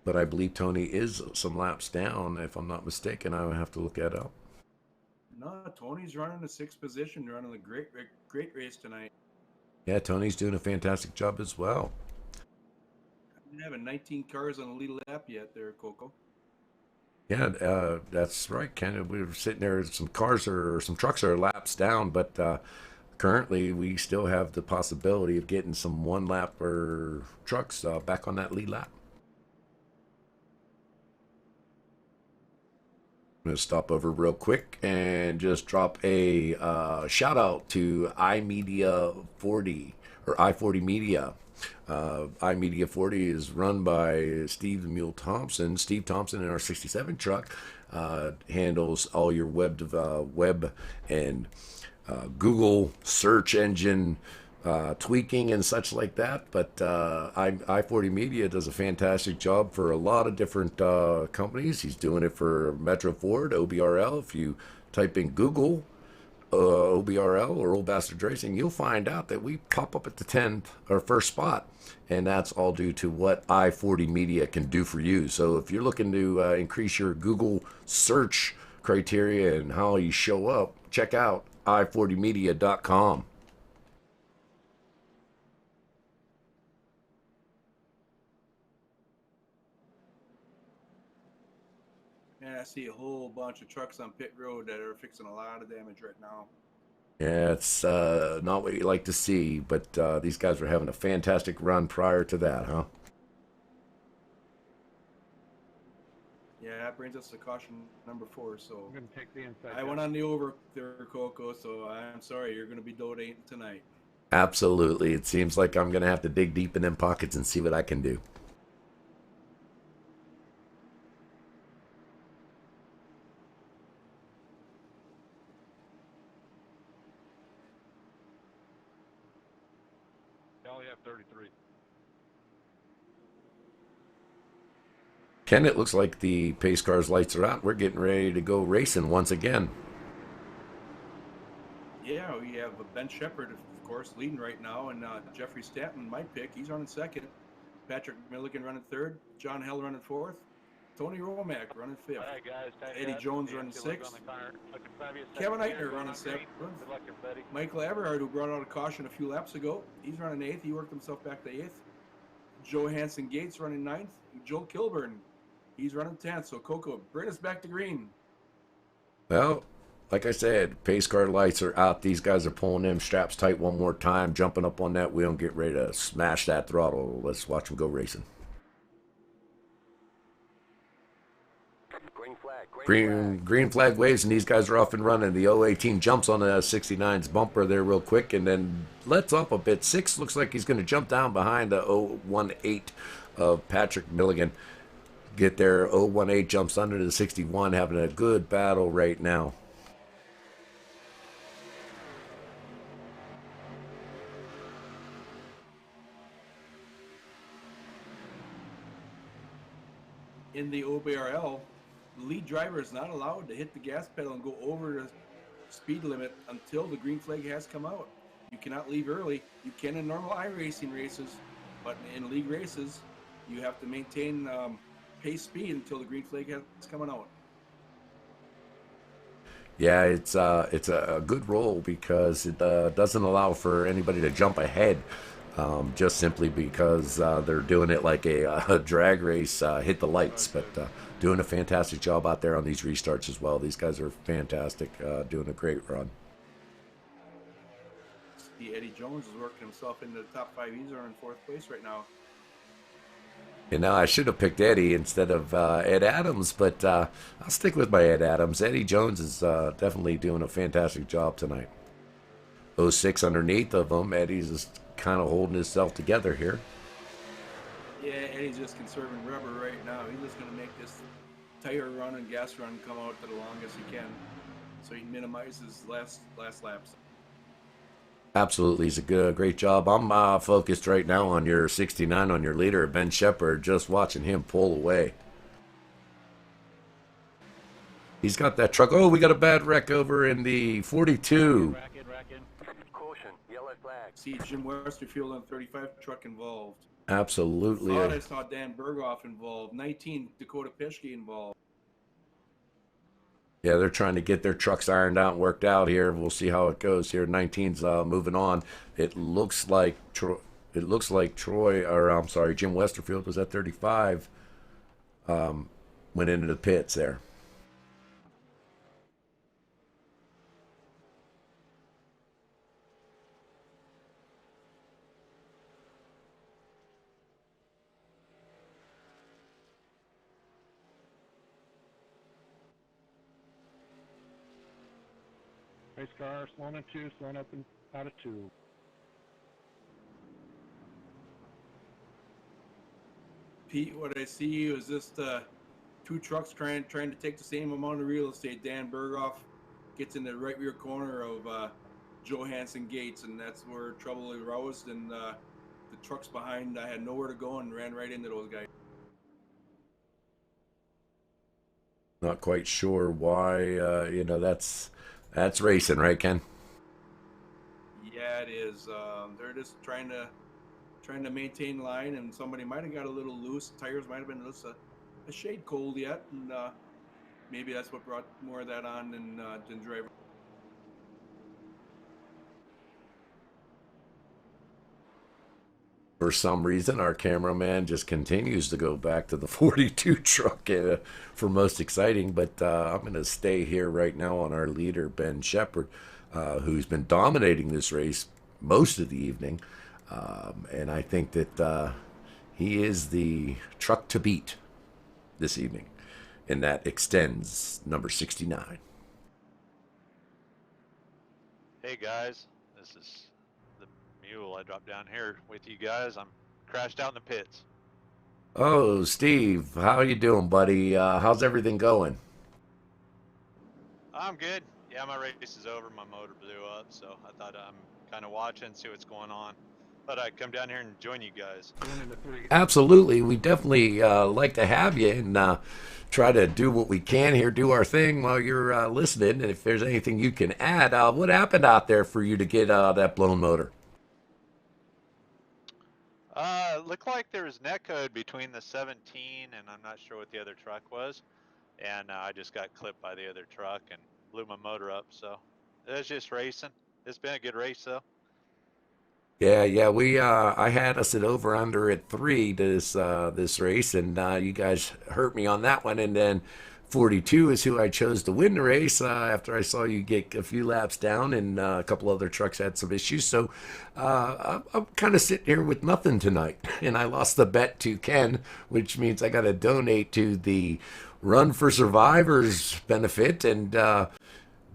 But I believe Tony is some laps down, if I'm not mistaken. I would have to look that up. No, Tony's running the 6th position, running a great race tonight. Yeah, Tony's doing a fantastic job as well. We haven't 19 cars on the lead lap yet there, Coco. Yeah, that's right, Ken. We were sitting there, some trucks are laps down, but currently we still have the possibility of getting some one lapper trucks back on that lead lap. I'm going to stop over real quick and just drop a shout out to iMedia 40 or I40 Media. iMedia 40 is run by Steve the Mule Thompson. Steve Thompson in our 67 truck handles all your web and Google search engine tweaking and such like that. But I40 Media does a fantastic job for a lot of different companies. He's doing it for Metro Ford, OBRL. If you type in Google OBRL or Old Bastard Racing, you'll find out that we pop up at the 10th or first spot. And that's all due to what I40 Media can do for you. So if you're looking to increase your Google search criteria and how you show up, check out i40media.com. And I see a whole bunch of trucks on pit road that are fixing a lot of damage right now. Yeah, it's not what you like to see, but these guys were having a fantastic run prior to that, huh? Yeah, that brings us to caution number 4. So I'm going to take the inside. I went on the over there, Coco, so I'm sorry, you're going to be donating tonight. Absolutely. It seems like I'm going to have to dig deep in them pockets and see what I can do. I only have 33. Ken, it looks like the pace car's lights are out. We're getting ready to go racing once again. Yeah, we have Ben Sheppard, of course, leading right now, and Jeffrey Stanton, my pick, he's running second. Patrick Milligan running third. John Hell running fourth. Tony Romack running fifth. All right, guys. Eddie Jones running sixth. Kevin Eitner running seventh. Good luck, everybody. Michael Everhard, who brought out a caution a few laps ago, he's running eighth. He worked himself back to eighth. Joe Hansen Gates running ninth. Joel Kilburn, he's running 10th. So, Coco, bring us back to green. Well, like I said, pace car lights are out. These guys are pulling them straps tight one more time, jumping up on that wheel and get ready to smash that throttle. Let's watch them go racing. Green flag waves, and these guys are off and running. The 018 jumps on the 69's bumper there real quick and then lets up a bit. 6 looks like he's going to jump down behind the 018 of Patrick Milligan. Get there, 018 jumps under the 61, having a good battle right now. In the OBRL, the lead driver is not allowed to hit the gas pedal and go over the speed limit until the green flag has come out. You cannot leave early. You can in normal iRacing races, but in league races, you have to maintain pace speed until the green flag has coming out. Yeah, it's a good rule because it doesn't allow for anybody to jump ahead, just simply because they're doing it like a drag race, hit the lights, but doing a fantastic job out there on these restarts as well. These guys are fantastic, doing a great run. See, Eddie Jones is working himself into the top 5. He's in 4th place right now. And now I should have picked Eddie instead of Ed Adams, but I'll stick with my Ed Adams. Eddie Jones is definitely doing a fantastic job tonight. 06 underneath of him. Eddie's just kind of holding himself together here. Yeah, Eddie's just conserving rubber right now. He's just going to make this tire run and gas run come out to the longest he can, so he minimizes last laps. Absolutely, he's a great job. I'm focused right now on your 69, on your leader, Ben Sheppard, just watching him pull away. He's got that truck. Oh, we got a bad wreck over in the 42. Caution, yellow flag. See Jim Westerfield on 35 truck involved. Absolutely. Thought I saw Dan Berghoff involved. 19 Dakota Peschke involved. Yeah, they're trying to get their trucks ironed out and worked out here. We'll see how it goes here. 19's moving on. It looks like Troy, or I'm sorry, Jim Westerfield was at 35. Went into the pits there. Race car, slowing in 2, slowing up and out of 2. Pete, what I see is just two trucks trying to take the same amount of real estate. Dan Berghoff gets in the right rear corner of Johansson Gates, and that's where trouble arose. And the trucks behind, I had nowhere to go and ran right into those guys. Not quite sure why. That's racing, right, Ken? Yeah, it is. They're just trying to maintain line, and somebody might have got a little loose. Tires might have been just a shade cold yet, and maybe that's what brought more of that on than driver. For some reason, our cameraman just continues to go back to the 42 truck for most exciting, but I'm going to stay here right now on our leader, Ben Sheppard, who's been dominating this race most of the evening. And I think that he is the truck to beat this evening, and that extends number 69. Hey guys, this is the mule. I dropped down here with you guys. I'm crashed out in the pits. Oh, Steve, how you doing, buddy? How's everything going? I'm good. Yeah, my race is over. My motor blew up, so I thought I'm kind of watching, see what's going on. But I'd come down here and join you guys. Absolutely. We definitely like to have you and try to do what we can here, do our thing while you're listening. And if there's anything you can add, what happened out there for you to get that blown motor? Looked like there was net code between the 17 and I'm not sure what the other truck was. And I just got clipped by the other truck and blew my motor up. So it was just racing. It's been a good race though. Yeah. We I had us at over under at 3 this race, and you guys hurt me on that one. And then 42 is who I chose to win the race after I saw you get a few laps down, and a couple other trucks had some issues. So I'm kind of sitting here with nothing tonight, and I lost the bet to Ken, which means I got to donate to the Run for Survivors benefit and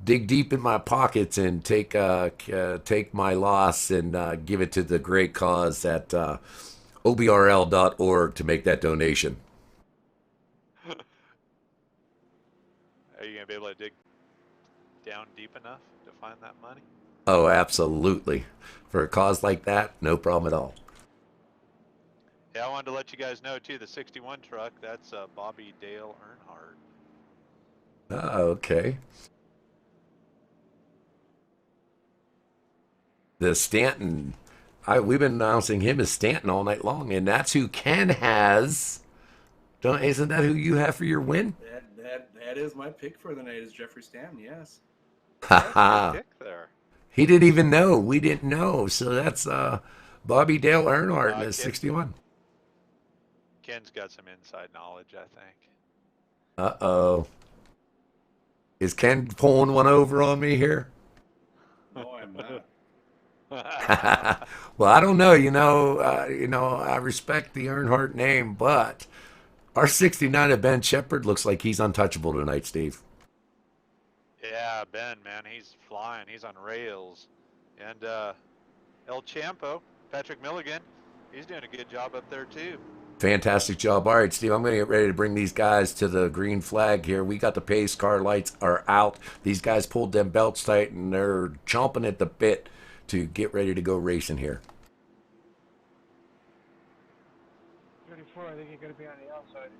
dig deep in my pockets and take my loss and give it to the great cause at OBRL.org to make that donation. Are you going to be able to dig down deep enough to find that money? Oh, absolutely. For a cause like that, no problem at all. Yeah, I wanted to let you guys know, too, the 61 truck, that's Bobby Dale Earnhardt. Oh, okay. The Stanton, we've been announcing him as Stanton all night long, and that's who Ken has. Isn't that who you have for your win? That is my pick for the night, is Jeffrey Stanton, yes. Ha Pick there. He didn't even know. We didn't know. So that's Bobby Dale Earnhardt in his 61. Ken's got some inside knowledge, I think. Uh-oh. Is Ken pulling one over on me here? No, I'm not. Well, I don't know. I respect the Earnhardt name, but our 69 of Ben Sheppard looks like he's untouchable tonight, Steve. Yeah, Ben, man, he's flying. He's on rails. And El Champo, Patrick Milligan, he's doing a good job up there, too. Fantastic job. All right, Steve, I'm going to get ready to bring these guys to the green flag here. We got the pace car lights are out. These guys pulled them belts tight, and they're chomping at the bit to get ready to go racing here. 34, I think you're going to be on the outside.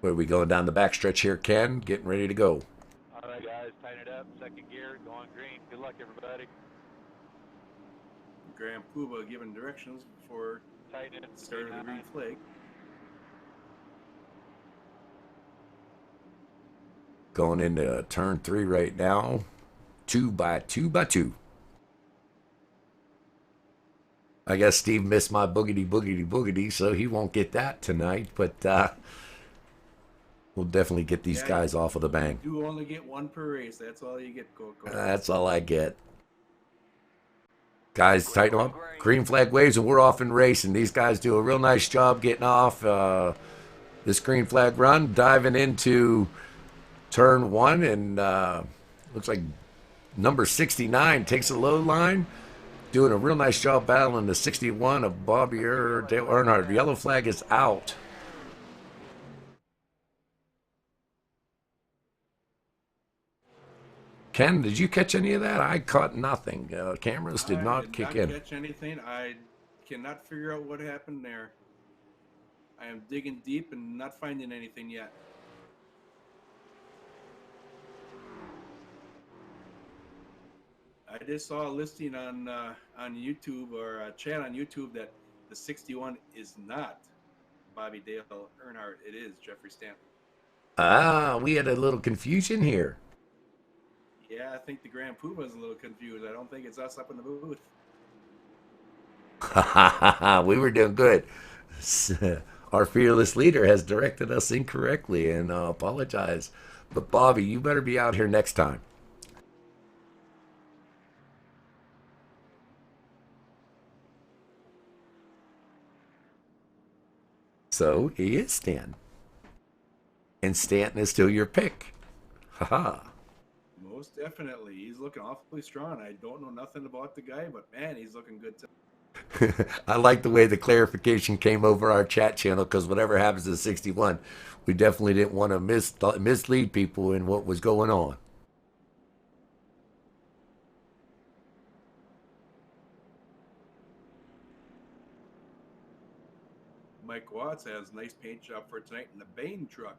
Where are we going down the backstretch here, Ken? Getting ready to go. All right, guys, tighten it up. Second gear, going green. Good luck, everybody. Graham Puba giving directions before Tighten it. start of the green flag. Going into turn 3 right now. 2 by 2 by 2. I guess Steve missed my boogity, so he won't get that tonight. But we'll definitely get these guys off of the bank. You only get one per race. That's all you get, Coco. That's all I get. Guys, tighten up. Green flag waves, and we're off and racing. These guys do a real nice job getting off this green flag run, diving into turn one, and looks like number 69 takes a low line, doing a real nice job battling the 61 of Bobby Dale Earnhardt. The yellow flag is out. Ken, did you catch any of that? I caught nothing. Cameras did not kick in. Catch anything. I cannot figure out what happened there. I am digging deep and not finding anything yet. I just saw a listing on YouTube, or a chat on YouTube, that the 61 is not Bobby Dale Earnhardt. It is Jeffrey Stanton. Ah, we had a little confusion here. Yeah, I think the Grand Poobah is a little confused. I don't think it's us up in the booth. We were doing good. Our fearless leader has directed us incorrectly, and apologize. But Bobby, you better be out here next time. So he is Stanton. And Stanton is still your pick. Haha. Most definitely. He's looking awfully strong. I don't know nothing about the guy, but man, he's looking good too. I like the way the clarification came over our chat channel, because whatever happens to 61, we definitely didn't want to mislead people in what was going on. Mike Watts has a nice paint job for tonight in the Bain truck.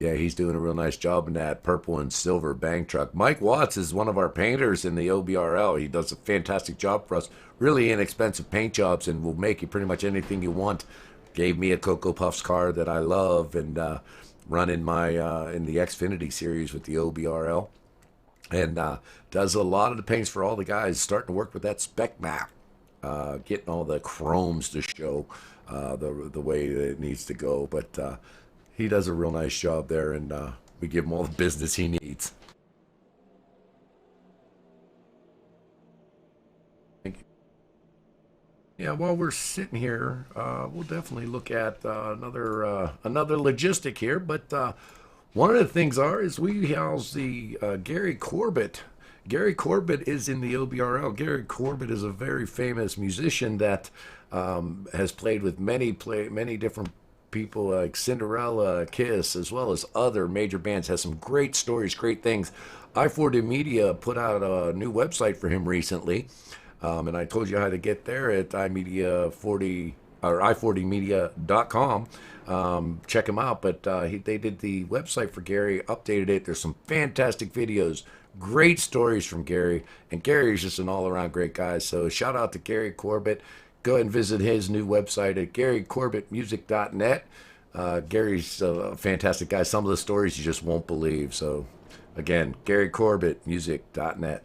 Yeah, he's doing a real nice job in that purple and silver bang truck. Mike Watts is one of our painters in the OBRL. He does a fantastic job for us. Really inexpensive paint jobs, and will make you pretty much anything you want. Gave me a Cocoa Puffs car that I love, and running my in the Xfinity series with the OBRL. And does a lot of the paints for all the guys. Starting to work with that spec map. Getting all the chromes to show the way that it needs to go. But he does a real nice job there, and we give him all the business he needs. Thank you. Yeah, while we're sitting here, we'll definitely look at another logistic here. But one of the things is we house the Gary Corbett. Gary Corbett is in the OBRL. Gary Corbett is a very famous musician that has played with many different people, like Cinderella, Kiss, as well as other major bands. Has some great stories, great things. I40 Media put out a new website for him recently, and I told you how to get there at iMedia40 or i40media.com. Check him out. But they did the website for Gary, updated it. There's some fantastic videos. Great stories from Gary, and Gary's just an all-around great guy. So shout out to Gary Corbett. Go ahead and visit his new website at GaryCorbettMusic.net. Gary's a fantastic guy. Some of the stories you just won't believe. So again, GaryCorbettMusic.net.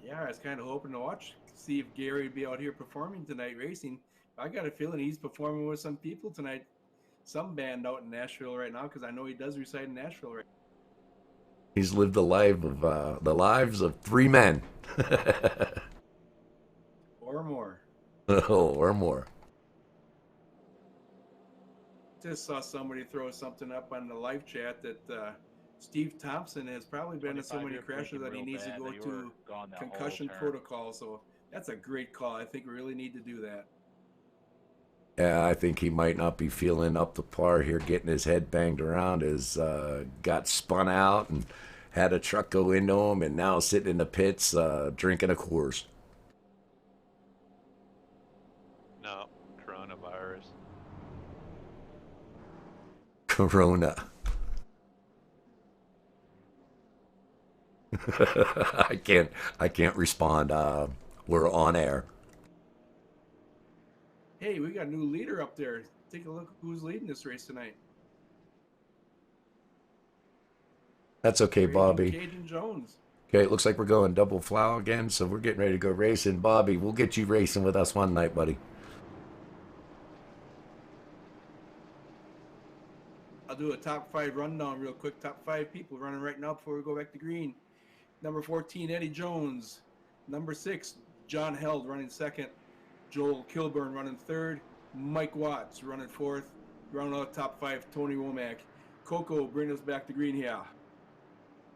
Yeah, I was kind of hoping to see if Gary would be out here performing tonight, racing. I got a feeling he's performing with some people tonight, some band out in Nashville right now, because I know he does reside in Nashville right now. He's lived the lives of three men. Or more. Or more. Just saw somebody throw something up on the live chat that Steve Thompson has probably been in so many crashes that he needs to go to concussion protocol. So that's a great call. I think we really need to do that. Yeah, I think he might not be feeling up to par here, getting his head banged around. Got spun out and had a truck go into him, and now sitting in the pits drinking a Coors. No, coronavirus. Corona. I can't respond. We're on air. Hey, we got a new leader up there. Take a look who's leading this race tonight. That's okay, Bobby. Cajun Jones. Okay, it looks like we're going double flow again, so we're getting ready to go racing. Bobby, we'll get you racing with us one night, buddy. I'll do a top 5 rundown real quick. Top 5 people running right now before we go back to green. Number 14, Eddie Jones. Number 6, John Held running second. Joel Kilburn running third. Mike Watts running fourth. Round out top 5, Tony Womack. Coco, bring us back to green here.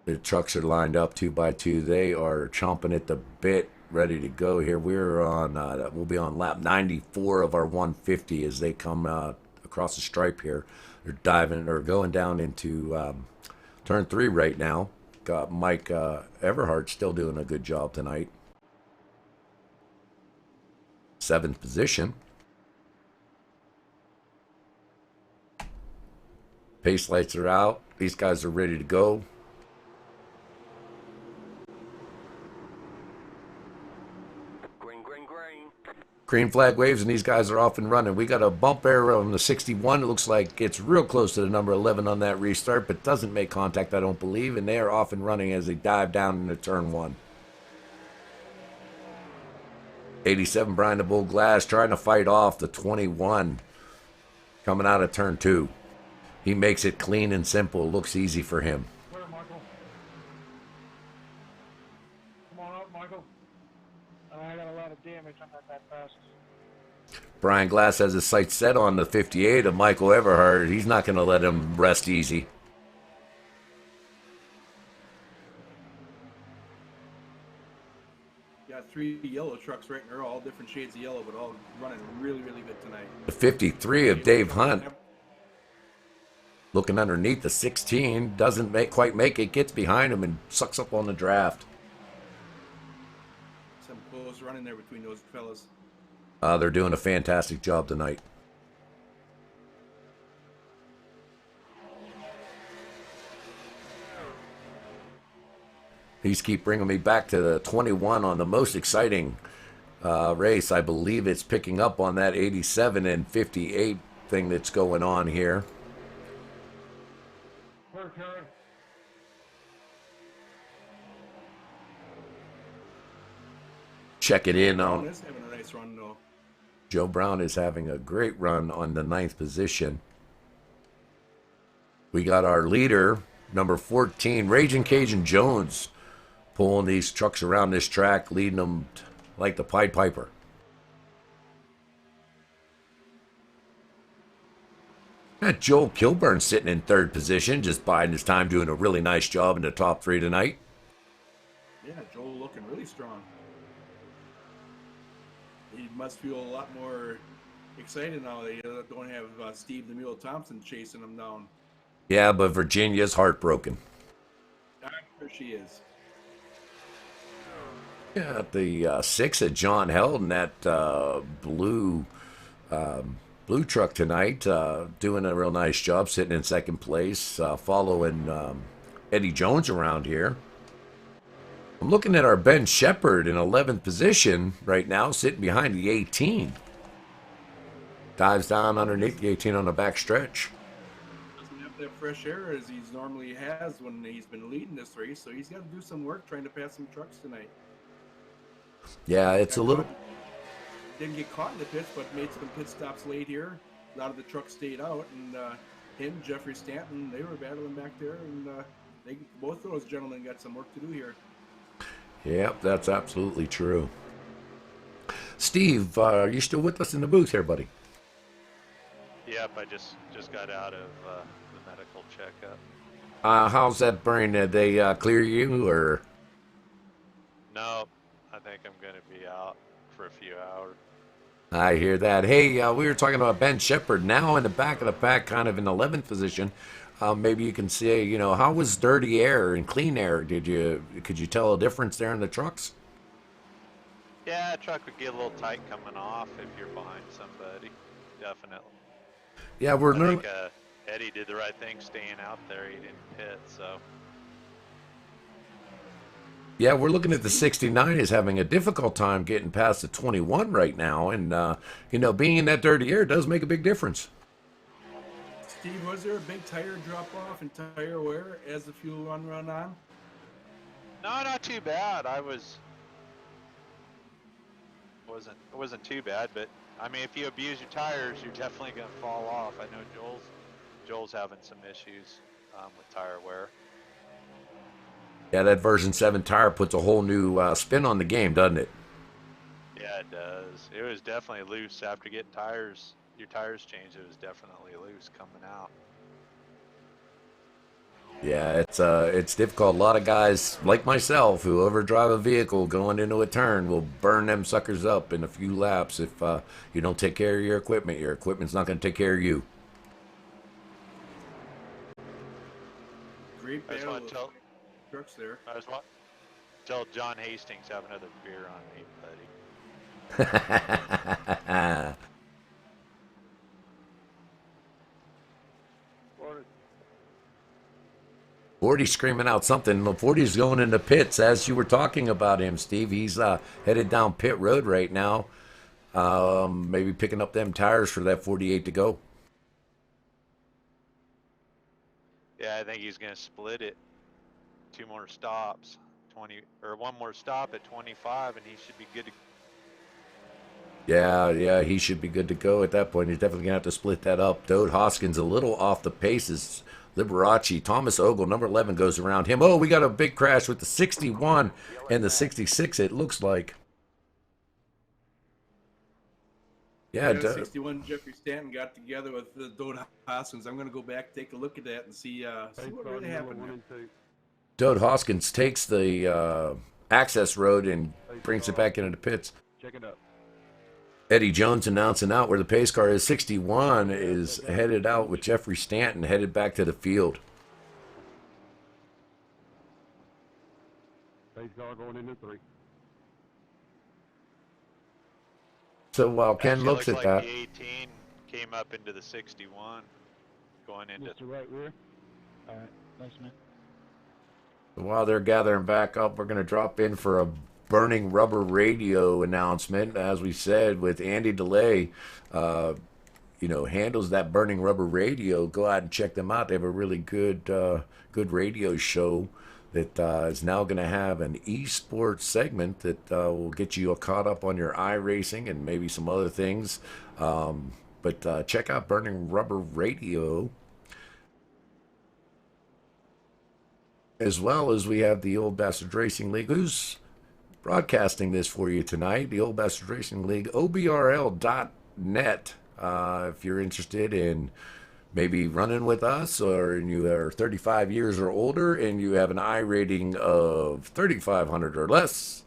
The trucks are lined up 2 by 2. They are chomping at the bit, ready to go here. We're on, we'll be on lap 94 of our 150 as they come across the stripe here. They're diving or going down into turn 3 right now. Got Mike Everhart still doing a good job tonight. 7th position. Pace lights are out. These guys are ready to go. Green, green, green. Green flag waves, and these guys are off and running. We got a bump there on the 61. It looks like it's real close to the number 11 on that restart, but doesn't make contact, I don't believe. And they are off and running as they dive down into turn 1. 87, Brian the Bull Glass, trying to fight off the 21 coming out of turn 2. He makes it clean and simple. Looks easy for him. Clear, Michael. Come on up, Michael. I got a lot of damage. I'm not that fast. Brian Glass has his sights set on the 58 of Michael Everhart. He's not going to let him rest easy. Got 3 yellow trucks right in a row, all different shades of yellow, but all running really, really good tonight. The 53 of Dave Hunt. Looking underneath the 16, doesn't quite make it, gets behind him and sucks up on the draft. Some close running there between those fellas. They're doing a fantastic job tonight. These keep bringing me back to the 21 on the most exciting race. I believe it's picking up on that 87 and 58 thing that's going on here. Clear, Karen. Check it in Brown on is having a nice run though. Joe Brown is having a great run on the 9th position. We got our leader, number 14, Raging Cajun Jones, pulling these trucks around this track, leading them like the Pied Piper. Got Joel Kilburn sitting in 3rd position, just biding his time, doing a really nice job in the top 3 tonight. Yeah, Joel looking really strong. He must feel a lot more excited now that you don't have Steve the Mule Thompson chasing him down. Yeah, but Virginia's heartbroken. I'm sure she is. Yeah, the 6 of John Held in that blue truck tonight, doing a real nice job, sitting in 2nd place, following Eddie Jones around here. I'm looking at our Ben Sheppard in 11th position right now, sitting behind the 18. Dives down underneath the 18 on the back stretch. Doesn't have that fresh air as he normally has when he's been leading this race, so he's got to do some work trying to pass some trucks tonight. Yeah, it's a little... Didn't get caught in the pits, but made some pit stops late here. A lot of the trucks stayed out, and him, Jeffrey Stanton, they were battling back there, and both of those gentlemen got some work to do here. Yep, that's absolutely true. Steve, are you still with us in the booth here, buddy? Yep, I just got out of the medical checkup. How's that brain? Did they clear you, or? No, I think I'm going to be out for a few hours. I hear that. Hey, we were talking about Ben Sheppard, now in the back of the pack, kind of in 11th position. Maybe you can say, how was dirty air and clean air? Could you tell a difference there in the trucks? Yeah, a truck would get a little tight coming off if you're behind somebody. Definitely. Yeah, I think Eddie did the right thing staying out there. He didn't pit, so. Yeah, we're looking at the 69 is having a difficult time getting past the 21 right now. And, being in that dirty air does make a big difference. Steve, was there a big tire drop off and tire wear as the fuel run on? No, not too bad. It wasn't too bad, but I mean, if you abuse your tires, you're definitely going to fall off. I know Joel's having some issues with tire wear. Yeah, that version 7 tire puts a whole new spin on the game, doesn't it? Yeah, it does. It was definitely loose after getting your tires changed. It was definitely loose coming out. Yeah, it's difficult. A lot of guys like myself who overdrive a vehicle going into a turn will burn them suckers up in a few laps if you don't take care of your equipment. Your equipment's not going to take care of you. Great I just battle want of to tell, trucks there. I just want to tell John Hastings have another beer on me, buddy. 40 screaming out something. 40's going into pits as you were talking about him, Steve. He's headed down pit road right now. Maybe picking up them tires for that 48 to go. Yeah, I think he's going to split it. 2 more stops, 20 or 1 more stop at 25, and he should be good to. Yeah, he should be good to go at that point. He's definitely going to have to split that up. Dode Hoskins a little off the paces. Liberace, Thomas Ogle, number 11 goes around him. Oh, we got a big crash with the 61 and the 66, it looks like. Yeah, 61 Jeffrey Stanton got together with Dode Hoskins. I'm going to go back, take a look at that, and see what really happened there. Dode Hoskins takes the access road and brings it back into the pits. Check it up. Eddie Jones announcing out where the pace car is. 61 is headed out with Jeffrey Stanton, headed back to the field. Pace car going into 3. So while Ken Actually, looks looks at like that, the 18 came up into the 61, going into. Mr. Right rear. All right. Thanks, man. while they're gathering back up, we're going to drop in for a burning rubber radio announcement. As we said, with Andy DeLay, handles that burning rubber radio. Go out and check them out. They have a really good radio show that is now going to have an esports segment that will get you caught up on your iRacing and maybe some other things. But check out Burning Rubber Radio. As well as we have the Old Bastard Racing League, who's broadcasting this for you tonight. The Old Bastard Racing League, OBRL.net. If you're interested in maybe running with us, or you are 35 years or older and you have an I rating of 3,500 or less,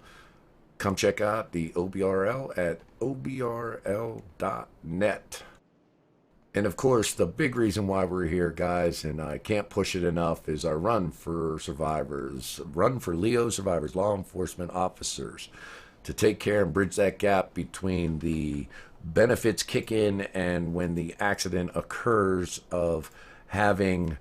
come check out the OBRL at OBRL.net. And of course, the big reason why we're here, guys, and I can't push it enough, is our Run for Survivors. Run for Leo Survivors, law enforcement officers, to take care and bridge that gap between the benefits kick in and when the accident occurs, of having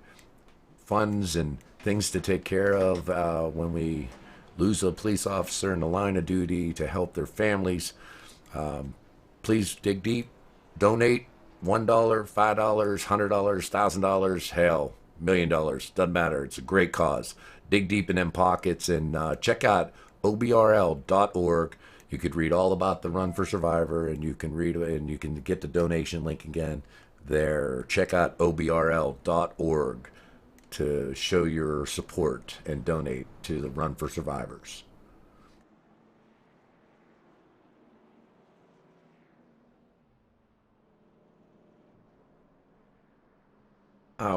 funds and things to take care of when we lose a police officer in the line of duty, to help their families. Please dig deep, donate. $1, $5, $100, $1,000, hell, $1 million. Doesn't matter. It's a great cause. Dig deep in them pockets and check out OBRL.org. You could read all about the Run for Survivor, and you can read and you can get the donation link again there. Check out OBRL.org to show your support and donate to the Run for Survivors.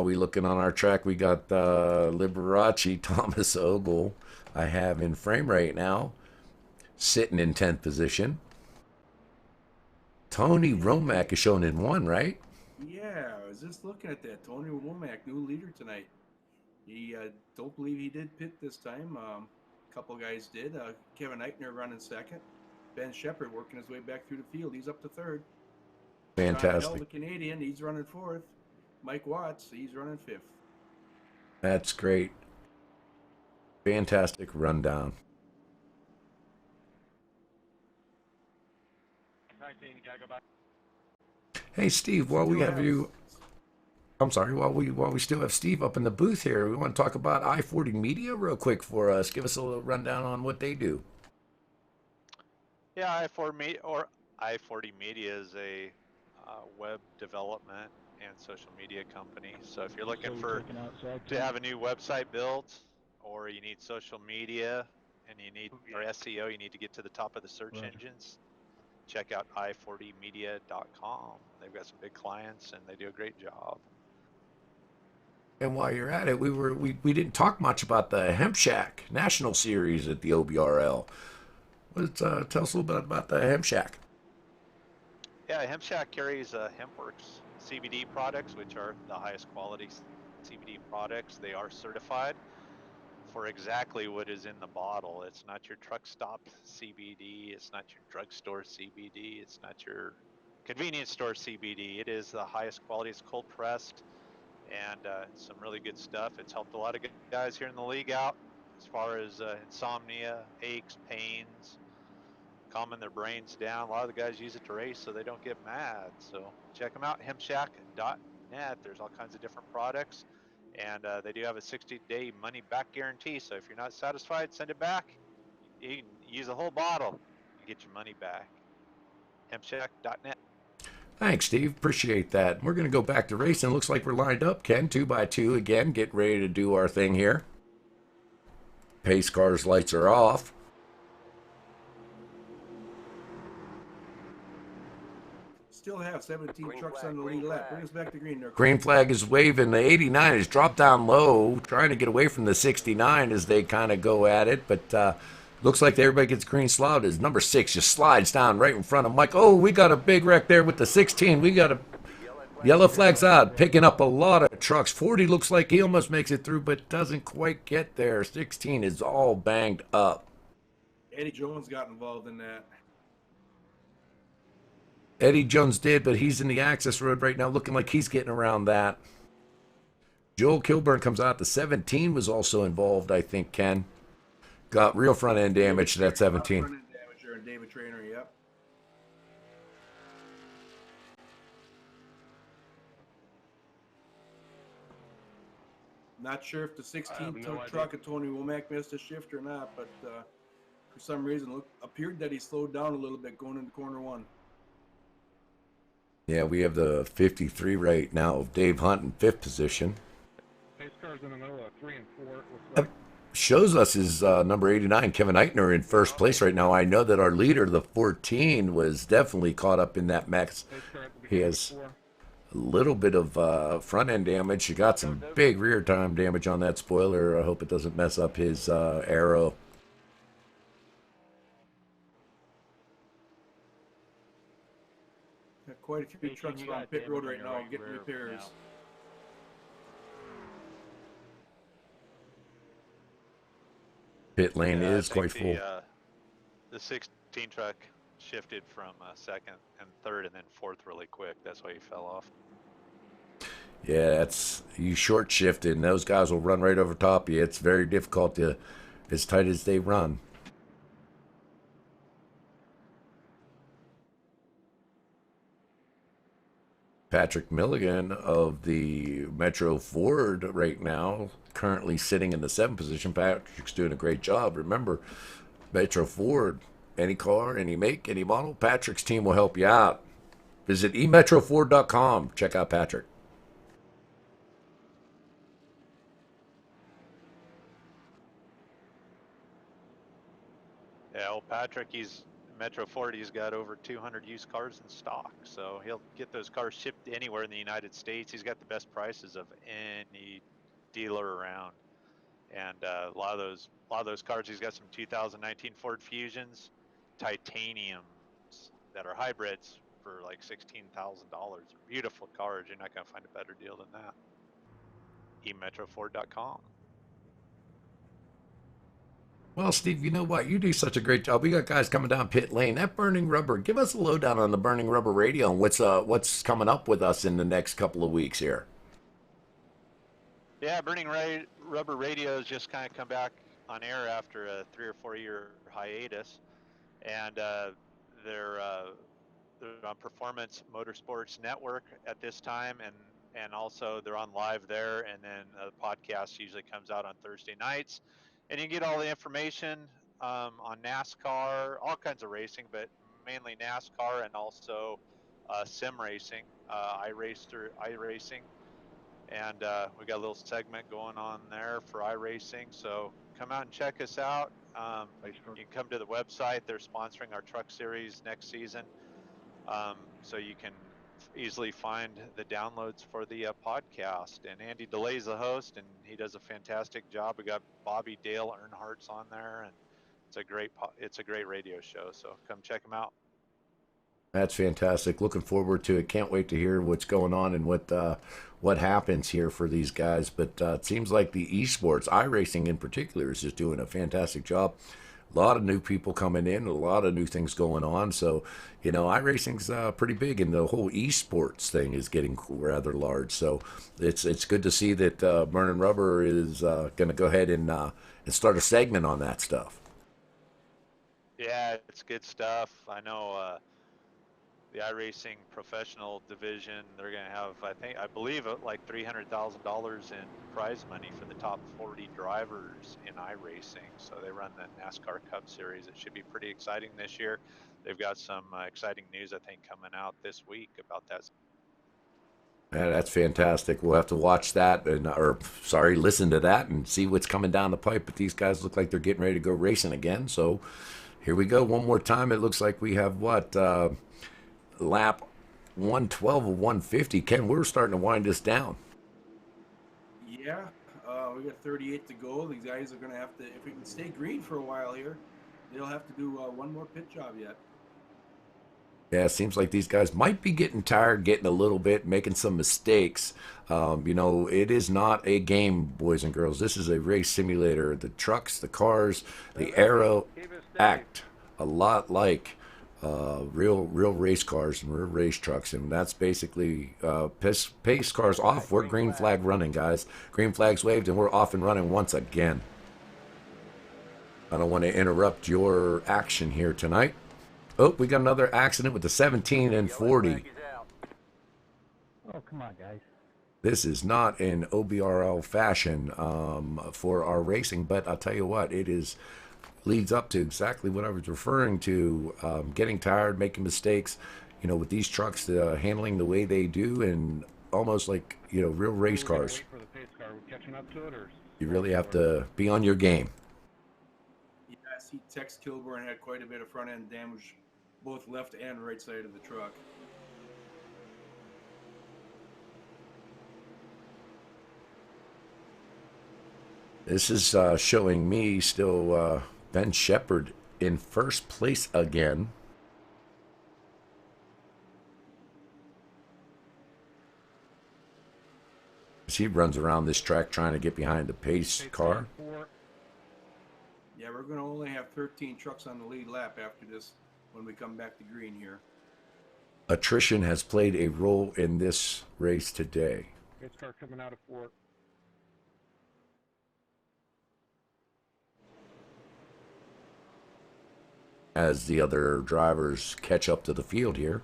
We looking on our track. We got Liberace, Thomas Ogle. I have in frame right now, sitting in 10th position. Tony Romack is shown in 1, right? Yeah, I was just looking at that. Tony Womack, new leader tonight. He don't believe he did pit this time. A couple guys did. Kevin Eichner running second. Ben Sheppard working his way back through the field. He's up to third. Fantastic. John Bell, the Canadian, he's running fourth. Mike Watts, he's running fifth. That's great. Fantastic rundown. 19, you gotta go back. Hey Steve, while we have you, I'm sorry, while we still have Steve up in the booth here, we want to talk about I-40 Media real quick for us. Give us a little rundown on what they do. Yeah, I-40 Media is a web development and social media company. So if you're looking to have a new website built, or you need social media and you need or SEO, you need to get to the top of the search engines, check out i40media.com. They've got some big clients and they do a great job. And while you're at it, we didn't talk much about the Hemp Shack National Series at the OBRL. Let's tell us a little bit about the Hemp Shack. Yeah, Hemp Shack carries HempWorks CBD products, which are the highest quality CBD products. They are certified for exactly what is in the bottle. It's not your truck stop CBD. It's not your drugstore CBD. It's not your convenience store CBD. It is the highest quality. It's cold pressed and some really good stuff. It's helped a lot of guys here in the league out as far as insomnia, aches, pains, calming their brains down. A lot of the guys use it to race so they don't get mad. So check them out, hempshack.net. There's all kinds of different products. And they do have a 60-day money-back guarantee. So if you're not satisfied, send it back. You can use the whole bottle and get your money back. Hempshack.net. Thanks, Steve. Appreciate that. We're going to go back to racing. Looks like we're lined up, Ken, 2x2 again, getting ready to do our thing here. Pace car's lights are off. Still have 17 trucks on the lead lap. Bring us back to green there. Green flag is waving. The 89 is dropped down low, trying to get away from the 69 as they kind of go at it. But looks like everybody gets green slot as number 6 just slides down right in front of Mike. Oh, we got a big wreck there with the 16. We got a yellow flags out, picking up a lot of trucks. 40 looks like he almost makes it through, but doesn't quite get there. 16 is all banged up. Eddie Jones got involved in that. Eddie Jones did, but he's in the access road right now, looking like he's getting around that. Joel Kilburn comes out. The 17 was also involved, I think, Ken. Got real front end damage to that 17. Front end damage there, and David Traynor, yep. Not sure if the 16 truck at Tony Womack missed a shift or not, but for some reason, appeared that he slowed down a little bit going into corner 1. Yeah, we have the 53 right now of Dave Hunt in 5th position. Pace car's in the middle of 3 and 4. It looks like. Shows us is number 89, Kevin Eitner, in first place right now. I know that our leader, the 14, was definitely caught up in that mess. He has a little bit of front end damage. He got some big rear time damage on that spoiler. I hope it doesn't mess up his arrow. Got quite a few trucks on pit road right now getting repairs. Pit lane Yeah, is I think quite full. The 16 truck shifted from 2nd and 3rd and then 4th really quick. That's why he fell off. Yeah, that's you short shifted, and those guys will run right over top of you. It's very difficult to, as tight as they run. Patrick Milligan of the Metro Ford right now, currently sitting in the 7th position. Patrick's doing a great job. Remember, Metro Ford, any car, any make, any model, Patrick's team will help you out. Visit emetroford.com. Check out Patrick. Yeah, well, Patrick, Metro Ford, he's got over 200 used cars in stock, so he'll get those cars shipped anywhere in the United States. He's got the best prices of any dealer around, and a lot of those cars. He's got some 2019 Ford Fusions, titaniums that are hybrids for like $16,000. Beautiful cars. You're not gonna find a better deal than that. emetroford.com. Well, Steve, you know what? You do such a great job. We got guys coming down pit lane. That Burning Rubber, give us a lowdown on the Burning Rubber radio and what's coming up with us in the next couple of weeks here. Yeah, Burning Rubber Radio has just kind of come back on air after a 3 or 4 year hiatus, and they're on Performance Motorsports Network at this time, and also they're on live there, and then the podcast usually comes out on Thursday nights. And you get all the information on NASCAR, all kinds of racing, but mainly NASCAR and also sim racing, iRacing. And we got a little segment going on there for iRacing. So come out and check us out. You can come to the website. They're sponsoring our truck series next season. So you can easily find the downloads for the podcast. And Andy DeLay's the host, and he does a fantastic job. We got Bobby Dale Earnhardt's on there, and it's a great radio show. So come check him out. That's fantastic. Looking forward to it. Can't wait to hear what's going on and what happens here for these guys. But it seems like the esports, iRacing in particular, is just doing a fantastic job. A lot of new people coming in, a lot of new things going on. So, iRacing's pretty big, and the whole esports thing is getting rather large. So, it's good to see that Burning Rubber is going to go ahead and start a segment on that stuff. Yeah, it's good stuff. I know the iRacing professional division, they're going to have, I believe, like $300,000 in prize money for the top 40 drivers in iRacing. So they run the NASCAR Cup Series. It should be pretty exciting this year. They've got some exciting news, I think, coming out this week about that. Yeah, that's fantastic. We'll have to watch that listen to that and see what's coming down the pipe. But these guys look like they're getting ready to go racing again. So here we go one more time. It looks like we have lap 112 of 150. Ken, we're starting to wind this down. Yeah, we got 38 to go. These guys are going to have to, if we can stay green for a while here, they'll have to do one more pit job yet. Yeah, it seems like these guys might be getting tired, getting a little bit, making some mistakes. It is not a game, boys and girls. This is a race simulator. The trucks, the cars, the aero act a lot like real race cars and real race trucks, and that's basically pace cars off. We're green flag running, guys. Green flag's waved, and we're off and running once again. I don't want to interrupt your action here tonight. Oh, we got another accident with the 17 and 40. Oh, come on, guys. This is not in OBRL fashion for our racing, but I'll tell you what, leads up to exactly what I was referring to, getting tired, making mistakes, with these trucks handling the way they do, and almost like, real race cars. Wait for the pace car. We're catching up to it, or You really have to be on your game. Yeah, I see Tex Kilburn had quite a bit of front end damage, both left and right side of the truck. This is showing me still Ben Sheppard in first place again. As he runs around this track trying to get behind the pace car. Yeah, we're going to only have 13 trucks on the lead lap after this when we come back to green here. Attrition has played a role in this race today. pace car coming out of 4. As the other drivers catch up to the field here.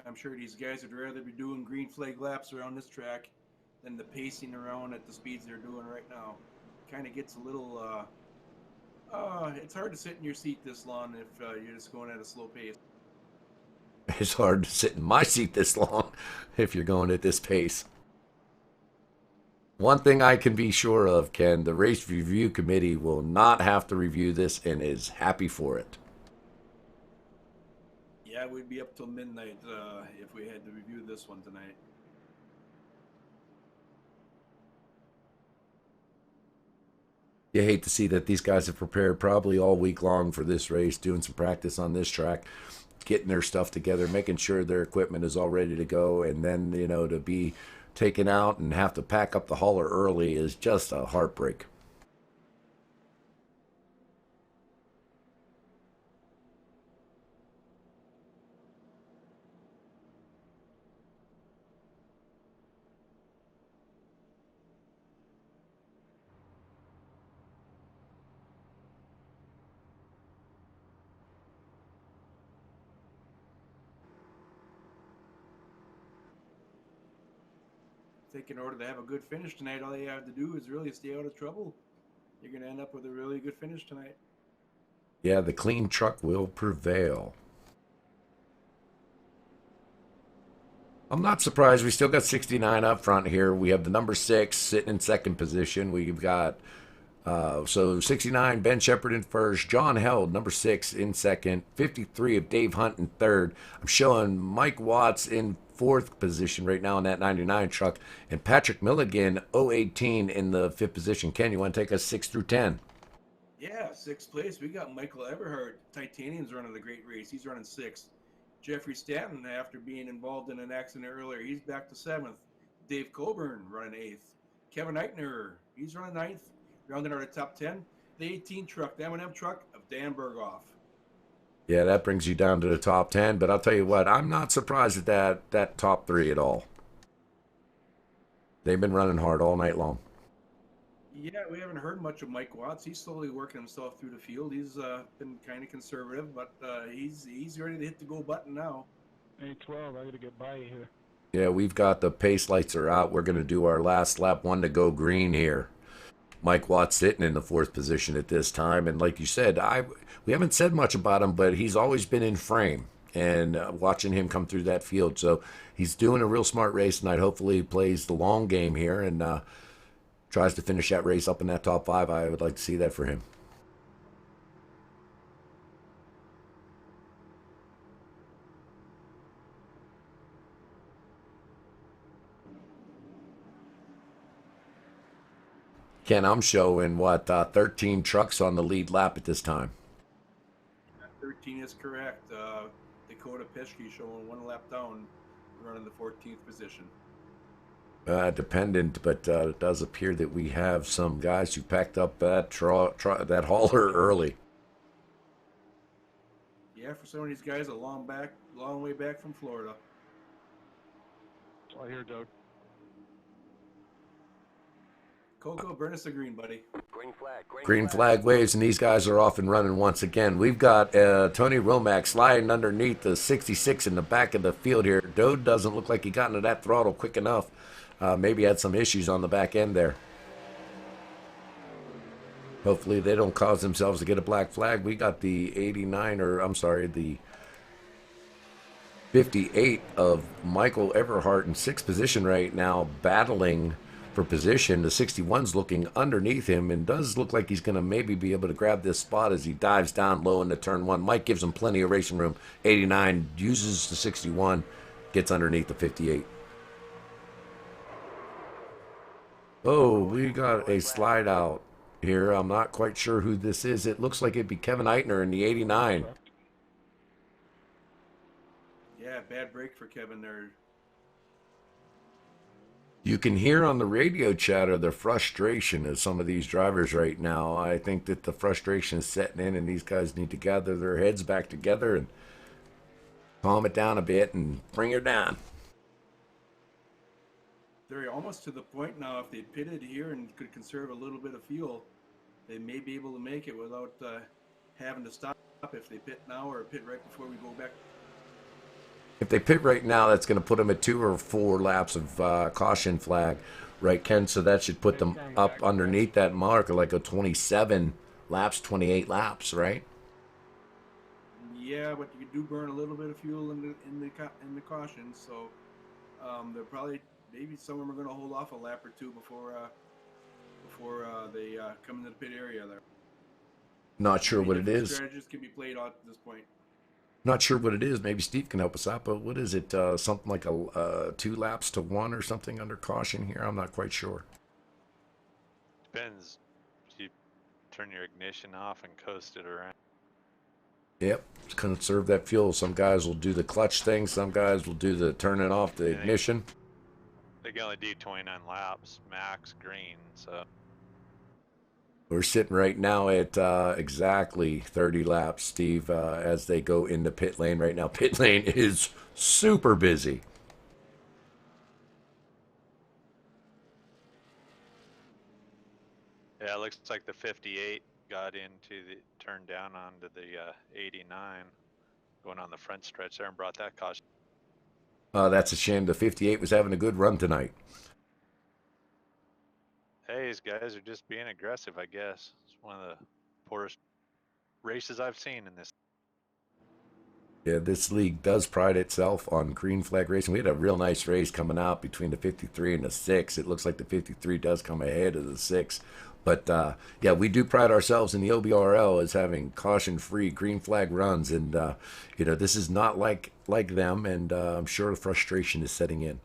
I'm sure these guys would rather be doing green flag laps around this track than the pacing around at the speeds they're doing right now. Kind of gets a little, it's hard to sit in your seat this long if you're just going at a slow pace. It's hard to sit in my seat this long if you're going at this pace. One thing I can be sure of, Ken, the race review committee will not have to review this and is happy for it. Yeah, we'd be up till midnight if we had to review this one tonight. You hate to see that these guys have prepared probably all week long for this race, doing some practice on this track, getting their stuff together, making sure their equipment is all ready to go, and then, to be taken out and have to pack up the hauler early is just a heartbreak. think in order to have a good finish tonight, all you have to do is really stay out of trouble. You're going to end up with a really good finish tonight. Yeah, the clean truck will prevail. I'm not surprised. We still got 69 up front here. We have the number 6 sitting in second position. We've got so 69, Ben Sheppard in first, John Held, number 6 in second, 53 of Dave Hunt in third. I'm showing Mike Watts in fourth position right now in that 99 truck, and Patrick Milligan, 018 in the fifth position. Ken, you want to take us 6 through 10? Yeah, 6th place. We got Michael Everhart. Titanium's running a great race. He's running 6th. Jeffrey Stanton, after being involved in an accident earlier, he's back to 7th. Dave Coburn running 8th. Kevin Eichner, he's running 9th. Rounding out our top 10, the 18 truck, the M&M truck of Dan Berghoff. Yeah, that brings you down to the top 10, but I'll tell you what, I'm not surprised at that top 3 at all. They've been running hard all night long. Yeah, we haven't heard much of Mike Watts. He's slowly working himself through the field. He's been kind of conservative, but he's ready to hit the go button now. Hey, 12, I got to get by you here. Yeah, we've got the pace lights are out. We're going to do our last lap, 1 to go green here. Mike Watts sitting in the fourth position at this time, and like you said, we haven't said much about him, but he's always been in frame, and watching him come through that field, so he's doing a real smart race tonight. Hopefully he plays the long game here and tries to finish that race up in that top 5. I would like to see that for him. Ken, I'm showing, 13 trucks on the lead lap at this time. 13 is correct. Dakota Peschke showing 1 lap down, running the 14th position. Dependent, but it does appear that we have some guys who packed up that hauler early. Yeah, for some of these guys, a long way back from Florida. That's all I hear, Doug. Coco, burn us a green, buddy. Green flag waves, and these guys are off and running once again. We've got Tony Romack sliding underneath the 66 in the back of the field here. Dode doesn't look like he got into that throttle quick enough. Maybe had some issues on the back end there. Hopefully they don't cause themselves to get a black flag. We got the 89, or I'm sorry, the 58 of Michael Everhart in 6th position right now, battling for position. The 61's looking underneath him and does look like he's going to maybe be able to grab this spot as he dives down low into turn 1. Mike gives him plenty of racing room. 89 uses the 61, gets underneath the 58. Oh, we got a slide out here. I'm not quite sure who this is. It looks like it'd be Kevin Eitner in the 89. Yeah, bad break for Kevin there. You can hear on the radio chatter the frustration of some of these drivers right now. I think that the frustration is setting in, and these guys need to gather their heads back together and calm it down a bit and bring her down. They're almost to the point now, if they pitted here and could conserve a little bit of fuel, they may be able to make it without having to stop if they pit now or pit right before we go back. If they pit right now, that's going to put them at 2 or 4 laps of caution flag, right, Ken? So that should put them up underneath that mark, like a 27 laps, 28 laps, right? Yeah, but you do burn a little bit of fuel in the caution, so they're probably maybe some of them are going to hold off a lap or 2 before they come into the pit area there. Not sure what it is. Strategies can be played out at this point. Not sure what it is. Maybe Steve can help us out. But what is it? Something like a 2 laps to 1 or something under caution here? I'm not quite sure. Depends. You turn your ignition off and coast it around. Yep, conserve that fuel. Some guys will do the clutch thing. Some guys will do the turning off the ignition. They can only do 29 laps max green, so. We're sitting right now at exactly 30 laps, Steve, as they go into pit lane right now. Pit lane is super busy. Yeah, it looks like the 58 got into the turned down onto the 89, going on the front stretch there and brought that caution. That's a shame. The 58 was having a good run tonight. Hey, these guys are just being aggressive, I guess. It's one of the poorest races I've seen in this. Yeah, this league does pride itself on green flag racing. We had a real nice race coming out between the 53 and the 6. It looks like the 53 does come ahead of the 6. But yeah, we do pride ourselves in the OBRL as having caution-free green flag runs, and this is not like them, and I'm sure frustration is setting in.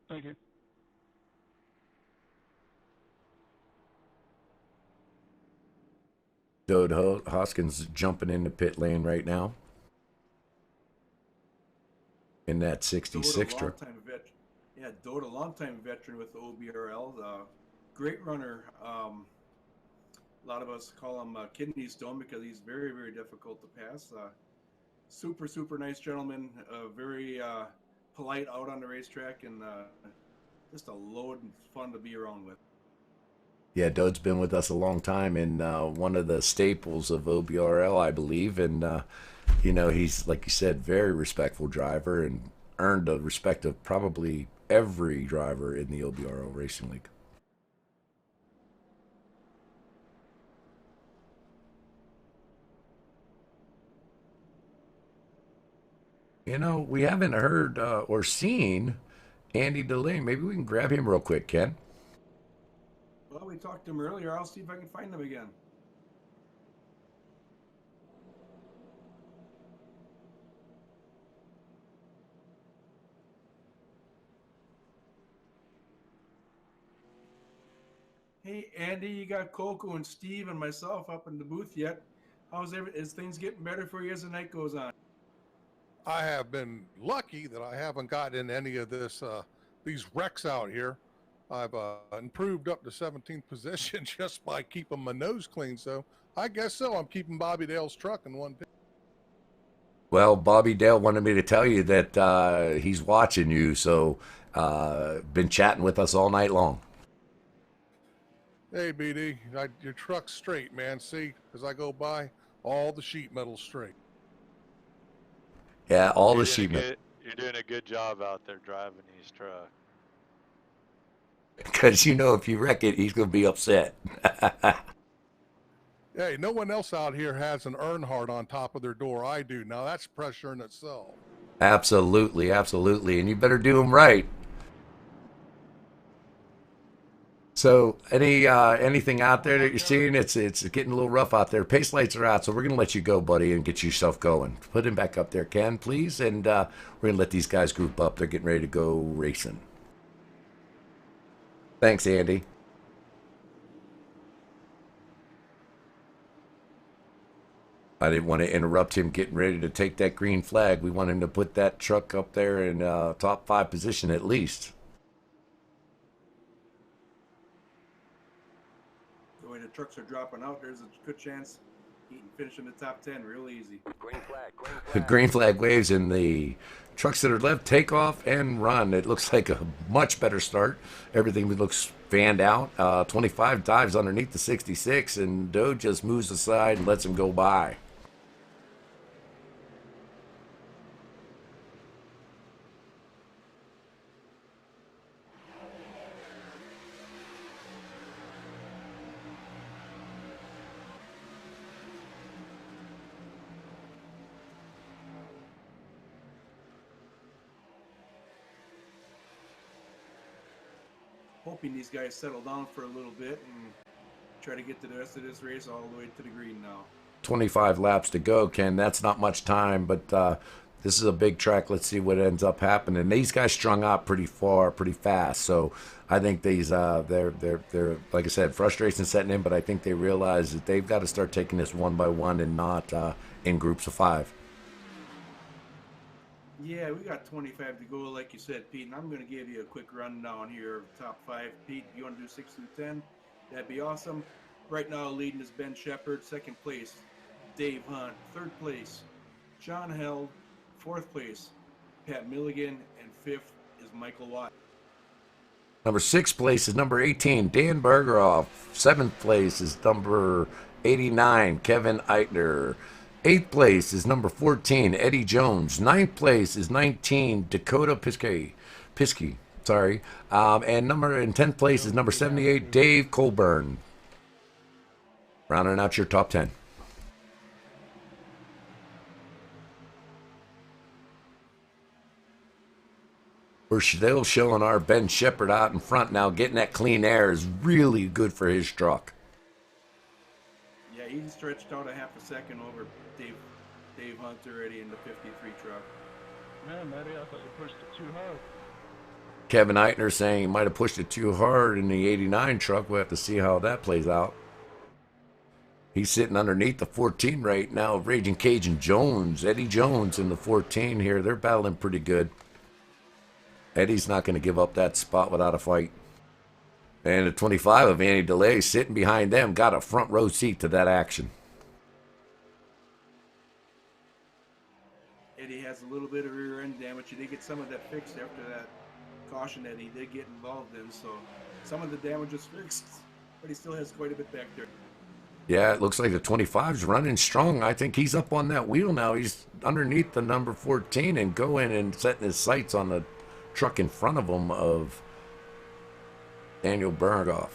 Thank you. Dode Hoskins jumping in the pit lane right now in that 66 truck. Dode, a longtime veteran with the OBRL, great runner. A lot of us call him Kidney Stone because he's very, very difficult to pass. Super nice gentleman, very polite out on the racetrack, and just a load and fun to be around with. Yeah, Dode's been with us a long time, and one of the staples of OBRL, I believe. And he's, like you said, very respectful driver, and earned the respect of probably every driver in the OBRL Racing League. We haven't heard or seen Andy DeLane. Maybe we can grab him real quick, Ken. Well, we talked to him earlier. I'll see if I can find him again. Hey, Andy, you got Coco and Steve and myself up in the booth yet? Is things getting better for you as the night goes on? I have been lucky that I haven't gotten any of these wrecks out here. I've improved up to 17th position just by keeping my nose clean. So I guess so. I'm keeping Bobby Dale's truck in one piece. Well, Bobby Dale wanted me to tell you that he's watching you, so been chatting with us all night long. Hey, BD, your truck's straight, man. See, as I go by, all the sheet metal's straight. Yeah, all You're the sheet metal. You're doing a good job out there driving these trucks. Because if you wreck it, he's going to be upset. Hey, no one else out here has an Earnhardt on top of their door. I do. Now, that's pressure in itself. Absolutely, absolutely. And you better do them right. So, anything out there that you're seeing? It's getting a little rough out there. Pace lights are out, so we're going to let you go, buddy, and get yourself going. Put him back up there, Ken, please. And we're going to let these guys group up. They're getting ready to go racing. Thanks, Andy. I didn't want to interrupt him getting ready to take that green flag. We want him to put that truck up there in top 5 position at least. The way the trucks are dropping out, there's a good chance he can finish in the top 10 real easy. Green flag, green The flag. green flag waves, and the trucks that are left take off and run. It looks like a much better start. Everything looks fanned out. 25 dives underneath the 66, and Doe just moves aside and lets him go by. Hoping these guys settle down for a little bit and try to get to the rest of this race all the way to the green now. 25 laps to go, Ken. That's not much time, but this is a big track. Let's see what ends up happening. These guys strung out pretty far, pretty fast. So I think they're like I said, frustration setting in, but I think they realize that they've got to start taking this one by one and not in groups of 5. Yeah, we got 25 to go, like you said, Pete, and I'm going to give you a quick rundown here of top 5. Pete, if you want to do 6 through 10, that'd be awesome. Right now, leading is Ben Sheppard, 2nd place, Dave Hunt, 3rd place, John Held, 4th place, Pat Milligan, and 5th is Michael Watt. Number 6 place is number 18, Dan Bergeroff. 7th place is number 89, Kevin Eitner. 8th place is number 14, Eddie Jones. 9th place is 19, Dakota Piskey. Sorry. And 10th place is number 78, Dave Colburn. Rounding out your top 10. We're still showing our Ben Sheppard out in front now. Getting that clean air is really good for his truck. Yeah, he stretched out a half a second over Dave Hunt already in the 53 truck. Man, Matty, I thought you pushed it too hard. Kevin Eitner saying he might have pushed it too hard in the 89 truck. We'll have to see how that plays out. He's sitting underneath the 14 right now. Raging Cajun Jones, Eddie Jones in the 14 here. They're battling pretty good. Eddie's not going to give up that spot without a fight. And the 25 of Andy DeLay sitting behind them got a front row seat to that action. Eddie has a little bit of rear end damage. He did get some of that fixed after that caution that he did get involved in. So some of the damage is fixed, but he still has quite a bit back there. Yeah, it looks like the 25's running strong. I think he's up on that wheel now. He's underneath the number 14 and going and setting his sights on the truck in front of him of Daniel Bergoff.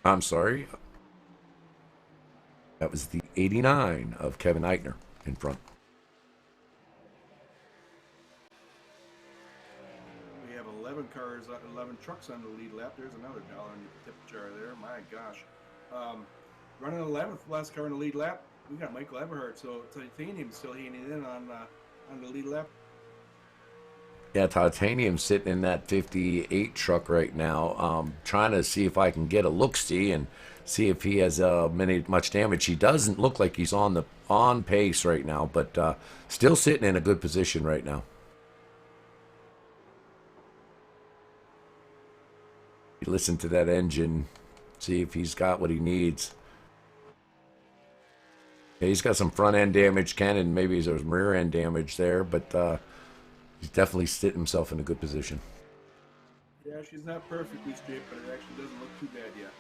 I'm sorry. That was the 89 of Kevin Eitner in front. We have 11 cars, 11 trucks on the lead lap. There's another dollar in the tip jar there. My gosh. Running 11th, last car in the lead lap. We got Michael Eberhardt, so Titanium still hanging in on the lead lap. Yeah, Titanium sitting in that 58 truck right now, trying to see if I can get a look-see and see if he has much damage. He doesn't look like he's on pace right now, but still sitting in a good position right now. You listen to that engine, see if he's got what he needs. Yeah, he's got some front end damage, and maybe there's some rear end damage there, but he's definitely sitting himself in a good position. Yeah, she's not perfectly straight, but it actually doesn't look too bad yet.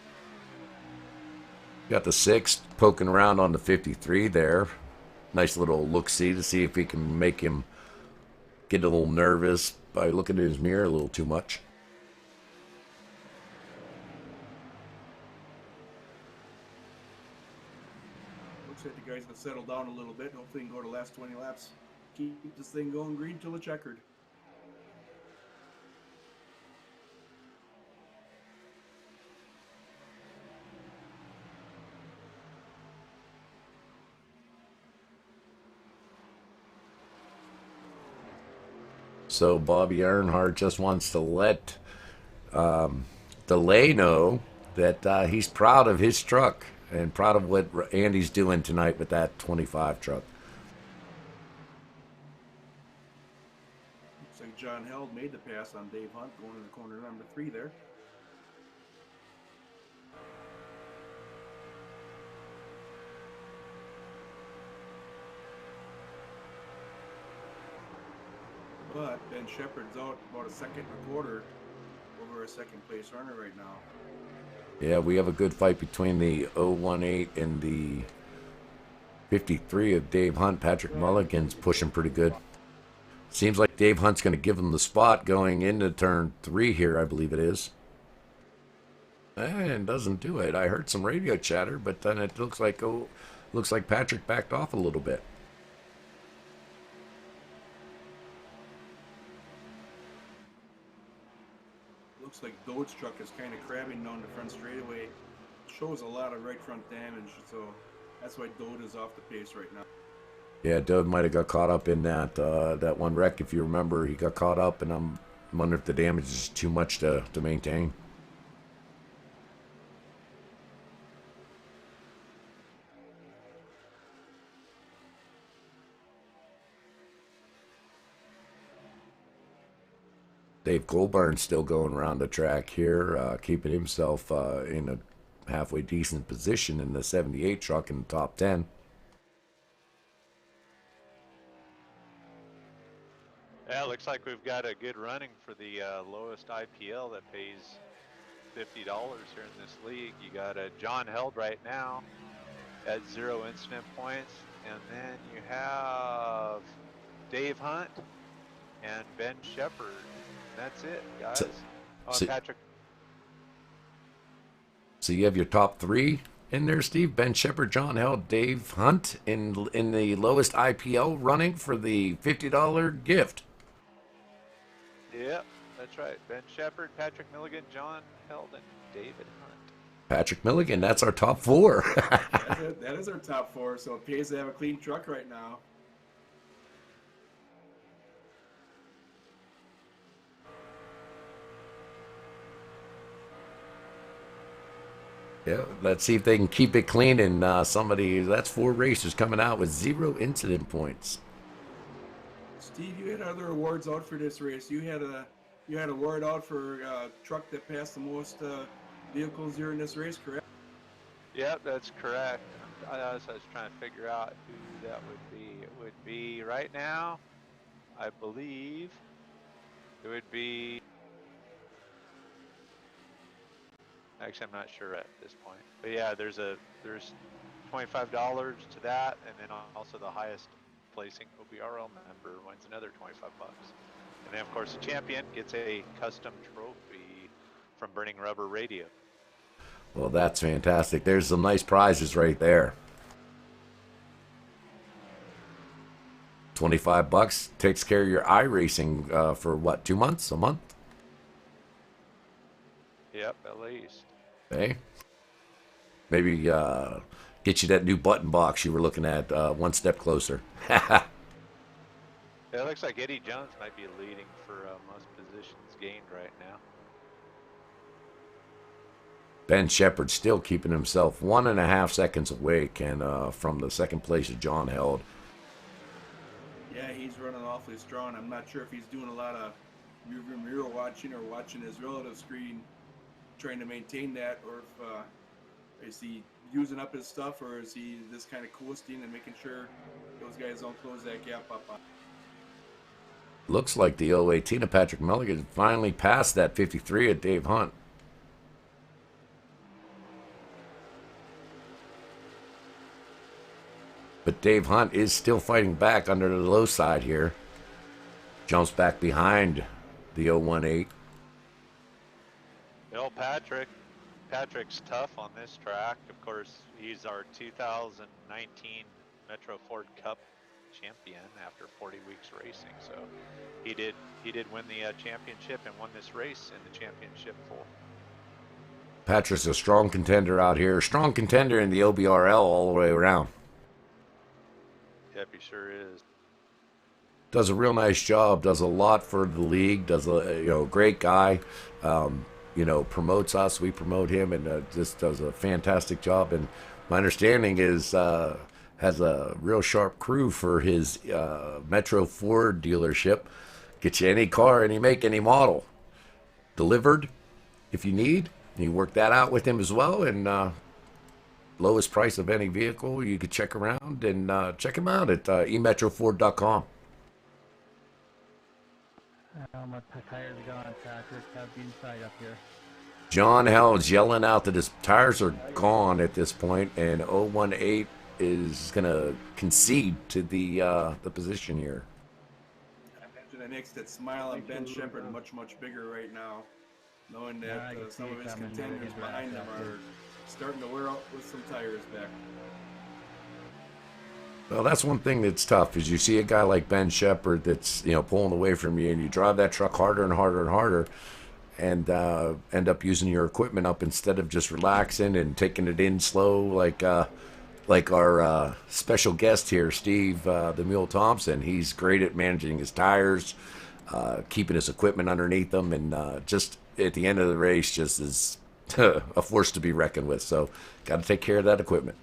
Got the 6 poking around on the 53 there. Nice little look-see to see if he can make him get a little nervous by looking in his mirror a little too much. Looks like the guys have settled down a little bit. Hopefully he can go to the last 20 laps. Keep this thing going green till it's checkered. So Bobby Earnhardt just wants to let DeLay know that he's proud of his truck and proud of what Andy's doing tonight with that 25 truck. Looks like John Held made the pass on Dave Hunt going into corner number 3 there. But Ben Sheppard's out about a second and a quarter over a second place runner right now. Yeah, we have a good fight between the 018 and the 53 of Dave Hunt. Patrick Mulligan's pushing pretty good. Seems like Dave Hunt's going to give him the spot going into turn 3 here, I believe it is. And doesn't do it. I heard some radio chatter, but then it looks like Patrick backed off a little bit. Looks like Dode's truck is kind of crabbing down the front straightaway. Shows a lot of right front damage, so that's why Dode is off the pace right now. Yeah, Dode might have got caught up in that one wreck. If you remember, he got caught up, and I'm wondering if the damage is too much to maintain. Dave Colburn's still going around the track here, keeping himself in a halfway decent position in the 78 truck in the top 10. Yeah, it looks like we've got a good running for the lowest IPL that pays $50 here in this league. You got John Held right now at 0 incident points, and then you have Dave Hunt and Ben Sheppard. That's it, guys. So, Oh, so, and Patrick. so you have your top three in there, Steve. Ben Sheppard, John Held, Dave Hunt in the lowest IPL running for the $50 gift. Yep, that's right. Ben Sheppard, Patrick Milligan, John Held, and David Hunt. Patrick Milligan, that's our top four. That is our top four, so it pays to have a clean truck right now. Yeah, let's see if they can keep it clean. And that's 4 racers coming out with 0 incident points. Steve, you had other awards out for this race. You had a award out for truck that passed the most vehicles during this race, correct? Yep, that's correct. I was trying to figure out who that would be. It would be right now, I believe, it would be. Actually, I'm not sure at this point. But yeah, there's $25 to that, and then also the highest placing OBRL member wins another $25. And then of course the champion gets a custom trophy from Burning Rubber Radio. Well, that's fantastic. There's some nice prizes right there. $25 takes care of your iRacing for what, 2 months, a month? Yep, at least. Okay. Maybe get you that new button box you were looking at one step closer. It looks like Eddie Jones might be leading for most positions gained right now. Ben Sheppard still keeping himself 1.5 seconds away from the second place that John Held. Yeah, he's running awfully strong. I'm not sure if he's doing a lot of mirror watching or watching his relative screen, trying to maintain that, or if is he using up his stuff, or is he just kind of coasting and making sure those guys don't close that gap up? Looks like the 018 of Patrick Milligan finally passed that 53 at Dave Hunt. But Dave Hunt is still fighting back under the low side here. Jumps back behind the 018. Bill Patrick's tough on this track. Of course, he's our 2019 Metro Ford Cup champion after 40 weeks racing. So he did win the championship and won this race in the championship full. Patrick's a strong contender out here. Strong contender in the OBRL all the way around. Yep, he sure is. Does a real nice job. Does a lot for the league. Does a great guy. Promotes us. We promote him, and just does a fantastic job. And my understanding is has a real sharp crew for his Metro Ford dealership. Get you any car, any make, any model delivered if you need. You work that out with him as well, and lowest price of any vehicle. You could check around and check him out at emetroford.com. My tires are gone, Patrick. Have been inside up here. John Held's yelling out that his tires are gone at this point, and 018 is going to concede to the position here. I imagine that makes that smile on Ben Sheppard much bigger right now, knowing that some of his contenders behind him are starting to wear out with some tires back. Well, that's one thing that's tough, is you see a guy like Ben Sheppard that's pulling away from you, and you drive that truck harder and harder and harder, and end up using your equipment up instead of just relaxing and taking it in slow, like our special guest here, Steve the Mule Thompson. He's great at managing his tires, keeping his equipment underneath them, and just at the end of the race, just is a force to be reckoned with. So, got to take care of that equipment.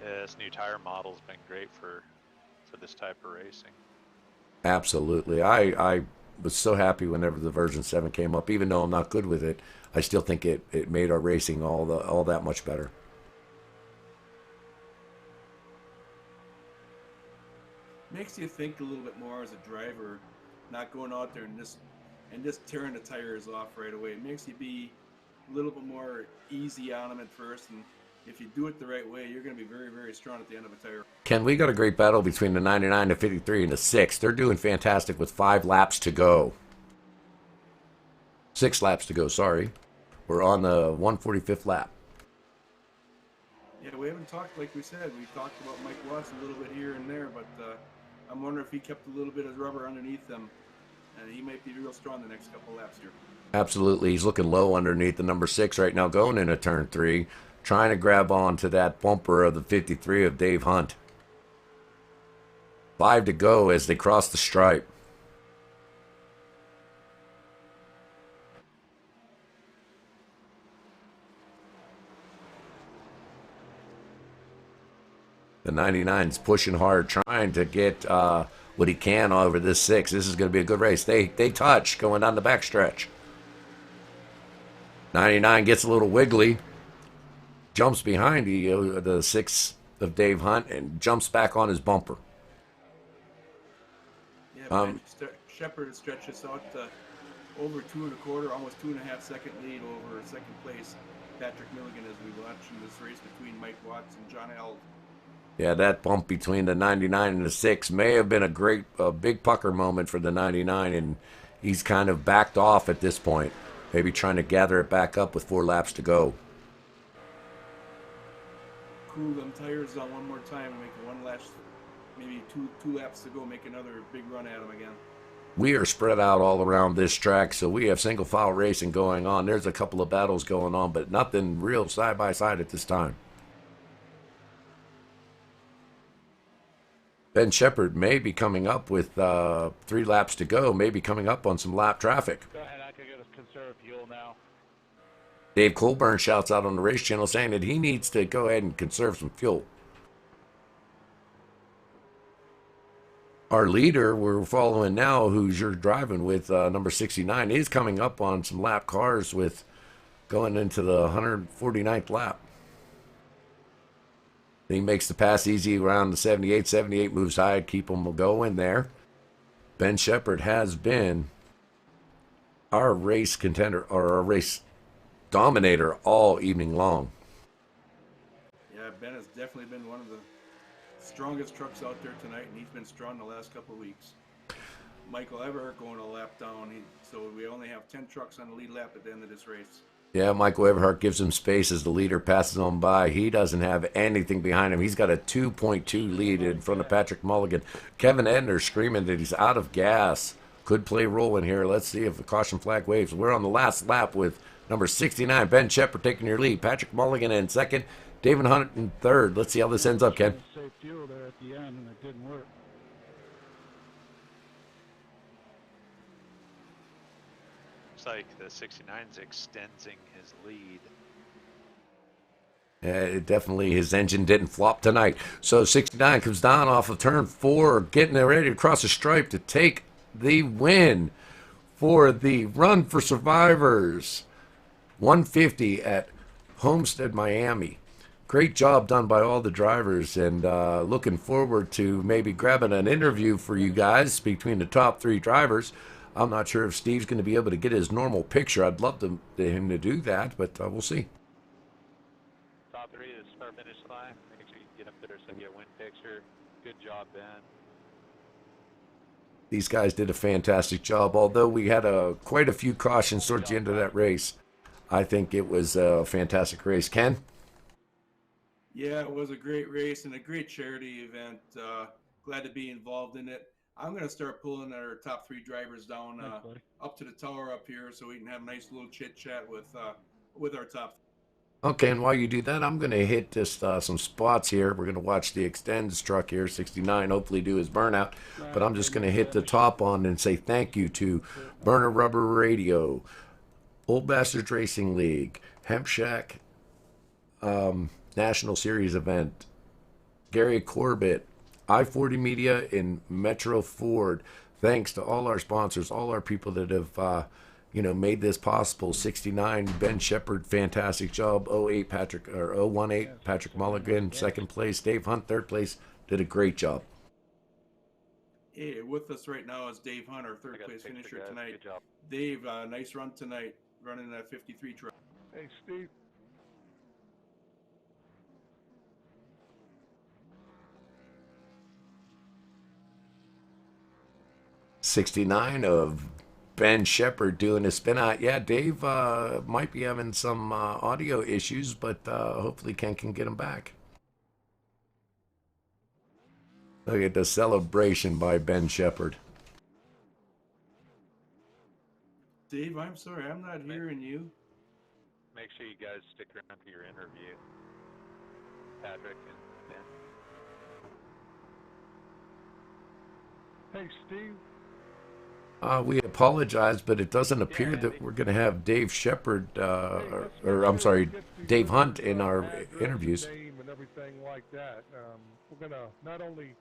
This new tire model's been great for this type of racing. Absolutely. I was so happy whenever the version 7 came up. Even though I'm not good with it, I still think it made our racing all that much better. makes you think a little bit more as a driver, not going out there and just tearing the tires off right away. It makes you be a little bit more easy on them at first, and if you do it the right way, you're going to be very, very strong at the end of a tire. Ken, we got a great battle between the 99, the 53, and the 6. They're doing fantastic with 5 laps to go. 6 laps to go, sorry. We're on the 145th lap. Yeah, we haven't talked, like we said, we talked about Mike Watts a little bit here and there, but I'm wondering if he kept a little bit of rubber underneath them, and he might be real strong the next couple laps here. Absolutely. He's looking low underneath the number 6 right now, going into turn 3, trying to grab on to that bumper of the 53 of Dave Hunt. 5 to go as they cross the stripe. The 99's pushing hard, trying to get what he can over this 6. This is going to be a good race. They touch going down the backstretch. 99 gets a little wiggly, jumps behind the 6 of Dave Hunt, and jumps back on his bumper. Yeah, Sheppard stretches out over 2 1/4, almost 2.5 second lead over second place Patrick Milligan as we watch in this race between Mike Watts and John Held. Yeah, that bump between the 99 and the 6 may have been a big pucker moment for the 99, and he's kind of backed off at this point, maybe trying to gather it back up with 4 laps to go. Cool them tires on one more time and make one last, maybe two laps to go, make another big run at them again. We are spread out all around this track, so we have single file racing going on. There's a couple of battles going on, but nothing real side by side at this time. Ben Sheppard may be coming up with 3 laps to go, maybe coming up on some lap traffic. Go ahead, I could go to conserve fuel now. Dave Colburn shouts out on the race channel saying that he needs to go ahead and conserve some fuel. Our leader we're following now, who's you're driving with, number 69, is coming up on some lap cars with going into the 149th lap. He makes the pass easy around the 78. 78 moves high, keep him going there. Ben Sheppard has been our race contender, or our race dominator all evening long. Yeah, Ben has definitely been one of the strongest trucks out there tonight, and he's been strong the last couple of weeks. Michael Everhart going a lap down, so we only have 10 trucks on the lead lap at the end of this race. Yeah, Michael Everhart gives him space as the leader passes on by. He doesn't have anything behind him. He's got a 2.2 lead in front of Patrick Mulligan. Kevin Edner screaming that he's out of gas. Could play a role in here. Let's see if the caution flag waves. We're on the last lap with number 69, Ben Sheppard taking your lead. Patrick Mulligan in second. David Hunt in third. Let's see how this ends up, Ken. Save fuel there at the end, and it didn't work. Looks like the 69's extending his lead. Definitely his engine didn't flop tonight. So 69 comes down off of turn 4, getting ready to cross the stripe to take the win for the Run for Survivors 150 at Homestead-Miami. Great job done by all the drivers, and looking forward to maybe grabbing an interview for you guys between the top 3 drivers. I'm not sure if Steve's going to be able to get his normal picture. I'd love him to do that, but we'll see. Top 3 is start finish line. Make sure you get up there so you get a win picture. Good job, Ben. These guys did a fantastic job. Although we had quite a few cautions towards the end of that race, I think it was a fantastic race. Ken? Yeah, it was a great race and a great charity event. Glad to be involved in it. I'm going to start pulling our top 3 drivers down up to the tower up here so we can have a nice little chit chat with our top. Okay, and while you do that, I'm going to hit just some spots here. We're going to watch the Extends truck here, 69, hopefully do his burnout. But I'm just going to hit the top on and say thank you to Burner Rubber Radio, Old Bastards Racing League, Hemp Shack National Series event, Gary Corbett, I-40 Media, and Metro Ford. Thanks to all our sponsors, all our people that have made this possible. 69 Ben Sheppard, fantastic job. 08 Patrick, or 018 Patrick Mulligan, second place. Dave Hunt, third place, did a great job. Hey, with us right now is Dave Hunt, our I third got place the picture, finisher guys. tonight. Good job. Dave, nice run tonight, running that 53 truck. Hey, Steve. 69 of Ben Sheppard doing a spin out. Yeah, Dave might be having some audio issues, but hopefully Ken can get him back. Look at the celebration by Ben Sheppard. Dave, I'm sorry, I'm not hearing you. Make sure you guys stick around for your interview, Patrick and Ben. Hey, Steve. We apologize, but it doesn't appear Andy. that we're going to have Dave Sheppard, Hey, let's or make I'm sure sorry, we get to Dave your, Hunt in our address and interviews. name and everything like that. We're gonna not only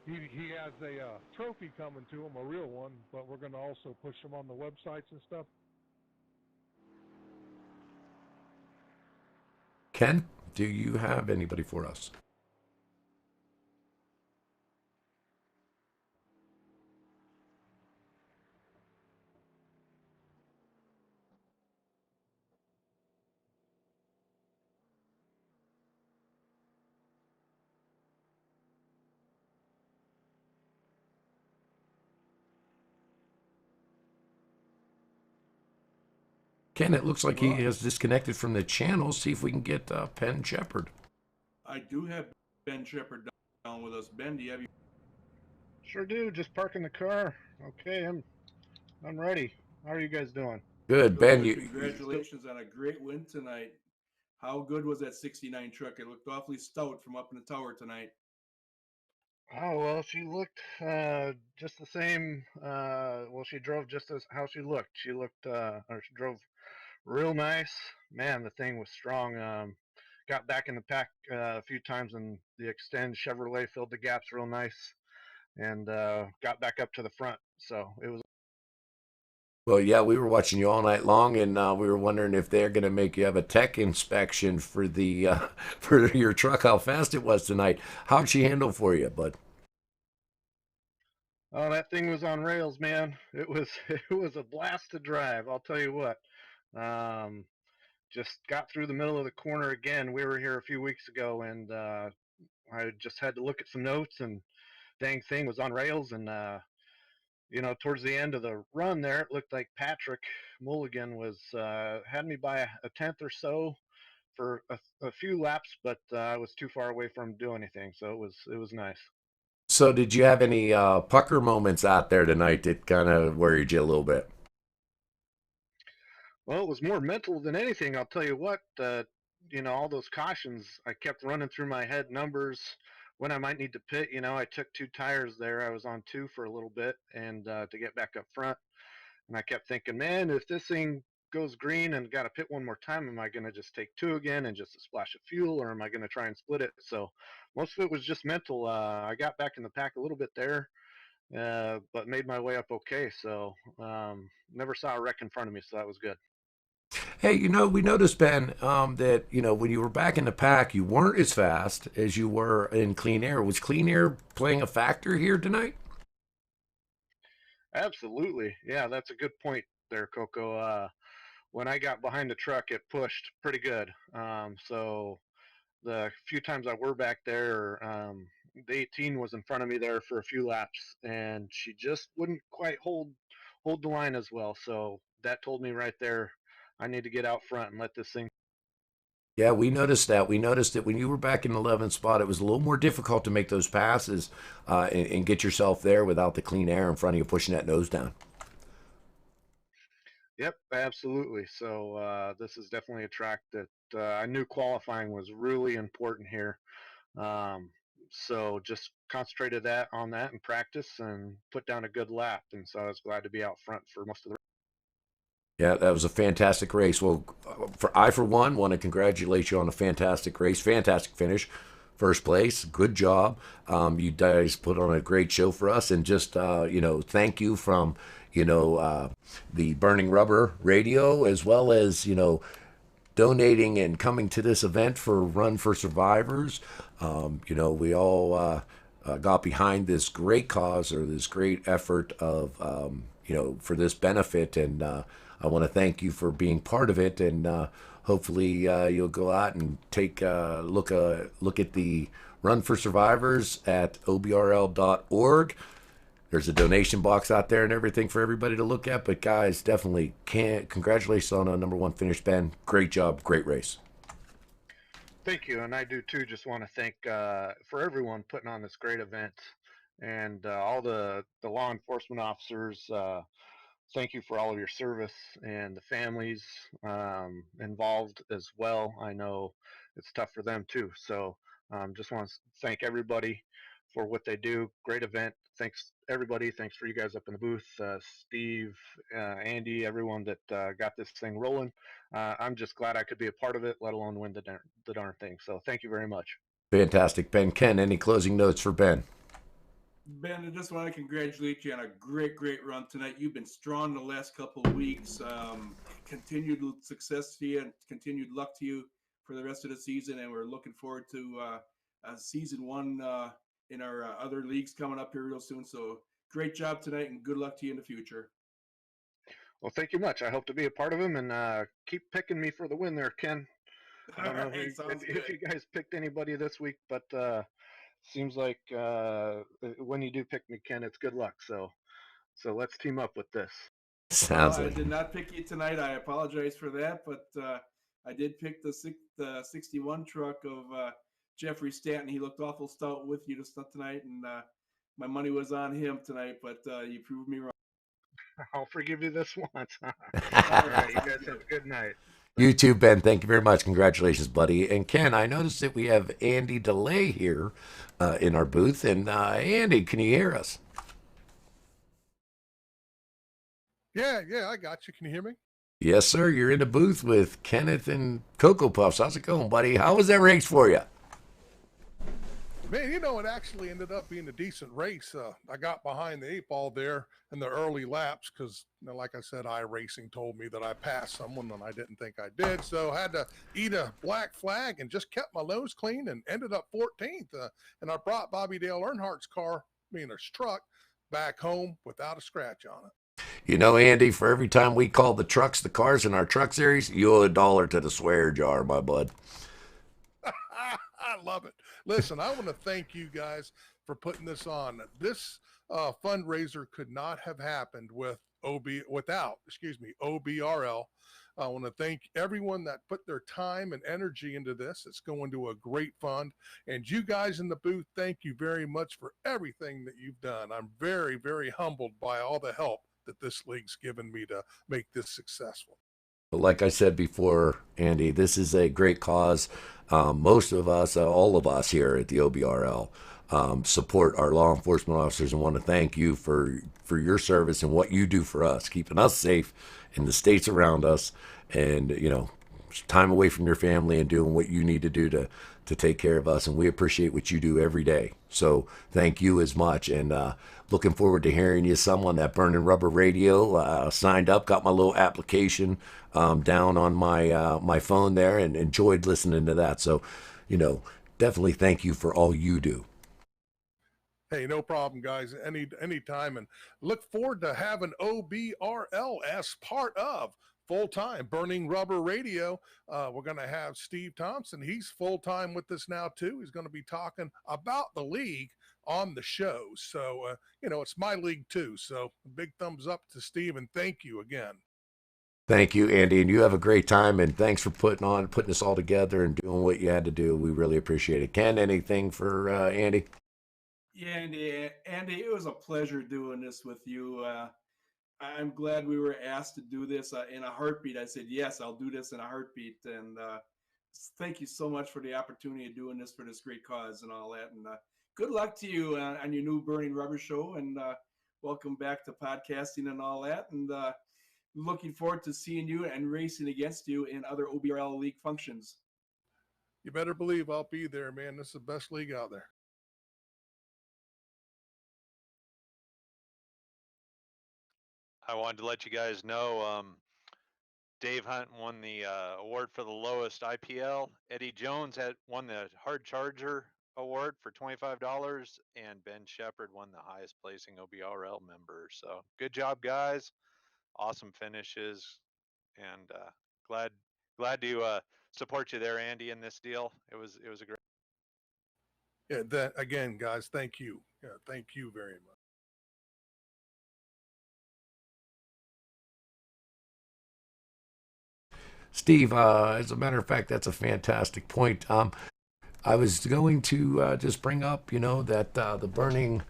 he has a trophy coming to him, a real one, but we're gonna also push him on the websites and stuff. Ken, do you have anybody for us? Ken, it looks like he has disconnected from the channel. He has disconnected from the channel. See if we can get Ben Sheppard. I do have Ben Sheppard down with us. Ben, do you have your... Sure do. Just parking the car. Okay, I'm ready. How are you guys doing? Good, Ben. Congratulations on a great win tonight. How good was that 69 truck? It looked awfully stout from up in the tower tonight. Oh well, she looked just the same. Well, she drove just as how she looked. Or she drove real nice. Man, the thing was strong. Got back in the pack a few times, and the Extend Chevrolet filled the gaps real nice, and got back up to the front. So it was. Well, yeah, we were watching you all night long, and we were wondering if they're going to make you have a tech inspection for the for your truck. How fast it was tonight? How'd she handle for you, bud? Oh, that thing was on rails, man. It was it was a blast to drive. I'll tell you what. Um, just got through the middle of the corner again. We were here a few weeks ago, and I just had to look at some notes, and dang thing was on rails. And towards the end of the run there, it looked like Patrick Mulligan was had me by a tenth or so for a few laps, but I was too far away from him to do anything. So it was nice. So, did you have any pucker moments out there tonight that kind of worried you a little bit? Well, it was more mental than anything. I'll tell you what. All those cautions, I kept running through my head numbers when I might need to pit. I took two tires there. I was on two for a little bit, and to get back up front. And I kept thinking, man, if this thing goes green and got to pit one more time, am I going to just take two again and just a splash of fuel, or am I going to try and split it? So most of it was just mental. I got back in the pack a little bit there, but made my way up okay. So never saw a wreck in front of me, so that was good. Hey, we noticed, Ben, that, when you were back in the pack, you weren't as fast as you were in Clean Air. Was Clean Air playing a factor here tonight? Absolutely. Yeah, that's a good point there, Coco. When I got behind the truck, it pushed pretty good. So the few times I were back there, the 18 was in front of me there for a few laps, and she just wouldn't quite hold the line as well. So that told me right there, I need to get out front and let this thing. Yeah, we noticed that. We noticed that when you were back in the 11th spot, it was a little more difficult to make those passes and get yourself there without the Clean Air in front of you pushing that nose down. Yep, absolutely. So this is definitely a track that I knew qualifying was really important here. So just concentrated on that in practice and put down a good lap. And so I was glad to be out front for most of the. Yeah, that was a fantastic race. Well, for one, want to congratulate you on a fantastic race, fantastic finish, first place, good job. You guys put on a great show for us, and just thank you from the Burning Rubber Radio, as well as donating and coming to this event for Run for Survivors. We all got behind this great cause or this great effort of for this benefit, and I want to thank you for being part of it, and hopefully you'll go out and take a look at the Run for Survivors at obrl.org. There's a donation box out there and everything for everybody to look at. But guys, definitely congratulations on a number one finish, Ben. Great job, great race. Thank you, and I do too. Just want to thank for everyone putting on this great event, and all the law enforcement officers. Thank you for all of your service and the families involved as well. I know it's tough for them too. So just want to thank everybody for what they do. Great event. Thanks everybody. Thanks for you guys up in the booth, Steve, Andy, everyone that got this thing rolling. I'm just glad I could be a part of it, let alone win the darn thing. So thank you very much. Fantastic, Ben. Ken, any closing notes for Ben? Ben, I just want to congratulate you on a great run tonight. You've been strong the last couple of weeks. Continued success to you and continued luck to you for the rest of the season. And we're looking forward to season one in our other leagues coming up here real soon. So great job tonight and good luck to you in the future. Well, thank you much. I hope to be a part of them, and keep picking me for the win there, Ken. I don't know if you guys picked anybody this week, but seems like when you do pick me, Ken, it's good luck. So let's team up with this. Sounds I like did not pick you tonight. I apologize for that, but I did pick the 61 truck of Jeffrey Stanton. He looked awful stout with you tonight, and my money was on him tonight, but you proved me wrong. I'll forgive you this once. All All right, you guys have a good night. You too, Ben. Thank you very much. Congratulations, buddy. And Ken, I noticed that we have Andy DeLay here in our booth. And Andy, can you hear us? Yeah, I got you. Can you hear me? Yes, sir. You're in the booth with Kenneth and Cocoa Puffs. How's it going, buddy? How was that race for you? Man, it actually ended up being a decent race. I got behind the 8 ball there in the early laps because, like I said, iRacing told me that I passed someone and I didn't think I did. So I had to eat a black flag and just kept my nose clean and ended up 14th. And I brought Bobby Dale Earnhardt's car, his truck, back home without a scratch on it. You know, Andy, for every time we call the trucks the cars in our truck series, you owe $1 to the swear jar, my bud. I love it. Listen, I want to thank you guys for putting this on. This fundraiser could not have happened without OBRL. I want to thank everyone that put their time and energy into this. It's going to a great fund. And you guys in the booth, thank you very much for everything that you've done. I'm very, very humbled by all the help that this league's given me to make this successful. Like I said before, Andy, this is a great cause. Most of us, all of us here at the OBRL, support our law enforcement officers and want to thank you for your service and what you do for us, keeping us safe in the states around us, and time away from your family and doing what you need to do to take care of us. And we appreciate what you do every day. So thank you as much. And looking forward to hearing you some on that Burning Rubber Radio. Signed up, got my little application down on my phone there, and enjoyed listening to that. So, definitely thank you for all you do. Hey, no problem, guys. Anytime, and look forward to having OBRL as part of full-time Burning Rubber Radio. We're going to have Steve Thompson. He's full-time with us now too. He's going to be talking about the league on the show. So, it's my league too. So big thumbs up to Steve, and thank you again. Thank you, Andy, and you have a great time, and thanks for putting this all together and doing what you had to do. We really appreciate it. Ken, anything for Andy? Yeah, Andy, it was a pleasure doing this with you. I'm glad we were asked to do this in a heartbeat. I said, yes, I'll do this in a heartbeat. And thank you so much for the opportunity of doing this for this great cause and all that. And good luck to you on your new Burning Rubber show. And welcome back to podcasting and all that. And looking forward to seeing you and racing against you in other OBRL league functions. You better believe I'll be there, man. This is the best league out there. I wanted to let you guys know Dave Hunt won the award for the lowest IPL. Eddie Jones won the hard charger award for $25, and Ben Sheppard won the highest placing OBRL member. So good job, guys. Awesome finishes, and glad to support you there, Andy, in this deal. It was a great. Yeah, that again, guys, thank you. Yeah, thank you very much. Steve, as a matter of fact, that's a fantastic point. I was going to just bring up, that the Burning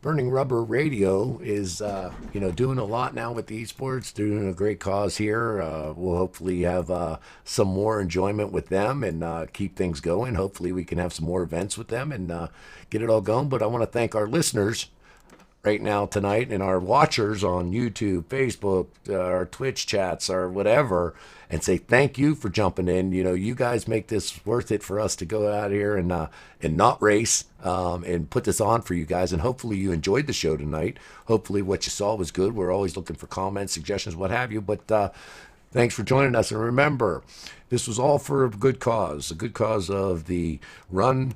Rubber Radio is, doing a lot now with the esports, doing a great cause here. We'll hopefully have some more enjoyment with them and keep things going. Hopefully, we can have some more events with them and get it all going. But I want to thank our listeners right now tonight and our watchers on YouTube, Facebook, our Twitch chats, or whatever, and say thank you for jumping in. You guys make this worth it for us to go out here and not race and put this on for you guys. And hopefully you enjoyed the show tonight. Hopefully what you saw was good. We're always looking for comments, suggestions, what have you. But thanks for joining us. And remember, this was all for a good cause of the Run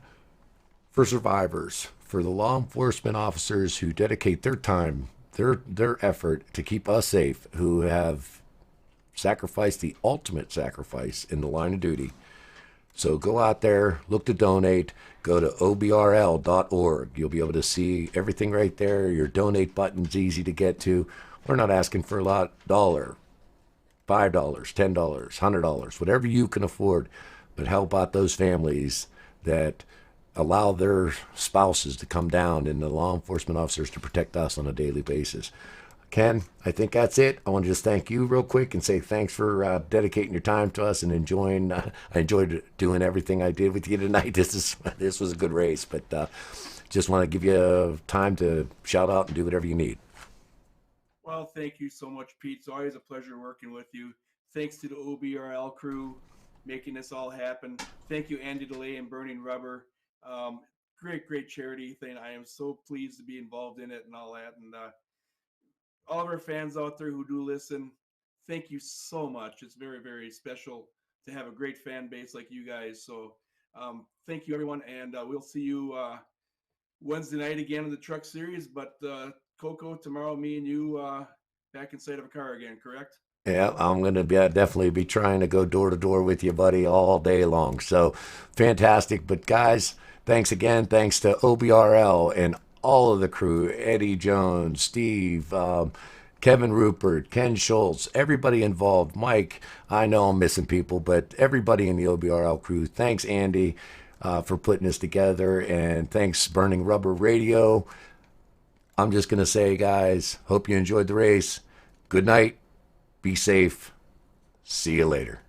for Survivors, for the law enforcement officers who dedicate their time, their effort to keep us safe, who have sacrificed the ultimate sacrifice in the line of duty. So go out there, look to donate, go to OBRL.org. You'll be able to see everything right there. Your donate button's easy to get to. We're not asking for a lot, $1, $5, $10, $100, whatever you can afford, but help out those families that allow their spouses to come down and the law enforcement officers to protect us on a daily basis. Ken, I think that's it. I want to just thank you real quick and say thanks for dedicating your time to us and enjoying. I enjoyed doing everything I did with you tonight. This was a good race, but just want to give you time to shout out and do whatever you need. Well, thank you so much, Pete. It's always a pleasure working with you. Thanks to the OBRL crew making this all happen. Thank you, Andy DeLay and Burning Rubber. Great charity thing. I am so pleased to be involved in it and all that. And all of our fans out there who do listen, thank you so much. It's very, very special to have a great fan base like you guys. So thank you, everyone. And we'll see you Wednesday night again in the truck series. But Coco, tomorrow, me and you back inside of a car again, correct? Yeah, I'm going to definitely be trying to go door to door with you, buddy, all day long. So fantastic. But guys, thanks again. Thanks to OBRL and all of the crew, Eddie Jones, Steve, Kevin Rupert, Ken Schultz, everybody involved. Mike, I know I'm missing people, but everybody in the OBRL crew. Thanks, Andy, for putting this together. And thanks, Burning Rubber Radio. I'm just going to say, guys, hope you enjoyed the race. Good night. Be safe. See you later.